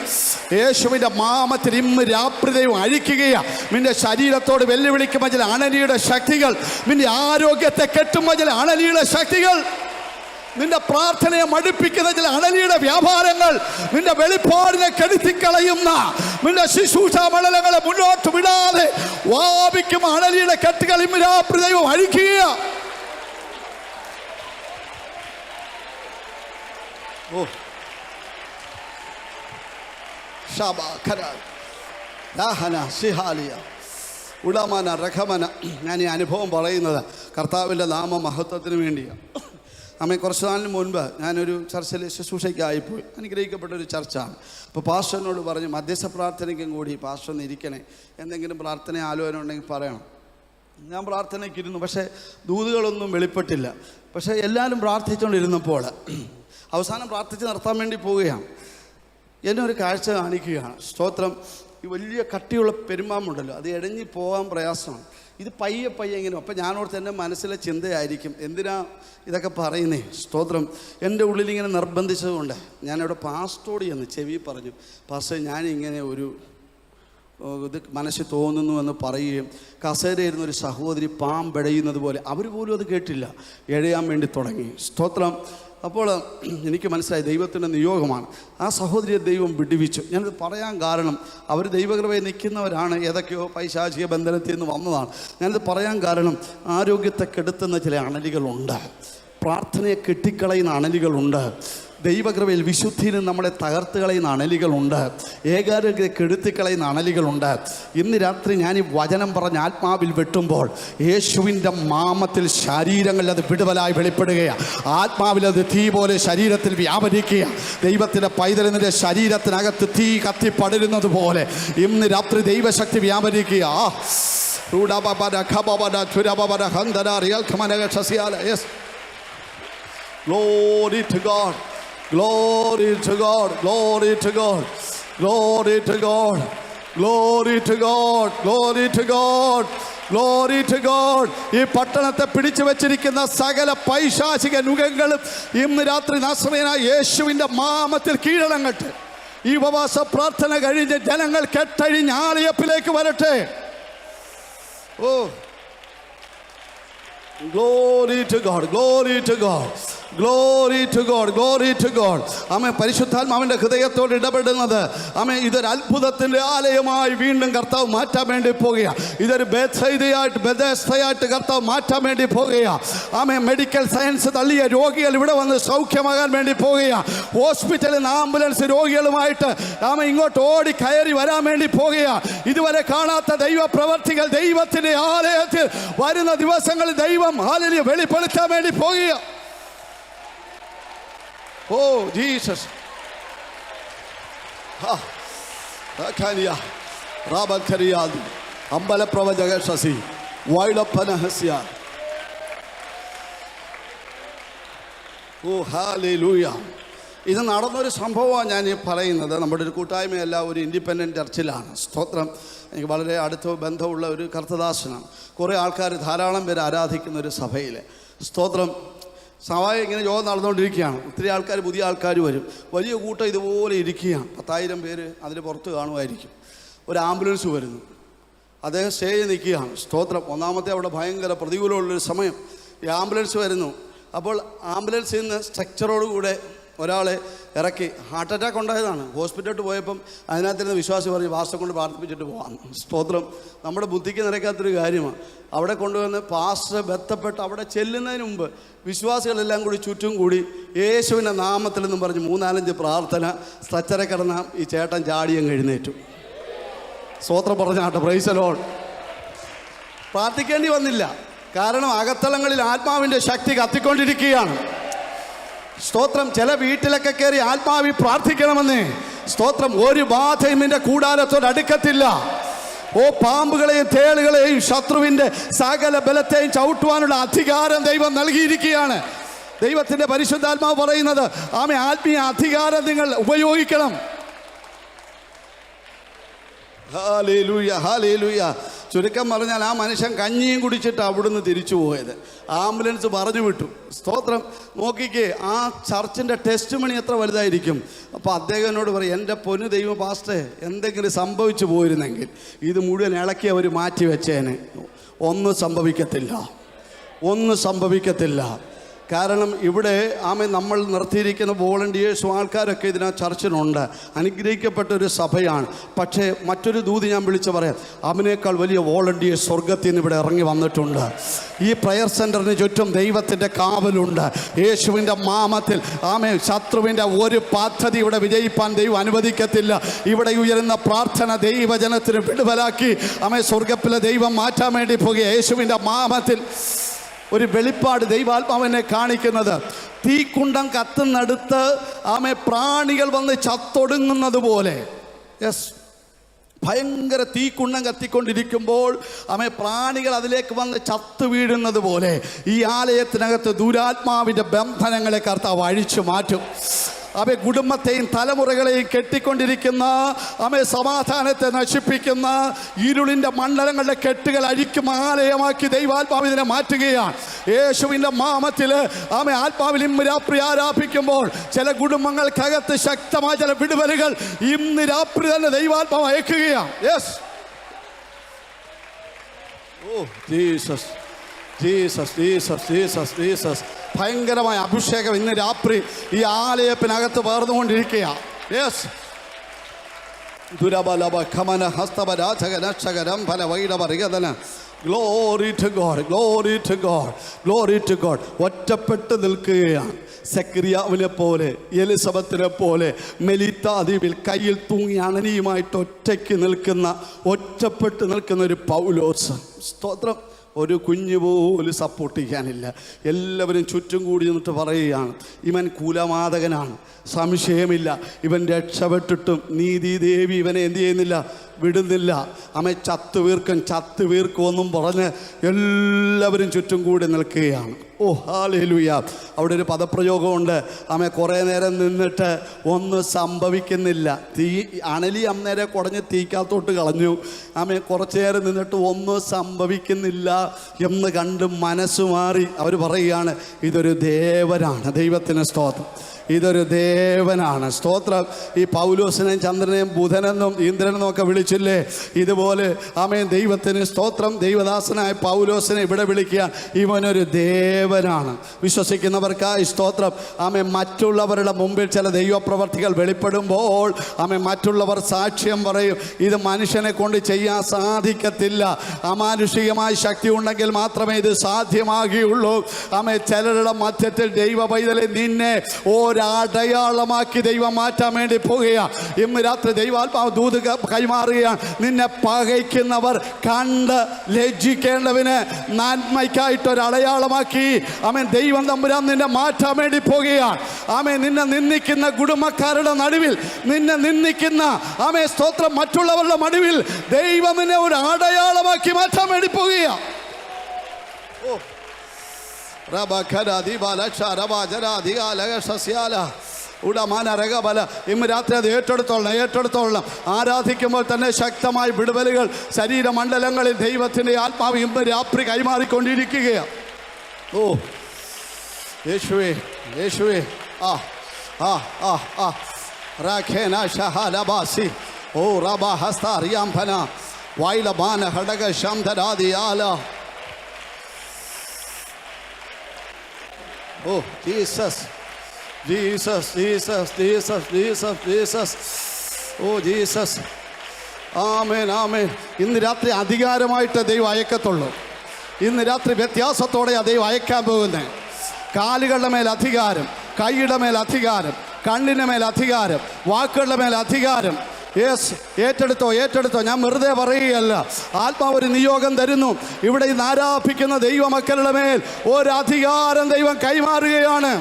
യേശുവിൻ്റെ നാമത്തിൽ ഇന്ന് രാത്രിയും അഴിക്കുകയാണ്. നിന്റെ ശരീരത്തോട് വെല്ലുവിളിക്കുന്ന ചില അണലിയുടെ ശക്തികൾ, നിന്റെ ആരോഗ്യത്തെ കെട്ടുന്ന ചില അണലിയുടെ ശക്തികൾ, നിന്റെ പ്രാർത്ഥനയെ മടുപ്പിക്കുന്ന ചില അണലിയുടെ വ്യാപാരങ്ങൾ, നിന്റെ വെളിപ്പാടിനെ കെടുത്തിക്കളയുന്ന നിന്റെ ശുശ്രൂഷ മണ്ഡലങ്ങളെ മുന്നോട്ട് വിടാതെ വാപിക്കുന്ന അണലിയുടെ കെട്ടുകൾ ഇന്ന് രാത്രിയും അഴിക്കുക. ഓ ഷാബ ഖരാ ദാഹന സിഹാലിയ ഉളമന റഖമന. ഞാൻ ഈ അനുഭവം പറയുന്നത് കർത്താവിൻ്റെ നാമ മഹത്വത്തിന് വേണ്ടിയാണ്. അമ്മ കുറച്ച് നാളിന് മുൻപ് ഞാനൊരു ചർച്ചയിൽ ശുശ്രൂഷയ്ക്കായിപ്പോയി. അനുഗ്രഹിക്കപ്പെട്ടൊരു ചർച്ചാണ്. അപ്പോൾ പാസ്റ്ററിനോട് പറഞ്ഞു, മധ്യസ്ഥ പ്രാർത്ഥനയ്ക്കും കൂടി പാസ്റ്ററിന് ഇരിക്കണേ, എന്തെങ്കിലും പ്രാർത്ഥന ആലോചന ഉണ്ടെങ്കിൽ പറയണം. ഞാൻ പ്രാർത്ഥനയ്ക്ക് ഇരുന്നു. പക്ഷേ ദൂതുകളൊന്നും വെളിപ്പെട്ടില്ല. പക്ഷേ എല്ലാവരും പ്രാർത്ഥിച്ചുകൊണ്ടിരുന്നപ്പോൾ അവസാനം പ്രാർത്ഥിച്ച് നിർത്താൻ വേണ്ടി പോവുകയാണ്. എന്നെ ഒരു കാഴ്ച കാണിക്കുകയാണ്. സ്തോത്രം. ഈ വലിയ കട്ടിയുള്ള പെരുമ്പാമ്പുണ്ടല്ലോ, അത് ഇഴഞ്ഞു പോകാൻ പ്രയാസമാണ്. ഇത് പയ്യെ ഇങ്ങനെ. അപ്പം ഞാനോർത്ത് എൻ്റെ മനസ്സിലെ ചിന്തയായിരിക്കും, എന്തിനാ ഇതൊക്കെ പറയുന്നേ. സ്തോത്രം. എൻ്റെ ഉള്ളിലിങ്ങനെ നിർബന്ധിച്ചതുകൊണ്ട് ഞാനവിടെ പാസ്റ്റോട് ചെന്ന് ചെവി പറഞ്ഞു, പാസ്റ്റർ ഞാനിങ്ങനെ ഒരു ഇത് മനസ്സിൽ തോന്നുന്നു എന്ന് പറയുകയും കസേരയിരുന്നൊരു സഹോദരി പാമ്പെടയുന്നത് പോലെ അവർ പോലും അത് കേട്ടില്ല, എഴയാൻ വേണ്ടി തുടങ്ങി. സ്തോത്രം. അപ്പോൾ എനിക്ക് മനസ്സിലായി ദൈവത്തിൻ്റെ നിയോഗമാണ്. ആ സഹോദരിയെ ദൈവം വിടുവിച്ചു. ഞാനത് പറയാൻ കാരണം അവർ ദൈവകൃപയിൽ നിൽക്കുന്നവരാണ്, ഏതൊക്കെയോ പൈശാചിക ബന്ധനത്തിൽ നിന്ന് വന്നതാണ്. ഞാനത് പറയാൻ കാരണം ആരോഗ്യത്തെ കെടുത്തുന്ന ചില അണലികളുണ്ട്, പ്രാർത്ഥനയെ കെട്ടിക്കളയുന്ന അണലികളുണ്ട്, ദൈവകൃപയിൽ വിശുദ്ധിയിൽ നമ്മളെ തകർത്ത് കളയുന്ന അണലികളുണ്ട്, ഏകാരോഗ്യത്തെ കെടുത്തിക്കളയുന്ന അണലികളുണ്ട്. ഇന്ന് രാത്രി ഞാൻ ഈ വചനം പറഞ്ഞ് ആത്മാവിൽ വെട്ടുമ്പോൾ യേശുവിൻ്റെ നാമത്തിൽ ശരീരങ്ങളിൽ അത് വിടുതലായി വെളിപ്പെടുകയാണ്. ആത്മാവിൽ അത് തീ പോലെ ശരീരത്തിൽ വ്യാപരിക്കുക. ദൈവത്തിൻ്റെ പൈതലിൻ്റെ ശരീരത്തിനകത്ത് തീ കത്തിപ്പടരുന്നത് പോലെ ഇന്ന് രാത്രി ദൈവശക്തി വ്യാപരിക്കുക. Glory to God. Glory to God. Glory to God. Glory to God. Glory to God. Glory to God. Glory to God. ഈ പട്ടണത്തെ പിടിച്ചു വെച്ചിരിക്കുന്ന സകല പൈശാചിക നുകങ്ങളും ഇന്ന് രാത്രി നസ്രയനായ യേശുവിൻ്റെ നാമത്തിൽ കീഴടങ്ങട്ടെ. ഈ ഉപവാസ പ്രാർത്ഥന കഴിഞ്ഞ് ജനങ്ങൾ കെട്ടഴിഞ്ഞ് ആലയത്തിലേക്ക് വരട്ടെ. ഓ Glory to God. Glory to God. Glory to God. Glory to God. ആമേ പരിശുദ്ധാത്മാവിൻ്റെ ഹൃദയത്തോട് ഇടപെടുന്നത് ആമേ ഇതൊരു അത്ഭുതത്തിൻ്റെ ആലയമായി വീണ്ടും കർത്താവ് മാറ്റാൻ വേണ്ടി പോകുകയാണ്. ഇതൊരു ബെഥസ്തയായിട്ട് കർത്താവ് മാറ്റാൻ വേണ്ടി പോകുകയാണ്. ആമേ മെഡിക്കൽ സയൻസ് തള്ളിയ രോഗികൾ ഇവിടെ വന്ന് സൗഖ്യമാകാൻ വേണ്ടി പോകുകയാണ്. ഹോസ്പിറ്റലിൽ നിന്ന് ആംബുലൻസ് രോഗികളുമായിട്ട് ആമേ ഇങ്ങോട്ട് ഓടി കയറി വരാൻ വേണ്ടി പോകുകയാണ്. ഇതുവരെ കാണാത്ത ദൈവ പ്രവർത്തികൾ ദൈവത്തിൻ്റെ ആലയത്തിൽ വരുന്ന ദിവസങ്ങളിൽ ദൈവം ഹല്ലേലൂയ വെളിപ്പെടുത്താൻ വേണ്ടി പോകുക. Oh Jesus. അമ്പലപ്രവചക ശശി വൈലപ്പനഹസ്യ. ഓ ഹല്ലേലൂയ. ഇത് നടന്നൊരു സംഭവമാണ് ഞാൻ ഈ പറയുന്നത്. നമ്മുടെ ഒരു കൂട്ടായ്മയല്ല, ഒരു ഇൻഡിപെൻഡൻറ്റ് ചർച്ചിലാണ്. സ്തോത്രം. എനിക്ക് വളരെ അടുത്ത ബന്ധമുള്ള ഒരു കർത്തദാസനാണ്. കുറേ ആൾക്കാർ, ധാരാളം പേര് ആരാധിക്കുന്ന ഒരു സഭയിൽ. സ്തോത്രം. സഭയിൽ ഇങ്ങനെ യോഗം നടന്നുകൊണ്ടിരിക്കുകയാണ്. ഒത്തിരി ആൾക്കാർ, പുതിയ ആൾക്കാർ വരും. വലിയ കൂട്ടം ഇതുപോലെ ഇരിക്കുകയാണ്. 10,000 പേര് അതിന് പുറത്ത് കാണുമായിരിക്കും. ഒരു ആംബുലൻസ് വരുന്നു. അദ്ദേഹം സ്റ്റേജിൽ നിൽക്കുകയാണ്. സ്തോത്രം. ഒന്നാമത്തെ അവിടെ ഭയങ്കര പ്രതികൂലമുള്ളൊരു സമയം. ഈ ആംബുലൻസ് വരുന്നു. അപ്പോൾ ആംബുലൻസിൽ നിന്ന് സ്ട്രക്ചറോടുകൂടെ ഒരാളെ ഇറക്കി ഹാർട്ട് അറ്റാക്ക് ഉണ്ടായതാണ്. ഹോസ്പിറ്റലിൽ പോയപ്പം അതിനകത്തിരുന്ന് വിശ്വാസി പറഞ്ഞ് പാസ്റ്ററെ കൊണ്ട് പ്രാർത്ഥിപ്പിച്ചിട്ട് പോകാം. സ്തോത്രം. നമ്മുടെ ബുദ്ധിക്ക് നിരക്കാത്തൊരു കാര്യമാണ്. അവിടെ കൊണ്ടുവന്ന് പാസ്റ്ററെ ബന്ധപ്പെട്ട് അവിടെ ചെല്ലുന്നതിന് മുമ്പ് വിശ്വാസികളെല്ലാം കൂടി ചുറ്റും കൂടി യേശുവിൻ്റെ നാമത്തിൽ നിന്നും പറഞ്ഞ് 3-4 പ്രാർത്ഥന സ്ട്രെച്ചറെ കിടന്ന ഈ ചേട്ടൻ ചാടിയങ്ങ് എഴുന്നേറ്റു. സ്തോത്രം പറഞ്ഞാട്ടെ. Price the Lord. പ്രാർത്ഥിക്കേണ്ടി വന്നില്ല. കാരണം അകത്തളങ്ങളിൽ ആത്മാവിൻ്റെ ശക്തി കത്തിക്കൊണ്ടിരിക്കുകയാണ്. സ്തോത്രം. ചില വീട്ടിലൊക്കെ കയറി ആത്മാവി പ്രാർത്ഥിക്കണമെന്ന്. സ്തോത്രം. ഒരു ബാധയും നിന്റെ കൂടാരത്തോട് അടുക്കത്തില്ല. ഓ, പാമ്പുകളെയും തേളുകളെയും ശത്രുവിൻ്റെ സകല ബലത്തെയും ചവിട്ടുവാനുള്ള അധികാരം ദൈവം നൽകിയിരിക്കുകയാണ്. ദൈവത്തിൻ്റെ പരിശുദ്ധാത്മാവ് പറയുന്നത് ആത്മീയ അധികാരം നിങ്ങൾ ഉപയോഗിക്കണം. Hallelujah, hallelujah. ചുരുക്കം പറഞ്ഞാൽ ആ മനുഷ്യൻ കഞ്ഞിയും കുടിച്ചിട്ട് അവിടുന്ന് തിരിച്ചു പോയത്. ആംബുലൻസ് പറഞ്ഞു വിട്ടു. സ്തോത്രം. നോക്കിക്കേ, ആ ചർച്ചിൻ്റെ ടെസ്റ്റ് മണി എത്ര വലുതായിരിക്കും. അപ്പോൾ അദ്ദേഹം എന്നോട് പറയും, എൻ്റെ പൊന്നു ദൈവ പാസ്റ്റേ, എന്തെങ്കിലും സംഭവിച്ചു പോയിരുന്നെങ്കിൽ ഇത് മുഴുവൻ ഇളക്കി അവർ മാറ്റി വെച്ചേനെ. ഒന്നും സംഭവിക്കത്തില്ല, ഒന്നും സംഭവിക്കത്തില്ല. കാരണം ഇവിടെ നമ്മൾ നിർത്തിയിരിക്കുന്ന വോളണ്ടിയേഴ്സും ആൾക്കാരൊക്കെ ഇതിനാ ചർച്ചിനുണ്ട്. അനുഗ്രഹിക്കപ്പെട്ടൊരു സഭയാണ്. പക്ഷേ മറ്റൊരു ദൂത് ഞാൻ വിളിച്ച് പറയാം, അവനേക്കാൾ വലിയ വോളണ്ടിയേഴ്സ് സ്വർഗത്തിൽ നിന്ന് ഇവിടെ ഇറങ്ങി വന്നിട്ടുണ്ട്. ഈ പ്രയർ സെൻറ്ററിന് ചുറ്റും ദൈവത്തിൻ്റെ കാവലുണ്ട്. യേശുവിൻ്റെ നാമത്തിൽ ശത്രുവിൻ്റെ ഒരു പദ്ധതി ഇവിടെ വിജയിപ്പാൻ ദൈവം അനുവദിക്കത്തില്ല. ഇവിടെ ഉയരുന്ന പ്രാർത്ഥന ദൈവജനത്തിന് വിടുതലാക്കി സ്വർഗത്തിലെ ദൈവം മാറ്റാൻ വേണ്ടി പോകുക. യേശുവിൻ്റെ നാമത്തിൽ ഒരു വെളിപ്പാട് ദൈവാത്മാവിനെ കാണിക്കുന്നത്, തീക്കുണ്ടം കത്തുന്നടുത്ത് പ്രാണികൾ വന്ന് ചത്തൊടുങ്ങുന്നത് പോലെ. യെസ്, ഭയങ്കര തീക്കുണ്ടം കത്തിക്കൊണ്ടിരിക്കുമ്പോൾ പ്രാണികൾ അതിലേക്ക് വന്ന് ചത്തു വീഴുന്നത് പോലെ ഈ ആലയത്തിനകത്ത് ദുരാത്മാവിൻ്റെ ബന്ധനങ്ങളെ കർത്താവ് അഴിച്ചു മാറ്റും. കുടുംബത്തെയും തലമുറകളെയും കെട്ടിക്കൊണ്ടിരിക്കുന്ന സമാധാനത്തെ നശിപ്പിക്കുന്ന ഇരുളിൻ്റെ മണ്ഡലങ്ങളുടെ കെട്ടുകൾ അഴിക്കും ആലയമാക്കി ദൈവാത്മാവിനെ മാറ്റുകയാണ്. യേശുവിൻ്റെ നാമത്തിൽ ആത്മാവിൽ ഇന്ന് രാത്രി ആരാധിക്കുമ്പോൾ ചില കുടുംബങ്ങൾക്കകത്ത് ശക്തമായ ചില വിടുതലുകൾ ഇന്ന് രാത്രി തന്നെ ദൈവാത്മാവ് അയക്കുകയാണ്. Yes, oh Jesus, Jesus, Jesus, Jesus, Jesus. ഭയങ്കരമായ അഭിഷേകം ഇന്ന് രാത്രി ഈ ആലയത്തിനകത്ത് വേർന്നുകൊണ്ടിരിക്കുകയാണ്. യെസ്, ദുരബലബ ഖമന ഹസ്തബരാധകനക്ഷകരം ഫല വൈഡവറികതന. Glory to God, glory to God, glory to God. ഒറ്റപ്പെട്ട് നിൽക്കുകയാണ്. സെക്രിയാവിനെ പോലെ, എലിസബത്തിനെ പോലെ, മെലിത്താദ്വീപിൽ കയ്യിൽ തൂങ്ങി അണനിയുമായിട്ട് ഒറ്റപ്പെട്ട് നിൽക്കുന്ന ഒരു പൗലോസ്. സ്തോത്രം. ഒരു കുഞ്ഞു പോലും സപ്പോർട്ട് ചെയ്യാനില്ല. എല്ലാവരും ചുറ്റും കൂടി നിന്നിട്ട് പറയുകയാണ്, ഇവൻ കുലപാതകനാണ്, സംശയമില്ല. ഇവൻ രക്ഷപ്പെട്ടിട്ടും നീതിദേവി ഇവനെ എന്ത് ചെയ്യുന്നില്ല, വിടുന്നില്ല. ചത്തു വീർക്കുമെന്നും പറഞ്ഞ് എല്ലാവരും ചുറ്റും കൂടി നിൽക്കുകയാണ്. ഓ ഹല്ലേലൂയ. അവിടെ ഒരു പദപ്രയോഗമുണ്ട്. കുറേ നേരം നിന്നിട്ട് ഒന്നും സംഭവിക്കുന്നില്ല. അണലി അന്നേരം കുടഞ്ഞ് തീക്കാത്തോട്ട് കളഞ്ഞു. കുറച്ചു നേരം നിന്നിട്ട് ഒന്നും സംഭവിക്കുന്നില്ല എന്ന് കണ്ട് മനസ്സ് മാറി അവർ പറയുകയാണ്, ഇതൊരു ദേവനാണ്. ദൈവത്തിന് സ്തോത്രം. ഇതൊരു ദേവനാണ്. സ്തോത്രം. ഈ പൗലോസിനെയും ചന്ദ്രനെയും ബുധനെന്നും ഇന്ദ്രനെന്നും ഒക്കെ വിളിച്ചില്ലേ, ഇതുപോലെ ദൈവത്തിന് സ്തോത്രം. ദൈവദാസനായ പൗലോസിനെ ഇവിടെ വിളിക്കുക, ഇവനൊരു ദേവനാണ്. വിശ്വസിക്കുന്നവർക്കായി സ്തോത്രം. മറ്റുള്ളവരുടെ മുമ്പിൽ ചില ദൈവപ്രവർത്തികൾ വെളിപ്പെടുമ്പോൾ മറ്റുള്ളവർ സാക്ഷ്യം പറയും, ഇത് മനുഷ്യനെ കൊണ്ട് ചെയ്യാൻ സാധിക്കത്തില്ല, അമാനുഷികമായ ശക്തി ഉണ്ടെങ്കിൽ മാത്രമേ ഇത് സാധ്യമാകുകയുള്ളൂ. ചിലരുടെ മധ്യത്തിൽ ദൈവ പൈതലെ നിന്നെ ഒരടയാളമാക്കി ദൈവം മാറ്റാൻ വേണ്ടി പോകുകയാണ്. ഇന്ന് രാത്രി ദൈവാത്മാവ് ദൂത് കൈമാറുകയാണ്. നിന്നെ പകയ്ക്കുന്നവർ കണ്ട് ലജ്ജിക്കേണ്ടവന് നന്മയ്ക്കായിട്ടൊരടയാളമാക്കി ദൈവം തമ്പുരാൻ നിന്നെ മാറ്റാൻ വേണ്ടി പോകുകയാണ്. നിന്നെ നിന്ദിക്കുന്ന കുടുംബക്കാരുടെ നടുവിൽ, നിന്നെ നിന്ദിക്കുന്ന സ്തോത്രം മറ്റുള്ളവരുടെ നടുവിൽ ദൈവം നിന്നെ ഒരു അടയാളമാക്കി മാറ്റാൻ വേണ്ടി പോകുകയാണ്. ഇന്ന് രാത്രി അത് ഏറ്റെടുത്തോളണം. ആരാധിക്കുമ്പോൾ തന്നെ ശക്തമായ വിടുതലുകൾ ശരീരമണ്ഡലങ്ങളിൽ ദൈവത്തിൻ്റെ ആത്മാവ് ഇന്ന് രാത്രി കൈമാറിക്കൊണ്ടിരിക്കുകയാണ്. ഓ യേശുവേ, യേശുവേ. ഓ റബ ഹസ്ത റിയാംഭന വൈലബാന ഹടക ശംധരാദിയാല. Oh Jesus, Jesus Jesus Jesus Jesus Jesus. Oh Jesus. Amen amen. ഇന്ന് രാത്രി അധികാരമായിട്ട് ദൈവം അയക്കത്തുള്ളൂ. ഇന്ന് രാത്രി വ്യത്യാസത്തോടെ ദൈവം അയക്കാൻ പോകുന്നത്. കാലുകളുടെ മേൽ അധികാരം, കൈയുടെ മേൽ അധികാരം, കണ്ണിൻ്റെ മേൽ അധികാരം, വാക്കുകളുടെ മേൽ അധികാരം. യെസ്, ഏറ്റെടുത്തോ ഏറ്റെടുത്തോ. ഞാൻ വെറുതെ പറയുകയല്ല, ആത്മാവ് ഒരു നിയോഗം തരുന്നു. ഇവിടെ ഇന്ന് ആരാധിക്കുന്ന ദൈവമക്കളുടെ മേൽ ഒരധികാരം ദൈവം കൈമാറുകയാണ്.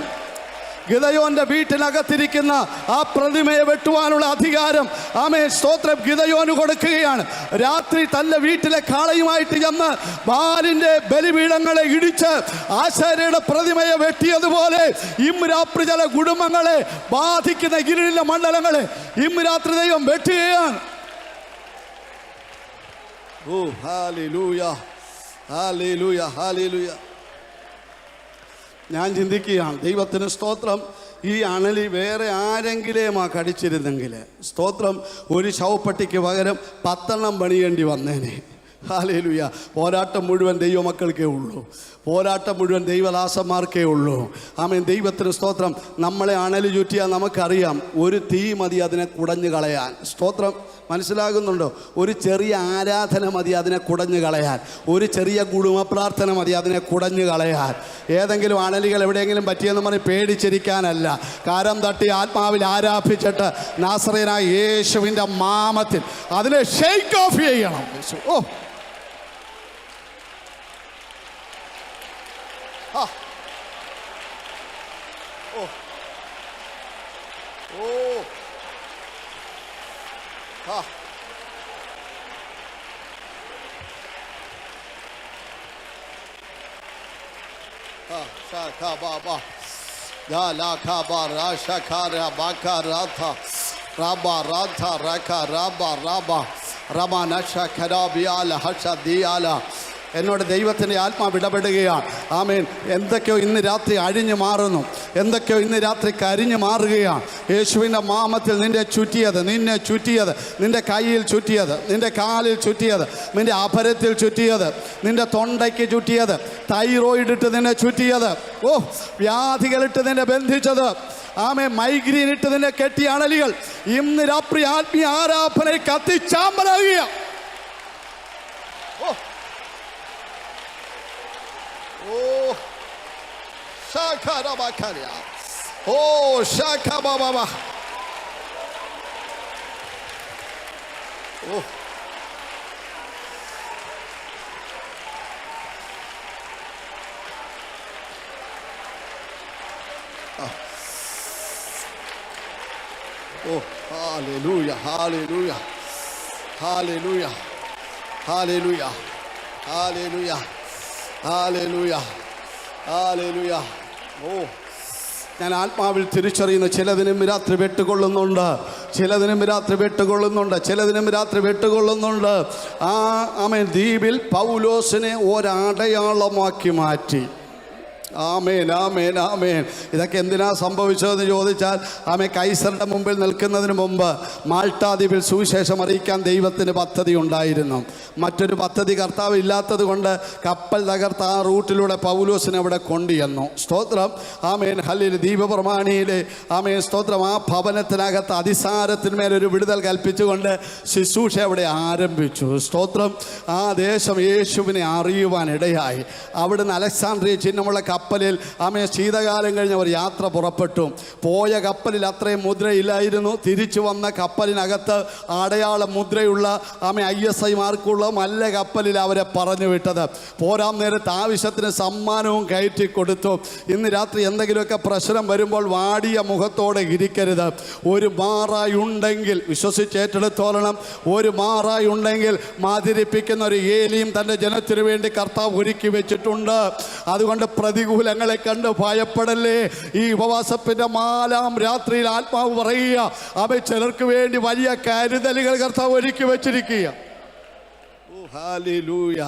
ഗിദെയോന്റെ വീട്ടിനകത്തിരിക്കുന്ന ആ പ്രതിമയെ വെട്ടുവാനുള്ള അധികാരം ആമേൻ സ്തോത്രം ഗിദെയോന് കൊടുക്കുകയാണ്. രാത്രി തൻ്റെ വീട്ടിലെ കാളയുമായിട്ട് ചെന്ന് ബാലിൻ്റെ ബലിപീഠങ്ങളെ ഇടിച്ച് ആശാരിയുടെ പ്രതിമയെ വെട്ടിയതുപോലെ ഇന്ന് രാത്രി ചില കുടുംബങ്ങളെ ബാധിക്കുന്ന ഇരുളിലെ മണ്ഡലങ്ങളെ ഇന്ന് രാത്രി ദൈവം വെട്ടുകയാണ്. ഓ ഹല്ലേലൂയ ഹല്ലേലൂയ ഹല്ലേലൂയ. ഞാൻ ചിന്തിക്കുകയാണ്, ദൈവത്തിന് സ്തോത്രം, ഈ അണലി വേറെ ആരെങ്കിലും കടിച്ചിരുന്നെങ്കിൽ സ്തോത്രം ഒരു ശവപ്പെട്ടിക്ക് പകരം 10 പണിയേണ്ടി വന്നേനെ. ഹല്ലേലൂയ. പോരാട്ടം മുഴുവൻ ദൈവമക്കൾക്കേ ഉള്ളൂ. പോരാട്ടം മുഴുവൻ ദൈവദാസന്മാർക്കേ ഉള്ളൂ. ആമേൻ. ദൈവത്തിന് സ്തോത്രം. നമ്മളെ അണലി ചുറ്റിയാൽ നമുക്കറിയാം, ഒരു തീ മതി അതിനെ കുടഞ്ഞു കളയാൻ. സ്തോത്രം. മനസ്സിലാകുന്നുണ്ടോ? ഒരു ചെറിയ ആരാധന മതി അതിനെ കുടഞ്ഞു കളയാൻ. ഒരു ചെറിയ കുടുംബ പ്രാർത്ഥന മതി അതിനെ കുടഞ്ഞു കളയാൻ. ഏതെങ്കിലും അണലികൾ എവിടെയെങ്കിലും പറ്റിയെന്ന് പറഞ്ഞ് പേടിച്ചിരിക്കാനല്ല, കരം തട്ടി ആത്മാവിൽ ആരാധിച്ചിട്ട് നാസറേനായ യേശുവിൻ്റെ നാമത്തിൽ അതിനെ ഷെയ്ക്ക് ഓഫ് ചെയ്യണം. ഓ ഓ ഓ എന്നോട് ദൈവത്തിൻ്റെ ആത്മാവ് ഇടപെടുകയാണ്. ആമേൻ. എന്തൊക്കെയോ ഇന്ന് രാത്രി അഴിഞ്ഞു മാറുന്നു, എന്തൊക്കെയോ ഇന്ന് രാത്രി കരിഞ്ഞു മാറുകയാണ്. യേശുവിൻ്റെ നാമത്തിൽ നിന്നെ ചുറ്റിയത്, നിന്റെ കയ്യിൽ ചുറ്റിയത്, നിന്റെ കാലിൽ ചുറ്റിയത്, നിന്റെ അപരത്തിൽ ചുറ്റിയത്, നിന്റെ തൊണ്ടയ്ക്ക് ചുറ്റിയത്, തൈറോയിഡ് ഇട്ട് നിന്നെ ചുറ്റിയത്, ഓ വ്യാധികളിട്ട് നിന്നെ ബന്ധിച്ചത്, ആമേ മൈഗ്രീൻ ഇട്ട് നിന്നെ കെട്ടിയ അണലികൾ ഇന്ന് രാത്രി ആത്മീയ ആരാധനയെ കത്തിച്ചാമ്പലാകുക. ഓ ശാഖാരബാഖാരിയ. ഓ ശാഖാബാബാബ. ഓ ഓ hallelujah hallelujah hallelujah hallelujah hallelujah hallelujah hallelujah. ഓ ഞാൻ ആത്മാവിൽ തിരിച്ചറിയുന്ന ചിലതിനും രാത്രി വെട്ടുകൊള്ളുന്നുണ്ട്, ചിലതിനും രാത്രി വെട്ടുകൊള്ളുന്നുണ്ട്, ചിലതിനും രാത്രി വെട്ടുകൊള്ളുന്നുണ്ട്. ആമേൻ. ദ്വീപിൽ പൗലോസിനെ ഒരടയാളമാക്കി മാറ്റി. ആമേൻ ആമേൻ ആമേൻ. ഇതൊക്കെ എന്തിനാ സംഭവിച്ചതെന്ന് ചോദിച്ചാൽ, ആമേ കൈസറുടെ മുമ്പിൽ നിൽക്കുന്നതിന് മുമ്പ് മാൾട്ടാദ്വീപിൽ സുവിശേഷം അറിയിക്കാൻ ദൈവത്തിന് പദ്ധതി ഉണ്ടായിരുന്നു. മറ്റൊരു പദ്ധതി കർത്താവ് ഇല്ലാത്തത് കൊണ്ട് കപ്പൽ തകർത്ത് ആ റൂട്ടിലൂടെ പൗലോസിനെ അവിടെ കൊണ്ടുവന്നു. സ്തോത്രം. ആമേൻ. ഹല്ലേലൂയ. ദീപപ്രമാണിയിലെ ആമേൻ സ്തോത്രം ആ ഭവനത്തിനകത്ത് അതിസാരത്തിന്മേലൊരു വിടുതൽ കൽപ്പിച്ചുകൊണ്ട് ശുശ്രൂഷ അവിടെ ആരംഭിച്ചു. സ്തോത്രം. ആ ദേശം യേശുവിനെ അറിയുവാൻ ഇടയായി. അവിടുന്ന് അലക്സാണ്ട്രിയ ചിഹ്നമുള്ള കപ്പലിൽ ആമേ ശീതകാലം കഴിഞ്ഞ് അവർ യാത്ര പുറപ്പെട്ടു. പോയ കപ്പലിൽ അത്രയും മുദ്രയില്ലായിരുന്നു. തിരിച്ചു വന്ന കപ്പലിനകത്ത് അടയാള മുദ്രയുള്ള ആമേ ISI മാർക്കുള്ള നല്ല കപ്പലിൽ അവരെ പറഞ്ഞു വിട്ടത്. പോരാം നേരത്ത് ആവശ്യത്തിന് സമ്മാനവും കയറ്റി കൊടുത്തു. ഇന്ന് രാത്രി എന്തെങ്കിലുമൊക്കെ പ്രശ്നം വരുമ്പോൾ വാടിയ മുഖത്തോടെ ഇരിക്കരുത്. ഒരു മാറായി ഉണ്ടെങ്കിൽ വിശ്വസിച്ചേറ്റെടുത്തോളണം. ഒരു മാറായി ഉണ്ടെങ്കിൽ മാതിരിപ്പിക്കുന്ന ഒരു ഏലിയും തൻ്റെ ജനത്തിനു വേണ്ടി കർത്താവ് ഒരുക്കി വെച്ചിട്ടുണ്ട്. അതുകൊണ്ട് പ്രതികൂലങ്ങളെ കണ്ട് ഭയപ്പെടല്ലേ. ഈ ഉപവാസത്തിന്റെ 4-ാം രാത്രിയിൽ ആത്മാവ് പറയുക, അവ ചിലർക്ക് വേണ്ടി വലിയ കരുതലുകൾ കർത്താവ് ഒരുക്കി വെച്ചിരിക്കുക. ഹല്ലേലൂയ.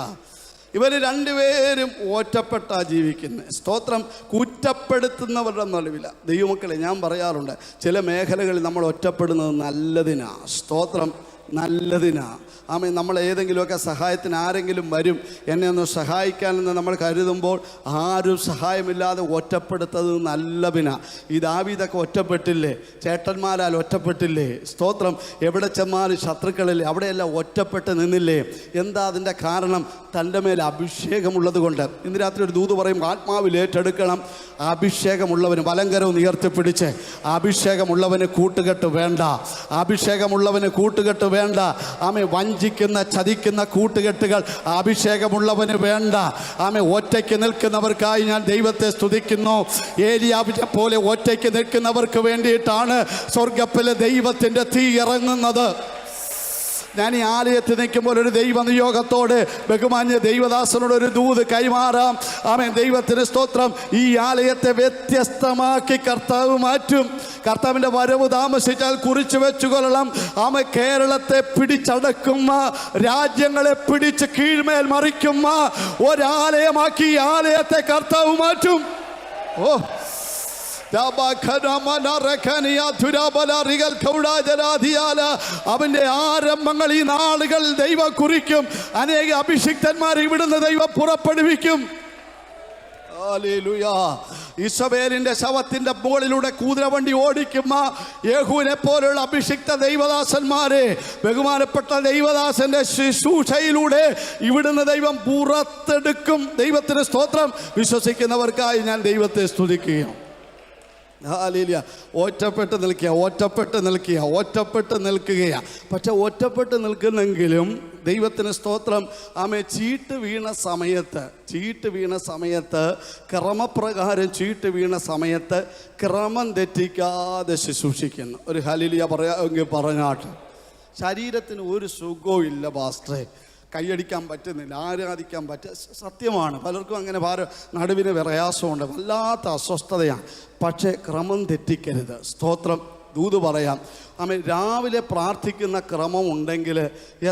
ഇവര് രണ്ടുപേരും ഒറ്റപ്പെട്ടാ ജീവിക്കുന്നത്. സ്തോത്രം. കുറ്റപ്പെടുത്തുന്നവരുടെ നടുവില. ദൈവമക്കളെ, ഞാൻ പറയാറുണ്ട്, ചില മേഖലകളിൽ നമ്മൾ ഒറ്റപ്പെടുന്നത് നല്ലതിനാ. സ്തോത്രം. നല്ലതിനാ. ആമേൻ. നമ്മൾ ഏതെങ്കിലുമൊക്കെ സഹായത്തിന് ആരെങ്കിലും വരും, എന്നെ ഒന്ന് സഹായിക്കാനെന്ന് നമ്മൾ കരുതുമ്പോൾ ആരും സഹായമില്ലാതെ ഒറ്റപ്പെടുത്തത് നല്ലതിനാ. ഈ ദാവീദൊക്കെ ഒറ്റപ്പെട്ടില്ലേ? ചേട്ടന്മാരാൽ ഒറ്റപ്പെട്ടില്ലേ? സ്തോത്രം. എവിടെ ചെന്നാലും ശത്രുക്കളില്ലേ? അവിടെയെല്ലാം ഒറ്റപ്പെട്ട് നിന്നില്ലേ? എന്താ അതിൻ്റെ കാരണം? തൻ്റെ മേൽ അഭിഷേകമുള്ളത് കൊണ്ട്. ഇന്ന് രാത്രി ഒരു ദൂത് പറയും, ആത്മാവിൽ ഏറ്റെടുക്കണം. അഭിഷേകമുള്ളവന് വലങ്കരവും ഉയർത്തിപ്പിടിച്ച്, അഭിഷേകമുള്ളവന് കൂട്ടുകെട്ട് വേണ്ട, അഭിഷേകമുള്ളവന് കൂട്ടുകെട്ട് വേണ്ട. ആമേ. വഞ്ചിക്കുന്ന ചതിക്കുന്ന കൂട്ടുകെട്ടുകൾ അഭിഷേകമുള്ളവന് വേണ്ട. ആമേ. ഒറ്റയ്ക്ക് നിൽക്കുന്നവർക്കായി ഞാൻ ദൈവത്തെ സ്തുതിക്കുന്നു. ഏലിയാവിനെ പോലെ ഒറ്റയ്ക്ക് നിൽക്കുന്നവർക്ക് വേണ്ടിയിട്ടാണ് സ്വർഗ്ഗത്തിലെ ദൈവത്തിൻ്റെ തീ ഇറങ്ങുന്നത്. ഞാൻ ഈ ആലയത്തിൽ നിൽക്കുമ്പോൾ ഒരു ദൈവ നിയോഗത്തോട് ബഹുമാന്യ ദൈവദാസനോട് ഒരു ദൂത് കൈമാറാം. ആമേൻ. ദൈവത്തിന് സ്തോത്രം. ഈ ആലയത്തെ വ്യത്യസ്തമാക്കി കർത്താവ് മാറ്റും. കർത്താവിൻ്റെ വരവ് താമസിച്ചാൽ കുറിച്ചു വെച്ചുകൊള്ളണം. ആമേ. കേരളത്തെ പിടിച്ചടക്കുന്ന, രാജ്യങ്ങളെ പിടിച്ച് കീഴ്മേൽ മറിക്കുന്ന ഒരാലയമാക്കി ഈ ആലയത്തെ കർത്താവ് മാറ്റും. ഓ, അവന്റെ ആരംഭങ്ങൾ ഈ നാളുകൾ ദൈവം കുറിക്കും. അനേക അഭിഷിക്തന്മാർ ഇവിടുന്ന് ദൈവം പുറപ്പെടുവിക്കും. ഇസബേലിന്റെ ശവത്തിന്റെ മുകളിലൂടെ കുതിരവണ്ടി ഓടിക്കുന്ന യേഹൂവിനെ പോലുള്ള അഭിഷിക്ത ദൈവദാസന്മാരെ ബഹുമാനപ്പെട്ട ദൈവദാസന്റെ ശുശ്രൂഷയിലൂടെ ഇവിടുന്ന് ദൈവം പുറത്തെടുക്കും. ദൈവത്തിന് സ്തോത്രം. വിശ്വസിക്കുന്നവർക്കായി ഞാൻ ദൈവത്തെ സ്തുതിക്കുകയാണ്. ഹല്ലേലൂയ. ഒറ്റപ്പെട്ട് നിൽക്കുകയാണ്. പക്ഷെ ഒറ്റപ്പെട്ട് നിൽക്കുന്നെങ്കിലും ദൈവത്തിന് സ്തോത്രം. ആമേ. ചീട്ട് വീണ സമയത്ത് ക്രമപ്രകാരം ചീട്ട് വീണ സമയത്ത് ക്രമം തെറ്റിക്കാതെ ശുശ്രൂഷിക്കുന്നു. ഒരു ഹല്ലേലൂയ പറയാമെങ്കിൽ പറഞ്ഞാട്ട്. ശരീരത്തിന് ഒരു സുഖവും ഇല്ല പാസ്റ്ററെ, കൈയടിക്കാൻ പറ്റുന്നില്ല, ആരാധിക്കാൻ സത്യമാണ്. പലർക്കും അങ്ങനെ നടുവിന് പ്രയാസമുണ്ട്, വല്ലാത്ത അസ്വസ്ഥതയാണ്. പക്ഷേ ക്രമം തെറ്റിക്കരുത്. സ്തോത്രം. ദൂത് പറയാം. ആമേൻ. രാവിലെ പ്രാർത്ഥിക്കുന്ന ക്രമം ഉണ്ടെങ്കിൽ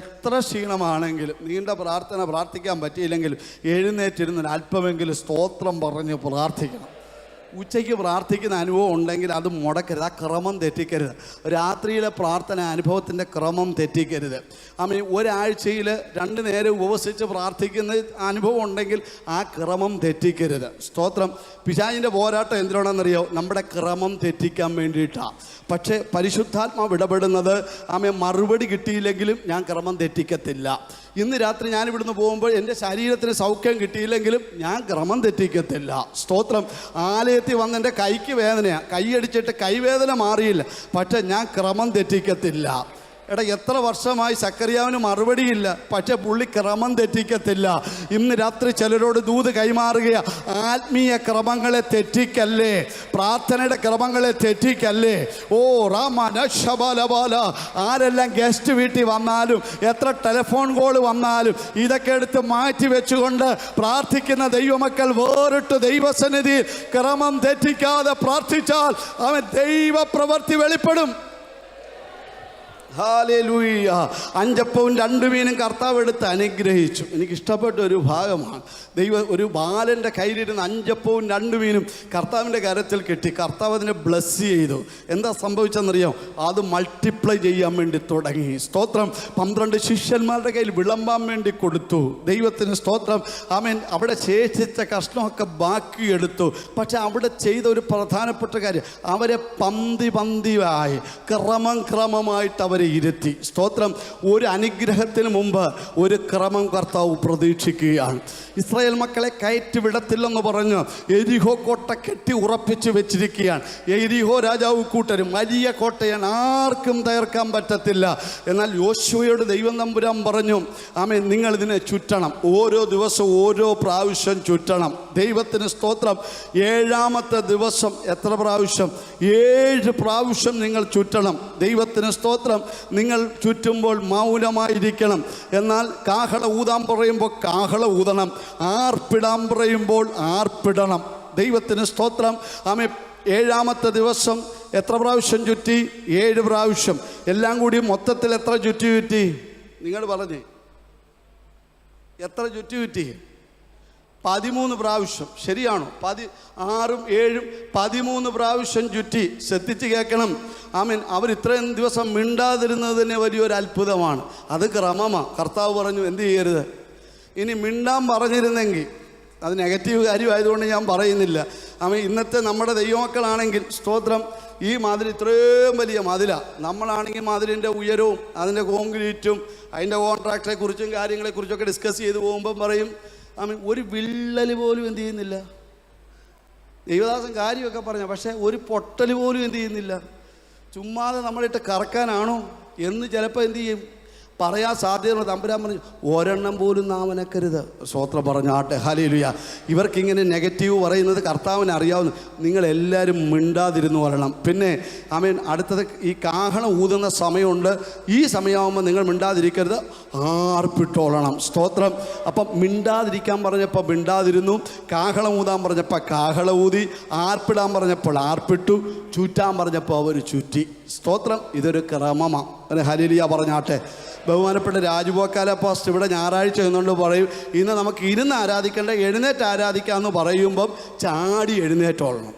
എത്ര ക്ഷീണമാണെങ്കിലും, നീണ്ട പ്രാർത്ഥിക്കാൻ പറ്റിയില്ലെങ്കിലും എഴുന്നേറ്റിരുന്ന് അല്പമെങ്കിലും സ്തോത്രം പറഞ്ഞ് പ്രാർത്ഥിക്കണം. ഉച്ചയ്ക്ക് പ്രാർത്ഥിക്കുന്ന അനുഭവം ഉണ്ടെങ്കിൽ അത് മുടക്കരുത്. ആ ക്രമം തെറ്റിക്കരുത്. രാത്രിയിലെ പ്രാർത്ഥന അനുഭവത്തിൻ്റെ ക്രമം തെറ്റിക്കരുത്. ആമേൻ. ഒരാഴ്ചയിൽ 2 നേരം ഉപവസിച്ച് പ്രാർത്ഥിക്കുന്ന അനുഭവം ഉണ്ടെങ്കിൽ ആ ക്രമം തെറ്റിക്കരുത്. സ്തോത്രം. പിശാചിൻ്റെ പോരാട്ടം എന്തിനാണെന്നറിയോ? നമ്മുടെ ക്രമം തെറ്റിക്കാൻ വേണ്ടിയിട്ടാണ്. പക്ഷേ പരിശുദ്ധാത്മാവ് ഇടപെടുന്നത്, ആമേൻ, മറുപടി കിട്ടിയില്ലെങ്കിലും ഞാൻ ക്രമം തെറ്റിക്കത്തില്ല. ഇന്ന് രാത്രി ഞാൻ ഇവിടുന്ന് പോകുമ്പോൾ എൻ്റെ ശരീരത്തിന് സൗഖ്യം കിട്ടിയില്ലെങ്കിലും ഞാൻ ക്രമം തെറ്റിക്കത്തില്ല. സ്തോത്രം. ആലയത്തിൽ വന്ന് എൻ്റെ കൈക്ക് വേദനയാണ്, കൈയടിച്ചിട്ട് കൈവേദന മാറിയില്ല, പക്ഷെ ഞാൻ ക്രമം തെറ്റിക്കത്തില്ല. എടാ, എത്ര വർഷമായി സക്കറിയാവിന് മറുപടിയില്ല, പക്ഷെ പുള്ളി ക്രമം തെറ്റിക്കത്തില്ല. ഇന്ന് രാത്രി ചിലരോട് ദൂത് കൈമാറുക, ആത്മീയ ക്രമങ്ങളെ തെറ്റിക്കല്ലേ, പ്രാർത്ഥനയുടെ ക്രമങ്ങളെ തെറ്റിക്കല്ലേ. ഓ റാമനശബാല. ആരെല്ലാം ഗസ്റ്റ് വീട്ടിൽ വന്നാലും, എത്ര ടെലിഫോൺ കോൾ വന്നാലും ഇതൊക്കെ എടുത്ത് മാറ്റി വെച്ചുകൊണ്ട് പ്രാർത്ഥിക്കുന്ന ദൈവമക്കൾ വേറിട്ട് ദൈവസന്നിധിയിൽ ക്രമം തെറ്റിക്കാതെ പ്രാർത്ഥിച്ചാൽ അവൻ ദൈവപ്രവൃത്തി വെളിപ്പെടും. ഹല്ലേലൂയ. 5 അപ്പവും 2 മീനും കർത്താവ് എടുത്ത് അനുഗ്രഹിച്ചു. എനിക്കിഷ്ടപ്പെട്ട ഒരു ഭാഗമാണ്. ഒരു ബാലൻ്റെ കയ്യിലിരുന്ന് 5 അപ്പവും 2 മീനും കർത്താവിൻ്റെ കരത്തിൽ കെട്ടി. കർത്താവ് അതിനെ ബ്ലസ് ചെയ്തു. എന്താ സംഭവിച്ചെന്നറിയാം? അത് മൾട്ടിപ്ലൈ ചെയ്യാൻ വേണ്ടി തുടങ്ങി. സ്തോത്രം. 12 ശിഷ്യന്മാരുടെ കയ്യിൽ വിളമ്പാൻ വേണ്ടി കൊടുത്തു. ദൈവത്തിന് സ്തോത്രം. ആമേൻ. അവിടെ ശേഷിച്ച കഷ്ണമൊക്കെ ബാക്കിയെടുത്തു. പക്ഷെ അവിടെ ചെയ്ത ഒരു പ്രധാനപ്പെട്ട കാര്യം, അവരെ പന്തിയായി ക്രമമായിട്ട് അവരെ ഇരുത്തി. സ്തോത്രം. ഒരു അനുഗ്രഹത്തിന് മുമ്പ് ഒരു ക്രമം കർത്താവ് പ്രതീക്ഷിക്കുകയാണ്. ഇസ്രായേൽ മക്കളെ കയറ്റി വിടത്തില്ലെന്ന് പറഞ്ഞ് എരിഹോ കോട്ട കെട്ടി ഉറപ്പിച്ച് വെച്ചിരിക്കുകയാണ്. എരിഹോ രാജാവ് കൂട്ടരും വലിയ കോട്ടയാണ്, ആർക്കും തകർക്കാൻ പറ്റത്തില്ല. എന്നാൽ യോശുവയോട് ദൈവം തമ്പുരാൻ പറഞ്ഞു, ആമേൻ, നിങ്ങൾ ഇതിനെ ചുറ്റണം, ഓരോ ദിവസവും ഓരോ പ്രാവശ്യം ചുറ്റണം. ദൈവത്തിന് സ്തോത്രം. 7-ാമത്തെ ദിവസം എത്ര പ്രാവശ്യം? 7 പ്രാവശ്യം നിങ്ങൾ ചുറ്റണം. ദൈവത്തിന് സ്തോത്രം. നിങ്ങൾ ചുറ്റുമ്പോൾ മൗനമായിരിക്കണം. എന്നാൽ കാഹള ഊതാൻ പറയുമ്പോൾ കാഹള ഊതണം, ആർപ്പിടാൻ പറയുമ്പോൾ ആർപ്പിടണം. ദൈവത്തിന് സ്തോത്രം. ആമേ. 7-ാമത്തെ ദിവസം എത്ര പ്രാവശ്യം ചുറ്റി? 7 പ്രാവശ്യം. എല്ലാം കൂടി മൊത്തത്തിൽ എത്ര ചുറ്റി? നിങ്ങൾ പറഞ്ഞേ, എത്ര ചുറ്റി? 13 പ്രാവശ്യം. ശരിയാണോ? 6ഉം 7ഉം 13 പ്രാവശ്യം ചുറ്റി. ശ്രദ്ധിച്ച് കേൾക്കണം. ആമേൻ. അവർ ഇത്രയും ദിവസം മിണ്ടാതിരുന്നത് തന്നെ വലിയൊരു അത്ഭുതമാണ്. അത് ക്രമമാണ്. കർത്താവ് പറഞ്ഞു എന്ത് ചെയ്യരുത്. ഇനി മിണ്ടാൻ പറഞ്ഞിരുന്നെങ്കിൽ, അത് നെഗറ്റീവ് കാര്യമായതുകൊണ്ട് ഞാൻ പറയുന്നില്ല. ആമേൻ. ഇന്നത്തെ നമ്മുടെ ദൈവമക്കളാണെങ്കിൽ സ്തോത്രം, ഈ മതിൽ ഇത്രയും വലിയ മതിലാണ്. നമ്മളാണെങ്കിൽ മതിലിൻ്റെ ഉയരവും അതിൻ്റെ കോൺക്രീറ്റും അതിൻ്റെ കോൺട്രാക്ടറെ കുറിച്ചും കാര്യങ്ങളെക്കുറിച്ചൊക്കെ ഡിസ്കസ് ചെയ്ത് പോകുമ്പം പറയും ആമേൻ ഒരു വിള്ളൽ പോലും എന്ത് ചെയ്യുന്നില്ല. ദൈവദാസൻ കാര്യമൊക്കെ പറഞ്ഞു, പക്ഷേ ഒരു പൊട്ടൽ പോലും എന്ത് ചെയ്യുന്നില്ല. ചുമ്മാതെ നമ്മളിട്ട് കറക്കാനാണോ എന്ന് ചിലപ്പോൾ എന്ത് ചെയ്യും പറയാൻ സാധ്യതയുണ്ട്. തമ്പുരാൻ പറഞ്ഞു ഒരെണ്ണം പോലും നാം അനക്കരുത്. സ്തോത്രം പറഞ്ഞാട്ടെ. ഹല്ലേലൂയ. ഇവർക്കിങ്ങനെ നെഗറ്റീവ് പറയുന്നത് കർത്താവിന് അറിയാവുന്ന. നിങ്ങളെല്ലാവരും മിണ്ടാതിരുന്നു വരണം. പിന്നെ ആമേൻ. അടുത്തത് ഈ കാഹളം ഊതുന്ന സമയമുണ്ട്. ഈ സമയമാകുമ്പോൾ നിങ്ങൾ മിണ്ടാതിരിക്കരുത്, ആർപ്പിട്ടോളണം. സ്തോത്രം. അപ്പം മിണ്ടാതിരിക്കാൻ പറഞ്ഞപ്പോൾ മിണ്ടാതിരുന്നു, കാഹളം ഊതാൻ പറഞ്ഞപ്പോൾ കാഹളം ഊതി, ആർപ്പിടാൻ പറഞ്ഞപ്പോൾ ആർപ്പിട്ടു, ചുറ്റാൻ പറഞ്ഞപ്പോൾ അവർ ചുറ്റി. സ്തോത്രം. ഇതൊരു ക്രമമാണ്. ഹല്ലേലൂയ പറഞ്ഞാട്ടെ. ബഹുമാനപ്പെട്ട രാജുപോക്കാല പോസ്റ്റ് ഇവിടെ ഞായറാഴ്ച എന്നുകൊണ്ട് പറയും ഇന്ന് നമുക്ക് ഇരുന്ന് ആരാധിക്കേണ്ട, എഴുന്നേറ്റ് ആരാധിക്കാമെന്ന് പറയുമ്പം ചാടി എഴുന്നേറ്റോളണം.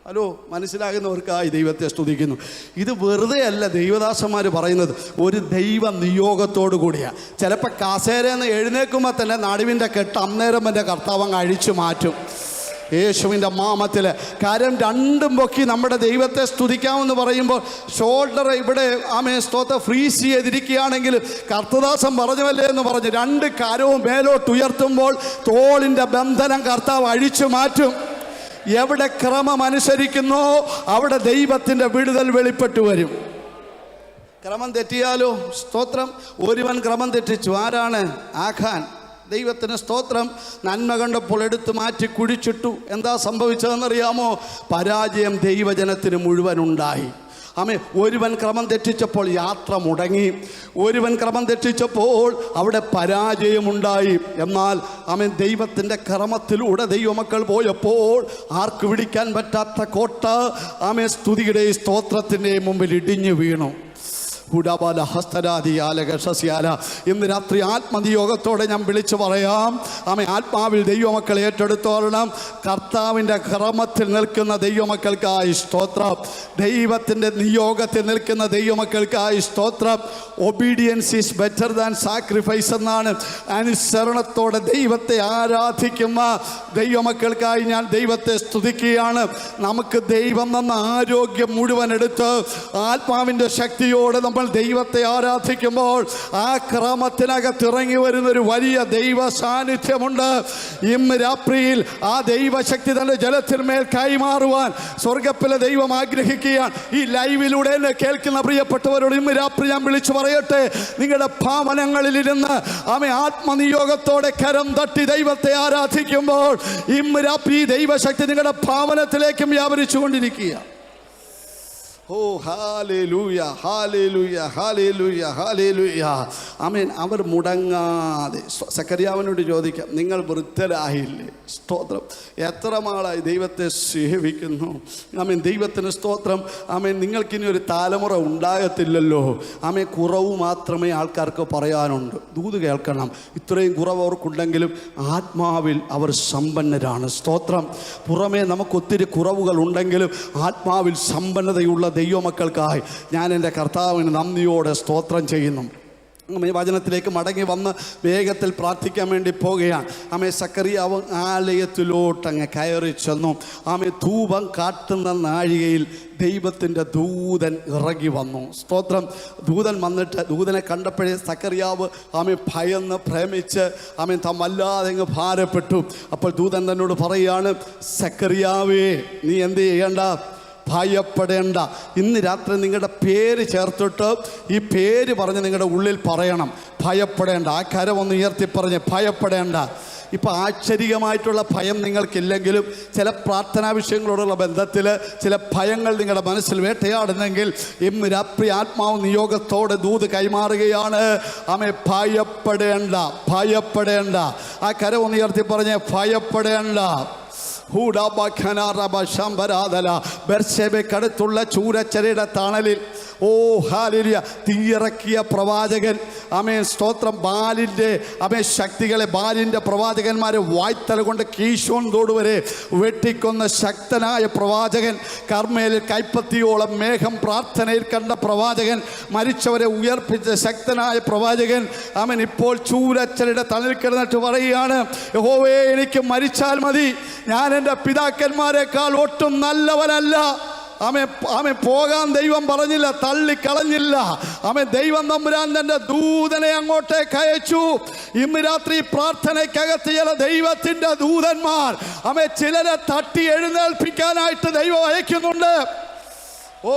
ഹലോ, മനസ്സിലാകുന്നവർക്കായി ദൈവത്തെ സ്തുതിക്കുന്നു. ഇത് വെറുതെ അല്ല ദൈവദാസന്മാർ പറയുന്നത്, ഒരു ദൈവ നിയോഗത്തോടു കൂടിയാണ്. ചിലപ്പോൾ കസേരയെന്ന് എഴുന്നേൽക്കുമ്പോൾ തന്നെ നടുവിൻ്റെ കെട്ട് അന്നേരം എൻ്റെ കർത്താവ് അങ്ങ് അഴിച്ചു മാറ്റും യേശുവിൻ്റെ നാമത്തിൽ. കാര്യം രണ്ടും പൊക്കി നമ്മുടെ ദൈവത്തെ സ്തുതിക്കാമെന്ന് പറയുമ്പോൾ ഷോൾഡർ ഇവിടെ ആമേ സ്തോത്രം ഫ്രീസ് ചെയ്തിരിക്കുകയാണെങ്കിൽ കർത്തദാസൻ പറഞ്ഞവല്ലേ എന്ന് പറഞ്ഞ് 2 കരവും മേലോട്ട് ഉയർത്തുമ്പോൾ തോളിൻ്റെ ബന്ധനം കർത്താവ് അഴിച്ചു മാറ്റും. എവിടെ ക്രമം അനുസരിക്കുന്നോ അവിടെ ദൈവത്തിൻ്റെ വിടുതൽ വെളിപ്പെട്ടു വരും. ക്രമം തെറ്റിയാലോ? സ്തോത്രം. ഒരുവൻ ക്രമം തെറ്റിച്ചു. ആരാണ്? ആഖാൻ. ദൈവത്തിന് സ്തോത്രം. നന്മ കണ്ടപ്പോൾ എടുത്തു മാറ്റി കുഴിച്ചിട്ടു. എന്താ സംഭവിച്ചതെന്നറിയാമോ? പരാജയം ദൈവജനത്തിന് മുഴുവൻ ഉണ്ടായി. ആമേ. ഒരുവൻ ക്രമം തെറ്റിച്ചപ്പോൾ യാത്ര മുടങ്ങി. ഒരുവൻ ക്രമം തെറ്റിച്ചപ്പോൾ അവിടെ പരാജയമുണ്ടായി. എന്നാൽ ആമേ ദൈവത്തിൻ്റെ ക്രമത്തിലൂടെ ദൈവമക്കൾ പോയപ്പോൾ ആർക്ക് പിടിക്കാൻ പറ്റാത്ത കോട്ട ആമേ സ്തുതിയുടെ സ്തോത്രത്തിൻ്റെ മുമ്പിൽ ഇടിഞ്ഞു വീണു. ഇന്ന് രാത്രി ആത്മനിയോഗത്തോടെ ഞാൻ വിളിച്ചു പറയാം, ആമേ ആത്മാവിൽ ദൈവമക്കൾ ഏറ്റെടുത്തോളണം. കർത്താവിൻ്റെ ക്രമത്തിൽ നിൽക്കുന്ന ദൈവമക്കൾക്കായി സ്തോത്രം. ദൈവത്തിൻ്റെ നിയോഗത്തിൽ നിൽക്കുന്ന ദൈവമക്കൾക്കായി സ്തോത്രം. Obedience is better than sacrifice എന്നാണ്. അനുസരണത്തോടെ ദൈവത്തെ ആരാധിക്കുന്ന ദൈവമക്കൾക്കായി ഞാൻ ദൈവത്തെ സ്തുതിക്കുകയാണ്. നമുക്ക് ദൈവം തന്ന ആരോഗ്യം മുഴുവൻ എടുത്ത് ആത്മാവിൻ്റെ ശക്തിയോടെ നമ്മൾ ദൈവത്തെ ആരാധിക്കുമ്പോൾ ആ ക്രമത്തിനകത്ത് ഇറങ്ങി വരുന്നൊരു വലിയ ദൈവ സാന്നിധ്യമുണ്ട്. ഇന്ന് രാത്രിയിൽ ആ ദൈവശക്തി തന്റെ ജലത്തിന്മേൽ കൈമാറുവാൻ സ്വർഗ്ഗത്തിലെ ദൈവം ആഗ്രഹിക്കുകയാണ്. ഈ ലൈവിലൂടെ എന്നെ കേൾക്കുന്ന പ്രിയപ്പെട്ടവരോട് ഇന്ന് രാത്രി ഞാൻ വിളിച്ചു പറയട്ടെ, നിങ്ങളുടെ ഭവനങ്ങളിലിരുന്ന് ആമേ ആത്മനിയോഗത്തോടെ കരം തട്ടി ദൈവത്തെ ആരാധിക്കുമ്പോൾ ഇന്ന് രാത്രി ദൈവശക്തി നിങ്ങളുടെ ഭവനത്തിലേക്കും വ്യാപരിച്ചു കൊണ്ടിരിക്കുക. ഓ ഹല്ലേലൂയ, ഹല്ലേലൂയ, ഹല്ലേലൂയ, ഹല്ലേലൂയ. ആമേൻ. അവർ മുടങ്ങാതെ. സക്കറിയാവിനോട് ചോദിക്കാം, നിങ്ങൾ വൃദ്ധരായില്ലേ? സ്തോത്രം. എത്ര നാളായി ദൈവത്തെ സേവിക്കുന്നു? ആമേൻ. ദൈവത്തിന് സ്തോത്രം. ആമേൻ. നിങ്ങൾക്കിനി ഒരു തലമുറ ഉണ്ടാകത്തില്ലല്ലോ. ആമേൻ. കുറവ് മാത്രമേ ആൾക്കാർക്ക് പറയാനുണ്ട്. ദൂത് കേൾക്കണം. ഇത്രയും കുറവ് അവർക്കുണ്ടെങ്കിലും ആത്മാവിൽ അവർ സമ്പന്നരാണ്. സ്തോത്രം. പുറമേ നമുക്കൊത്തിരി കുറവുകൾ ഉണ്ടെങ്കിലും ആത്മാവിൽ സമ്പന്നതയുള്ള ദൈവമക്കൾക്കായി ഞാൻ എൻ്റെ കർത്താവിന് നന്ദിയോടെ സ്തോത്രം ചെയ്യുന്നു. വചനത്തിലേക്ക് മടങ്ങി വന്ന് വേഗത്തിൽ പ്രാർത്ഥിക്കാൻ വേണ്ടി പോകുകയാണ്. ആമേ സക്കറിയാവ് ആലയത്തിലോട്ടങ്ങ് കയറി ചെന്നു. ആമേ ധൂപം കാട്ടുന്ന നാഴികയിൽ ദൈവത്തിൻ്റെ ദൂതൻ ഇറങ്ങി വന്നു. സ്തോത്രം. ദൂതൻ വന്നിട്ട് ദൂതനെ കണ്ടപ്പോഴേ സക്കറിയാവ് ആമേ ഭയന്ന് പ്രേമിച്ച് ആമേ വല്ലാതെ ഭാരപ്പെട്ടു. അപ്പോൾ ദൂതൻ തന്നോട് പറയുകയാണ്, സക്കറിയാവേ നീ എന്ത് ചെയ്യണ്ട, ഭയപ്പെടേണ്ട. ഇന്ന് രാത്രി നിങ്ങളുടെ പേര് ചേർത്തിട്ട് ഈ പേര് പറഞ്ഞ് നിങ്ങളുടെ ഉള്ളിൽ പറയണം, ഭയപ്പെടേണ്ട. ആ കരം ഒന്ന് ഉയർത്തി പറഞ്ഞ് ഭയപ്പെടേണ്ട. ഇപ്പോൾ ആശ്ചര്യമായിട്ടുള്ള ഭയം നിങ്ങൾക്കില്ലെങ്കിലും ചില പ്രാർത്ഥനാ വിഷയങ്ങളോടുള്ള ബന്ധത്തിൽ ചില ഭയങ്ങൾ നിങ്ങളുടെ മനസ്സിൽ വേട്ടയാടുന്നെങ്കിൽ ഇന്ന് രാത്രി ആത്മാവ് നിയോഗത്തോടെ ദൂത് കൈമാറുകയാണ്. ആമേ ഭയപ്പെടേണ്ട, ഭയപ്പെടേണ്ട. ആ കരം ഒന്ന് ഉയർത്തി പറഞ്ഞ് ഭയപ്പെടേണ്ട. ബെർശേബയ്ക്കടുത്തുള്ള ചൂരച്ചരയുടെ തണലിൽ ഓ ഹല്ലേലൂയ, തീയിറക്കിയ പ്രവാചകൻ. ആമേൻ, സ്തോത്രം. ബാലിൻ്റെ ശക്തികളെ, ബാലിൻ്റെ പ്രവാചകന്മാരെ വായ്ത്തല കൊണ്ട് കീശോൻ തോട് വരെ വെട്ടിക്കൊന്ന ശക്തനായ പ്രവാചകൻ, കർമ്മേലിൽ കൈപ്പത്തിയോളം മേഘം പ്രാർത്ഥനയിൽ കണ്ട പ്രവാചകൻ, മരിച്ചവരെ ഉയർപ്പിച്ച ശക്തനായ പ്രവാചകൻ. അവൻ ഇപ്പോൾ ചൂരച്ചലയുടെ തണൽ കിടന്നിട്ട് പറയുകയാണ്, യഹോവേ, എനിക്ക് മരിച്ചാൽ മതി, ഞാൻ എൻ്റെ പിതാക്കന്മാരെക്കാൾ ഒട്ടും നല്ലവനല്ല. ആമേൻ, പോകാൻ ദൈവം പറഞ്ഞില്ല, തള്ളിക്കളഞ്ഞില്ല. ആമേൻ, ദൈവം തമ്പുരാൻ തൻ്റെ ദൂതനെ അങ്ങോട്ടേക്ക് അയച്ചു. ഇന്ന് രാത്രി പ്രാർത്ഥനയ്ക്കകത്ത് ചില ദൈവത്തിൻ്റെ ദൂതന്മാർ ചിലരെ തട്ടി എഴുന്നേൽപ്പിക്കാനായിട്ട് ദൈവം അയക്കുന്നുണ്ട്. ഓ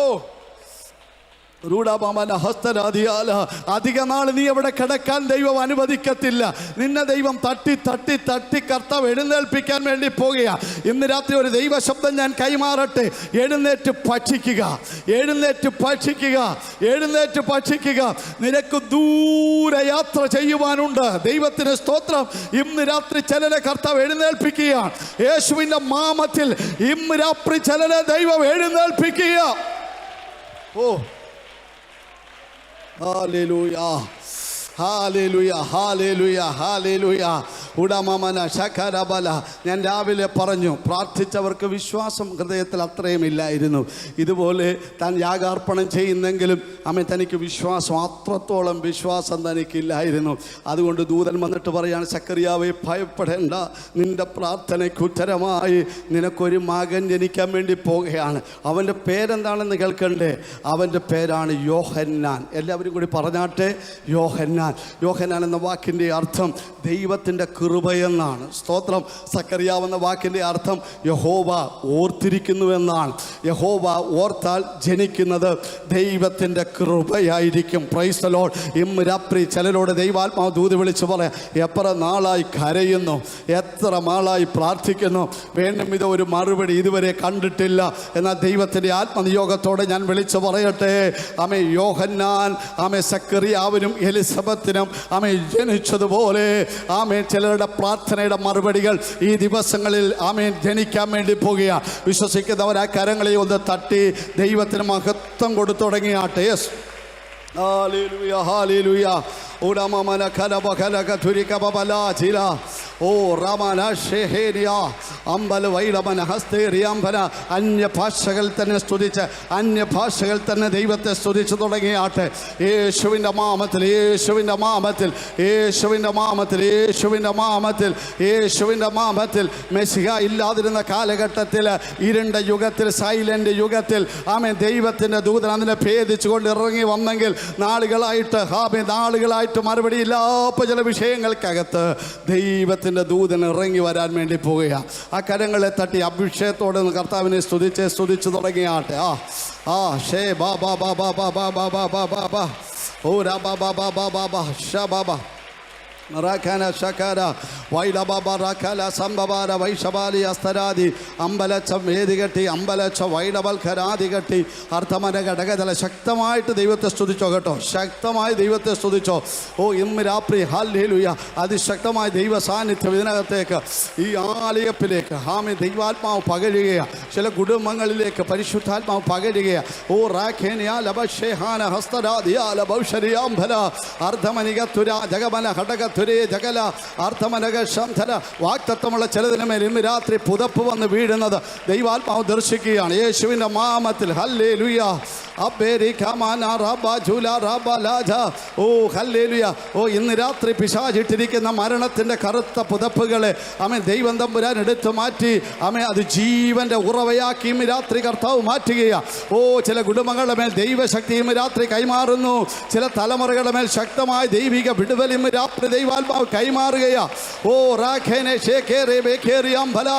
അധിക നാൾ നീ എവിടെ കിടക്കാൻ ദൈവം അനുവദിക്കത്തില്ല. നിന്നെ ദൈവം തട്ടി തട്ടി തട്ടി കർത്താവ് എഴുന്നേൽപ്പിക്കാൻ വേണ്ടി പോകുക. ഇന്ന് രാത്രി ഒരു ദൈവ ശബ്ദം ഞാൻ കൈമാറട്ടെ. എഴുന്നേറ്റ് ഭക്ഷിക്കുക, എഴുന്നേറ്റ് ഭക്ഷിക്കുക, എഴുന്നേറ്റ് ഭക്ഷിക്കുക. നിനക്ക് ദൂരെ യാത്ര ചെയ്യുവാനുണ്ട്. ദൈവത്തിന് സ്തോത്രം. ഇന്ന് രാത്രി ചിലരെ കർത്താവ് എഴുന്നേൽപ്പിക്കുകയാണ്. യേശുവിൻ്റെ നാമത്തിൽ ഇന്ന് രാത്രി ചിലരെ ദൈവം എഴുന്നേൽപ്പിക്കുക. ഓ ഹല്ലേലൂയ, ഹല്ലേലൂയ, ഹല്ലേലൂയ, ഹല്ലേലൂയ. ഉടമമന ശകരബല. ഞാൻ രാവിലെ പറഞ്ഞു, പ്രാർത്ഥിച്ചവർക്ക് വിശ്വാസം ഹൃദയത്തിൽ അത്രയും ഇല്ലായിരുന്നു. ഇതുപോലെ താൻ യാഗാർപ്പണം ചെയ്യുന്നെങ്കിലും തനിക്ക് വിശ്വാസം, അത്രത്തോളം വിശ്വാസം തനിക്കില്ലായിരുന്നു. അതുകൊണ്ട് ദൂതൻ വന്നിട്ട് പറയാണ്, സക്കറിയാവേ, ഭയപ്പെടേണ്ട, നിന്റെ പ്രാർത്ഥനയ്ക്ക് ഉത്തരമായി നിനക്കൊരു മകൻ ജനിക്കാൻ വേണ്ടി പോകുകയാണ്. അവൻ്റെ പേരെന്താണെന്ന് കേൾക്കണ്ടേ? അവൻ്റെ പേരാണ് യോഹന്നാൻ. എല്ലാവരും കൂടി പറഞ്ഞാട്ടെ, യോഹന്നാൻ. യോഹന്നാൻ എന്ന വാക്കിൻ്റെ അർത്ഥം ദൈവത്തിൻ്റെ കൃപയെന്നാണ്. സ്തോത്രം. സക്കറിയാവെന്ന വാക്കിൻ്റെ അർത്ഥം യഹോവ ഓർത്തിരിക്കുന്നുവെന്നാണ്. യഹോവ ഓർത്താൽ ജനിക്കുന്നത് ദൈവത്തിൻ്റെ കൃപയായിരിക്കും. Price the Lord. ഇന്ന് രാത്രി ചിലരോട് ദൈവാത്മാവ് ദൂത് വിളിച്ച് പറയാം, എത്ര നാളായി കരയുന്നു, എത്ര നാളായി പ്രാർത്ഥിക്കുന്നു, വേണ്ടും ഇത് ഒരു മറുപടി ഇതുവരെ കണ്ടിട്ടില്ല. എന്നാൽ ദൈവത്തിൻ്റെ ആത്മനിയോഗത്തോടെ ഞാൻ വിളിച്ചു പറയട്ടെ, യോഹന്നാൻ സക്കറിയാവിനും എലിസബത്തിനും ജനിച്ചതുപോലെ ചിലരുടെ പ്രാർത്ഥനയുടെ മറുപടികൾ ഈ ദിവസങ്ങളിൽ ജനിക്കാൻ വേണ്ടി പോകുകയാണ്. വിശ്വസിക്കുന്നവർ ആ കരങ്ങളെ ഒന്ന് തട്ടി ദൈവത്തിന് മഹത്വം കൊടുത്തു തുടങ്ങിയാട്ടെ. Yes, hallelujah, hallelujah. ഉടമമന കലബ കലക തുരിക ബബലാചില. ഓ റമന ഷെഹേരിയ അമ്പല വൈഡമന ഹസ്തേറിയാമ്പന. അന്യഭാഷകൾ തന്നെ സ്തുതിച്ച്, അന്യഭാഷകൾ തന്നെ ദൈവത്തെ സ്തുതിച്ച് തുടങ്ങിയാട്ടെ. യേശുവിൻ്റെ നാമത്തിൽ, യേശുവിൻ്റെ നാമത്തിൽ, യേശുവിൻ്റെ നാമത്തിൽ, യേശുവിൻ്റെ നാമത്തിൽ, യേശുവിൻ്റെ നാമത്തിൽ. മെസ്സിഹ ഇല്ലാതിരുന്ന കാലഘട്ടത്തിൽ, ഇരുണ്ട യുഗത്തിൽ, സൈലൻ്റ് യുഗത്തിൽ ദൈവത്തിൻ്റെ ദൂതൻ അതിനെ ഭേദിച്ചുകൊണ്ട് ഇറങ്ങി വന്നെങ്കിൽ നാളുകളായിട്ട് മറുപടി ഇല്ലാത്ത ചില വിഷയങ്ങൾക്കകത്ത് ദൈവത്തിൻ്റെ ദൂതൻ ഇറങ്ങി വരാൻ വേണ്ടി പോവുകയാണ്. ആ കരങ്ങളെ തട്ടി അഭിഷേകത്തോടെ കർത്താവിനെ സ്തുതിച്ച് തുടങ്ങിയാട്ടെ. ഷേ ബാ ബാ ബാ ബാ ബാ ബാ ബാ ബാ ബാ ബാ ബാ. ഓ രാ ബാ ബാ ബാ ബാ ബാ ബാ ഷ ബാ ബാ. റഖന ശകര വൈഡബബ റഖല സംബബാര വൈഷബാലി അസ്തരാദി അമ്പലച്ച വേദികെട്ടി അമ്പലച്ച വൈഡബൽഖരാദികെട്ടി അർത്ഥമന ഘടകതല. ശക്തമായിട്ട് ദൈവത്തെ സ്തുതിച്ചോ കേട്ടോ, ശക്തമായി ദൈവത്തെ സ്തുതിച്ചോ. ഓ ഇന്ന് രാത്രി ഹല്ലേലൂയ, അതിശക്തമായ ദൈവ സാന്നിധ്യം ഇതിനകത്തേക്ക്, ഈ ആലയത്തിലേക്ക് ദൈവാത്മാവ് പകരുകയാണ്. ചില കുടുംബങ്ങളിലേക്ക് പരിശുദ്ധാത്മാവ് പകരുകയാണ്. ഓ റാഖേനിയ ലബഷേഹാന ഹസ്തരാദിയ ലബൗഷരിയാംബല അർദ്ധമനികത്തുര ജഗമന ഘടക ജഗല അർത്ഥമനക ശംധന. വാക്തത്വമുള്ള ചിലതിനുമേൽ ഇന്ന് രാത്രി പുതപ്പ് വന്ന് വീഴുന്നത് ദൈവാത്മാവ് ദർശിക്കുകയാണ്. യേശുവിൻ്റെ നാമത്തിൽ ഹല്ലേലൂയ. ഓ ഹല്ലേലൂയ. ഓ ഇന്ന് രാത്രി പിശാചിട്ടിരിക്കുന്ന മരണത്തിൻ്റെ കറുത്ത പുതപ്പുകളെ ദൈവം തമ്പുരാൻ എടുത്തു മാറ്റി അത് ജീവൻ്റെ ഉറവയാക്കി ഇന്ന് രാത്രി കർത്താവ് മാറ്റുകയാണ്. ഓ ചില കുടുംബങ്ങളുടെ മേൽ ദൈവശക്തി ഇന്ന് രാത്രി കൈമാറുന്നു. ചില തലമുറകളുടെ മേൽ ശക്തമായ ദൈവിക വിടുതൽ ഇന്ന് രാത്രി ദൈവാത്മാവ് കൈമാറുകയാ. ഓ റാഖേനെ ഷേഖേറെ ബേഖേറിയാം ഫല.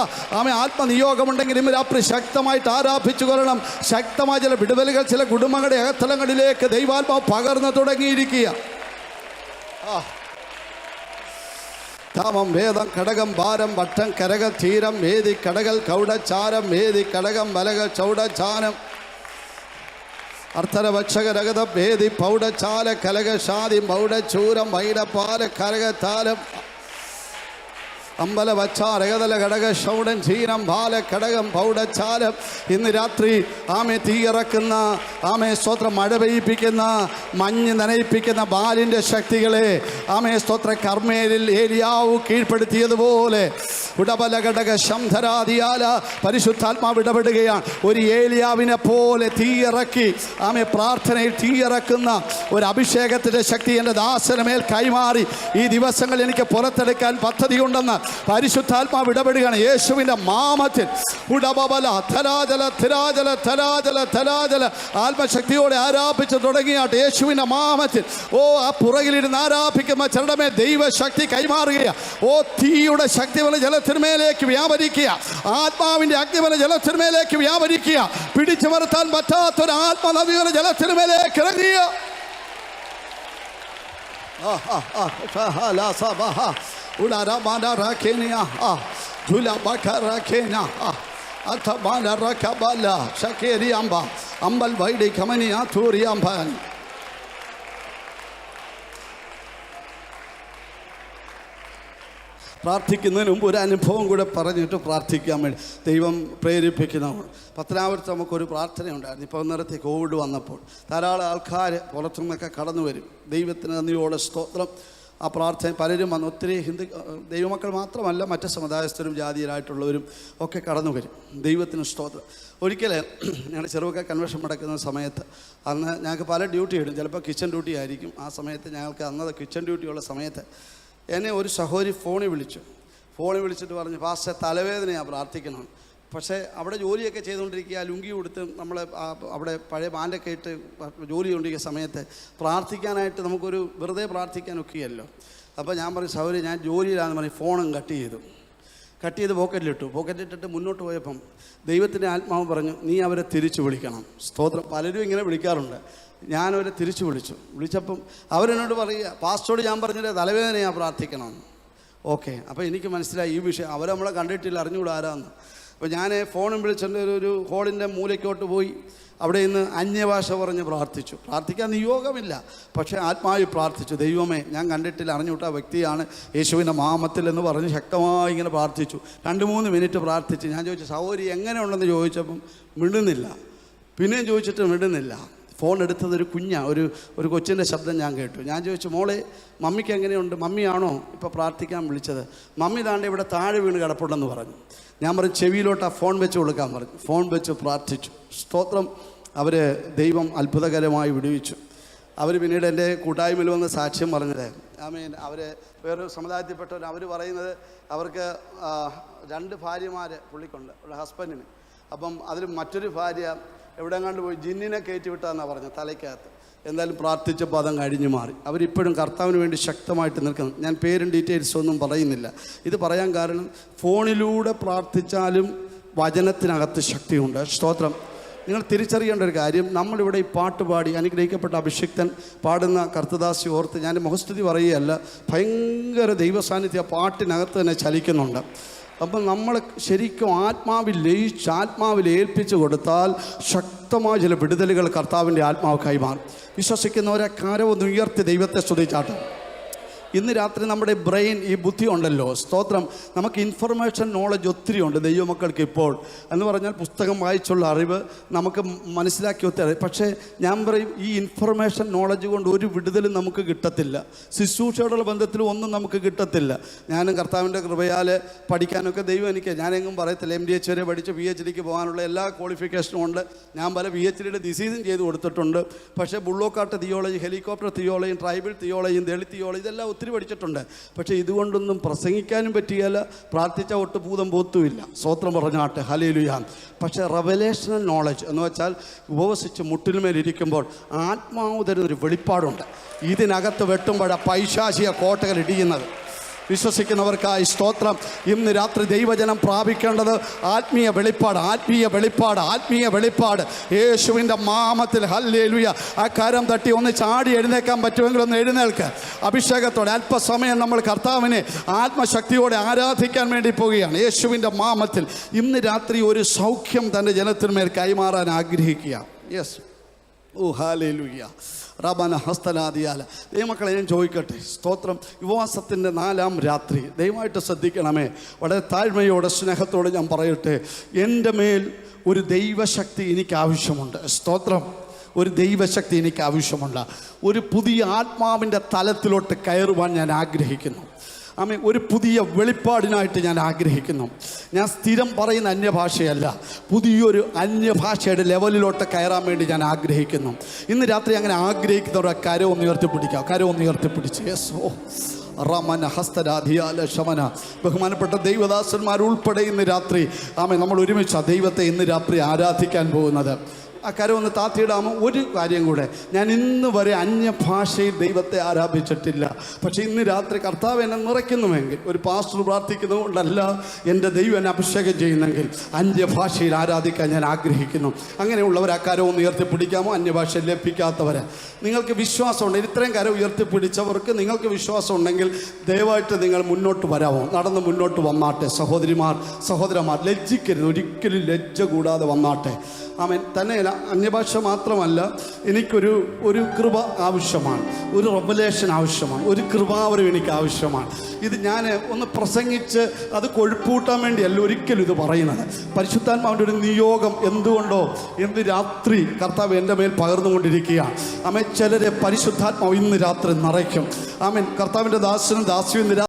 ആത്മനിയോഗമുണ്ടെങ്കിൽ ഇന്ന് രാത്രി ശക്തമായിട്ട് ആരാധിച്ചു കൊള്ളണം. ശക്തമായ ചില വിടുതലുകൾ ചില കുടുംബങ്ങളുടെ അകത്തലങ്ങളിലേക്ക് ദൈവാത്മാവ് പകർന്നു തുടങ്ങിയിരിക്കുക. താമം വേദം കടകം ഭാരം വട്ടം കരക തീരം വേദി കടകൽ കൗടച്ചാരം വേദി കടകം വലക ചൗടച്ചാനം അർത്ഥരഭക്ഷകരഗത ഭേദി പൗടച്ചാല കലക ഷാദി മൗടച്ചൂരം വൈഡപാല കരകത്താലം അമ്പല വച്ചാൽ ഏകതല ഘടക ഷൗഡൻ ചീനം ബാല ഘടകം പൗടച്ചാലം. ഇന്ന് രാത്രി ആമെ തീയിറക്കുന്ന, ആമെ സ്തോത്രം മഴ പെയ്യിപ്പിക്കുന്ന, മഞ്ഞ് നനയിപ്പിക്കുന്ന ബാലിൻ്റെ ശക്തികളെ ആമെ സ്തോത്ര കർമ്മേലിൽ ഏലിയാവ് കീഴ്പ്പെടുത്തിയതുപോലെ ഉടബല ഘടക ശംധരാദിയാല പരിശുദ്ധാത്മാവ് ഇടപെടുകയാണ്. ഒരു ഏലിയാവിനെ പോലെ തീയിറക്കി ആമെ പ്രാർത്ഥനയിൽ തീയിറക്കുന്ന ഒരു അഭിഷേകത്തിൻ്റെ ശക്തി എൻ്റെ ദാസനമേൽ കൈമാറി ഈ ദിവസങ്ങൾ എനിക്ക് പുറത്തെടുക്കാൻ പദ്ധതിയുണ്ടെന്ന് പരിശുദ്ധാത്മാവ് ഇടപെടുകയാണ് യേശുവിൻ്റെ നാമത്തിൽ. ഉടബല ധരാജല ധിരാജല ധരാജല ധരാജല ആത്മശക്തിയോടെ ആരാധിച്ചു തുടങ്ങിയാട്ട് യേശുവിൻ്റെ നാമത്തിൽ. ഓ ആ പുറകിലിരുന്ന് ആരാധിക്കുമ്പോൾ ചരണമേ ദൈവശക്തി കൈമാറുകയാണ്. ഓ തീയുടെ ശക്തിവല ജലത്തിന്മേലേക്ക് വ്യാപരിക്കുക, ആത്മാവിൻ്റെ അഗ്നിവല ജലത്തിന്മേലേക്ക് വ്യാപരിക്കുക, പിടിച്ചു വരുത്താൻ പറ്റാത്തൊരു ആത്മനദിവല ജലത്തിന്മേലേക്ക് ഇറങ്ങിയ അമ്പൽ വൈഡി കമനിയ തൂറിയാമ്പാൻ. പ്രാർത്ഥിക്കുന്നതിന് മുമ്പ് ഒരു അനുഭവം കൂടെ പറഞ്ഞിട്ട് പ്രാർത്ഥിക്കാൻ വേണ്ടി ദൈവം പ്രേരിപ്പിക്കുന്നതാണ്. പത്തനാപുരത്ത് നമുക്കൊരു പ്രാർത്ഥനയുണ്ടായിരുന്നു. ഇപ്പോൾ നേരത്തെ കോവിഡ് വന്നപ്പോൾ ധാരാളം ആൾക്കാർ പുറത്തുനിന്നൊക്കെ കടന്നു വരും. ദൈവത്തിന് നന്ദിയോടെ സ്തോത്രം. ആ പ്രാർത്ഥന പലരും വന്ന് ഒത്തിരി ദൈവമക്കൾ മാത്രമല്ല മറ്റ് സമുദായസ്ഥരും ജാതിയരായിട്ടുള്ളവരും ഒക്കെ കടന്നു വരും. ദൈവത്തിന് സ്തോത്രം. ഒരിക്കൽ ഞങ്ങളുടെ ചെറുപ്പക്കാർ കൺവെൻഷൻ നടക്കുന്ന സമയത്ത് അന്ന് ഞങ്ങൾക്ക് പല ഡ്യൂട്ടി ഇടും. ചിലപ്പോൾ കിച്ചൺ ഡ്യൂട്ടി ആയിരിക്കും. ആ സമയത്ത് ഞങ്ങൾക്ക് അന്നത് കിച്ചൺ ഡ്യൂട്ടിയുള്ള സമയത്ത് എന്നെ ഒരു സഹോദരി ഫോണിൽ വിളിച്ചിട്ട് പറഞ്ഞു, പാസ്റ്റർ തലവേദനയാണ്, പ്രാർത്ഥിക്കണം. പക്ഷേ അവിടെ ജോലിയൊക്കെ ചെയ്തുകൊണ്ടിരിക്കുക, ലുങ്കി കൊടുത്ത് നമ്മൾ അവിടെ പഴയ ബാൻഡൊക്കെ ഇട്ട് ജോലി ചെയ്തുകൊണ്ടിരിക്കുന്ന സമയത്ത് പ്രാർത്ഥിക്കാനായിട്ട് നമുക്കൊരു വെറുതെ പ്രാർത്ഥിക്കാനൊക്കെയല്ലോ. അപ്പോൾ ഞാൻ പറഞ്ഞു, സഹോദരി ഞാൻ ജോലിയിലാണെന്ന് പറഞ്ഞ് ഫോണും കട്ട് ചെയ്ത് പോക്കറ്റിലിട്ടിട്ട് മുന്നോട്ട് പോയപ്പം ദൈവത്തിൻ്റെ ആത്മാവ് പറഞ്ഞു, നീ അവരെ തിരിച്ചു വിളിക്കണം. സ്തോത്രം. പലരും ഇങ്ങനെ വിളിക്കാറുണ്ട്. ഞാനവരെ തിരിച്ചു വിളിച്ചപ്പം അവരെന്നോട് പറയുക, പാസ്റ്ററോട് ഞാൻ പറഞ്ഞിട്ട് തലവേദനയാണ് പ്രാർത്ഥിക്കണം. ഓക്കെ, അപ്പോൾ എനിക്ക് മനസ്സിലായി ഈ വിഷയം അവരെ നമ്മളെ കണ്ടിട്ടില്ല, അറിഞ്ഞുകൂടാ ആരാന്ന്. അപ്പോൾ ഞാൻ ഫോണും വിളിച്ചിട്ട് ഒരു ഹോളിൻ്റെ മൂലയ്ക്കോട്ട് പോയി അവിടെ നിന്ന് അന്യഭാഷ പറഞ്ഞ് പ്രാർത്ഥിക്കാൻ നിയോഗമില്ല, പക്ഷേ ആത്മാവിൽ പ്രാർത്ഥിച്ചു. ദൈവമേ, ഞാൻ കണ്ടിട്ടില്ല, അറിഞ്ഞുവിട്ട വ്യക്തിയാണ്, യേശുവിൻ്റെ നാമത്തിൽ എന്ന് പറഞ്ഞ് ശക്തമായി ഇങ്ങനെ പ്രാർത്ഥിച്ചു. 2-3 മിനിറ്റ് പ്രാർത്ഥിച്ച് ഞാൻ ചോദിച്ചു, സഹോദരി എങ്ങനെയുണ്ടെന്ന് ചോദിച്ചപ്പം മിണ്ടുന്നില്ല. പിന്നെയും ചോദിച്ചിട്ട് മിണ്ടുന്നില്ല. ഫോൺ എടുത്തത് ഒരു ഒരു കൊച്ചിൻ്റെ ശബ്ദം ഞാൻ കേട്ടു. ഞാൻ ചോദിച്ചു, മോളെ മമ്മിക്ക് എങ്ങനെയുണ്ട്? മമ്മിയാണോ ഇപ്പോൾ പ്രാർത്ഥിക്കാൻ വിളിച്ചത്? മമ്മി താണ്ട് ഇവിടെ താഴെ വീണ് കിടപ്പുണ്ടെന്ന് പറഞ്ഞു. ഞാൻ പറഞ്ഞു, ചെവിയിലോട്ട് ആ ഫോൺ വെച്ച് കൊടുക്കാൻ പറഞ്ഞു. ഫോൺ വെച്ച് പ്രാർത്ഥിച്ചു. സ്തോത്രം. അവർ ദൈവം അത്ഭുതകരമായി വിടുവിച്ചു. അവർ പിന്നീട് എൻ്റെ കൂട്ടായ്മയിൽ വന്ന് സാക്ഷ്യം പറഞ്ഞത്, അവർ വേറൊരു സമുദായത്തിൽപ്പെട്ടവർ, അവർ പറയുന്നത് അവർക്ക് 2 ഭാര്യമാർ പുള്ളിക്കുണ്ട്, ഹസ്ബൻഡിന്. അപ്പം അതിൽ മറ്റൊരു ഭാര്യ എവിടെങ്ങാണ്ട് പോയി ജിന്നിനെ കയറ്റി വിട്ടാന്നാണ് പറഞ്ഞത് തലയ്ക്കകത്ത്. എന്തായാലും പ്രാർത്ഥിച്ചപ്പോൾ അതങ്ങ് അഴിഞ്ഞു മാറി. അവരിപ്പോഴും കർത്താവിന് വേണ്ടി ശക്തമായിട്ട് നിൽക്കണം. ഞാൻ പേരും ഡീറ്റെയിൽസ് ഒന്നും പറയുന്നില്ല. ഇത് പറയാൻ കാരണം, ഫോണിലൂടെ പ്രാർത്ഥിച്ചാലും വചനത്തിനകത്ത് ശക്തിയുണ്ട്. സ്തോത്രം. നിങ്ങൾ തിരിച്ചറിയേണ്ട ഒരു കാര്യം, നമ്മളിവിടെ ഈ പാട്ട് പാടി അനുഗ്രഹിക്കപ്പെട്ട അഭിഷിക്തൻ പാടുന്ന കർത്തദാസി ഓർത്ത് ഞാൻ മുഖസ്തുതി പറയുകയല്ല, ഭയങ്കര ദൈവസാന്നിധ്യം ആ പാട്ടിനകത്ത് തന്നെ ചലിക്കുന്നുണ്ട്. അപ്പം നമ്മൾ ശരിക്കും ആത്മാവിൽ ലയിച്ച് ആത്മാവിൽ ഏൽപ്പിച്ചു കൊടുത്താൽ ശക്തമായ ചില വിടുതലുകൾ കർത്താവിൻ്റെ ആത്മാവ് കൈമാറും. വിശ്വസിക്കുന്നവരെ കരമൊന്ന് ഉയർത്തി ദൈവത്തെ സ്തുതിച്ചാട്ടെ. ഇന്ന് രാത്രി നമ്മുടെ ബ്രെയിൻ, ഈ ബുദ്ധി ഉണ്ടല്ലോ, സ്തോത്രം, നമുക്ക് ഇൻഫർമേഷൻ നോളജ് ഒത്തിരി ഉണ്ട് ദൈവമക്കൾക്ക് ഇപ്പോൾ. എന്ന് പറഞ്ഞാൽ പുസ്തകം വായിച്ചുള്ള അറിവ് നമുക്ക് മനസ്സിലാക്കി ഒത്തിരി. പക്ഷേ ഞാൻ പറയും, ഈ ഇൻഫർമേഷൻ നോളജ് കൊണ്ട് ഒരു വിടുതലും നമുക്ക് കിട്ടത്തില്ല. ശുശ്രൂഷയോടുള്ള ബന്ധത്തിലും ഒന്നും നമുക്ക് കിട്ടത്തില്ല. ഞാനും കർത്താവിൻ്റെ കൃപയാൽ പഠിക്കാനൊക്കെ ദൈവം ഞാനെങ്ങും പറയത്തില്ല. MDH വരെ പഠിച്ച് PhDക്ക് പോകാനുള്ള എല്ലാ ക്വാളിഫിക്കേഷനും ഉണ്ട്. ഞാൻ പല PhDയുടെ ഡിസീസും ചെയ്ത് കൊടുത്തിട്ടുണ്ട്. പക്ഷേ ബുള്ളോക്കാട്ട് തിയോളജി, ഹെലികോപ്റ്റർ തിയോളജിയും, ട്രൈബൽ തിയോളജിയും, ദളിത് തിയോളജി, ഇതെല്ലാം ഒത്തിരി പഠിച്ചിട്ടുണ്ട്. പക്ഷേ ഇതുകൊണ്ടൊന്നും പ്രസംഗിക്കാനും പറ്റിയല്ല, പ്രാർത്ഥിച്ച ഒട്ട് ഭൂതം പോത്തുമില്ല. സ്തോത്രം പറഞ്ഞാട്ടെ, ഹല്ലേലൂയ. പക്ഷേ റെവലേഷണൽ നോളജ് എന്ന് വെച്ചാൽ ഉപവസിച്ച് മുട്ടിന്മേലിരിക്കുമ്പോൾ ആത്മാവ് തരുന്നൊരു വെളിപ്പാടുണ്ട്. ഇതിനകത്ത് വെട്ടുമ്പോഴാണ് പൈശാചിക കോട്ടകൾ ഇടിയുന്നത്. വിശ്വസിക്കുന്നവർക്കായി സ്തോത്രം. ഇന്ന് രാത്രി ദൈവജനം പ്രാപിക്കേണ്ടത് ആത്മീയ വെളിപ്പാട് യേശുവിൻ്റെ നാമത്തിൽ. ഹല്ലേലൂയ. ആ കരം തട്ടി ഒന്ന് ചാടി എഴുന്നേക്കാൻ പറ്റുമെങ്കിൽ ഒന്ന് എഴുന്നേൽക്ക്. അഭിഷേകത്തോടെ അല്പസമയം നമ്മൾ കർത്താവിനെ ആത്മശക്തിയോടെ ആരാധിക്കാൻ വേണ്ടി പോവുകയാണ് യേശുവിൻ്റെ നാമത്തിൽ. ഇന്ന് രാത്രി ഒരു സൗഖ്യം തൻ്റെ ജനത്തിന്മേൽ കൈമാറാൻ ആഗ്രഹിക്കുക. യെസ്, ഓ ഹാലേലൂയ റബന ഹസ്തനാദിയാല. ദൈവമക്കളെ ഞാൻ ചോദിക്കട്ടെ, സ്തോത്രം. ഉപവാസത്തിൻ്റെ 4ാം രാത്രി ദയവായിട്ട് ശ്രദ്ധിക്കണമേ. വളരെ താഴ്മയോടെ സ്നേഹത്തോടെ ഞാൻ പറയട്ടെ, എൻ്റെ മേൽ ഒരു ദൈവശക്തി എനിക്ക് ആവശ്യമുണ്ട്. സ്തോത്രം. ഒരു ദൈവശക്തി എനിക്ക് ആവശ്യമുണ്ട്. ഒരു പുതിയ ആത്മാവിൻ്റെ തലത്തിലോട്ട് കയറുവാൻ ഞാൻ ആഗ്രഹിക്കുന്നു. ആമേൻ. ഒരു പുതിയ വെളിപ്പാടിനായിട്ട് ഞാൻ ആഗ്രഹിക്കുന്നു. ഞാൻ സ്ഥിരം പറയുന്ന അന്യഭാഷയല്ല, പുതിയൊരു അന്യഭാഷയുടെ ലെവലിലോട്ട് കയറാൻ വേണ്ടി ഞാൻ ആഗ്രഹിക്കുന്നു. ഇന്ന് രാത്രി അങ്ങനെ ആഗ്രഹിക്കുന്നവരുടെ കരമൊന്ന് ഉയർത്തിപ്പിടിക്കാം. കരമൊന്ന് ഉയർത്തിപ്പിടിച്ച് യേശോ റമന ഹസ്തരാധിയാല ശമന. ബഹുമാനപ്പെട്ട ദൈവദാസന്മാർ ഉൾപ്പെടെ ഇന്ന് രാത്രി ആമേൻ നമ്മൾ ഒരുമിച്ച് ദൈവത്തെ ഇന്ന് രാത്രി ആരാധിക്കാൻ പോകുന്നത്. ആ കരം ഒന്ന് താത്തിയിടാമോ? ഒരു കാര്യം കൂടെ, ഞാൻ ഇന്ന് വരെ അന്യഭാഷയിൽ ദൈവത്തെ ആരാധിച്ചിട്ടില്ല. പക്ഷേ ഇന്ന് രാത്രി കർത്താവ് എന്നെ നിറയ്ക്കുന്നുവെങ്കിൽ, ഒരു പാസ്റ്റർ പ്രാർത്ഥിക്കുന്നതുകൊണ്ടല്ല, എൻ്റെ ദൈവം എന്നെ അഭിഷേകം ചെയ്യുന്നെങ്കിൽ അന്യഭാഷയിൽ ആരാധിക്കാൻ ഞാൻ ആഗ്രഹിക്കുന്നു. അങ്ങനെയുള്ളവർ ആ കരം ഒന്ന് ഉയർത്തിപ്പിടിക്കാമോ? അന്യഭാഷ ലഭിക്കാത്തവരെ നിങ്ങൾക്ക് വിശ്വാസമുണ്ട്, ഇത്രയും കരം ഉയർത്തിപ്പിടിച്ചവർക്ക് നിങ്ങൾക്ക് വിശ്വാസം ഉണ്ടെങ്കിൽ ദയവായിട്ട് നിങ്ങൾ മുന്നോട്ട് വരാമോ? നടന്ന് മുന്നോട്ട് വന്നാട്ടെ. സഹോദരിമാർ സഹോദരന്മാർ ലജ്ജിക്കരുത്, ഒരിക്കലും ലജ്ജ കൂടാതെ വന്നാട്ടെ. ആമേൻ. തന്നെയല്ല, അന്യഭാഷ മാത്രമല്ല, എനിക്കൊരു കൃപ ആവശ്യമാണ്, ഒരു റെവലേഷൻ ആവശ്യമാണ്, ഒരു കൃപാവരം എനിക്ക് ആവശ്യമാണ്. ഇത് ഞാൻ ഒന്ന് പ്രസംഗിച്ച് അത് കൊഴുപ്പൂട്ടാൻ വേണ്ടിയല്ല ഒരിക്കലും ഇത് പറയുന്നത്. പരിശുദ്ധാത്മാവിൻ്റെ ഒരു നിയോഗം എന്തുകൊണ്ടോ ഇന്ന് രാത്രി കർത്താവ് എൻ്റെ മേൽ പകർന്നുകൊണ്ടിരിക്കുകയാണ്. ആമേൻ. ചിലരെ പരിശുദ്ധാത്മാവ് ഇന്ന് രാത്രി നിറയ്ക്കും. ആമേൻ. കർത്താവിൻ്റെ ദാസനും ദാസിയും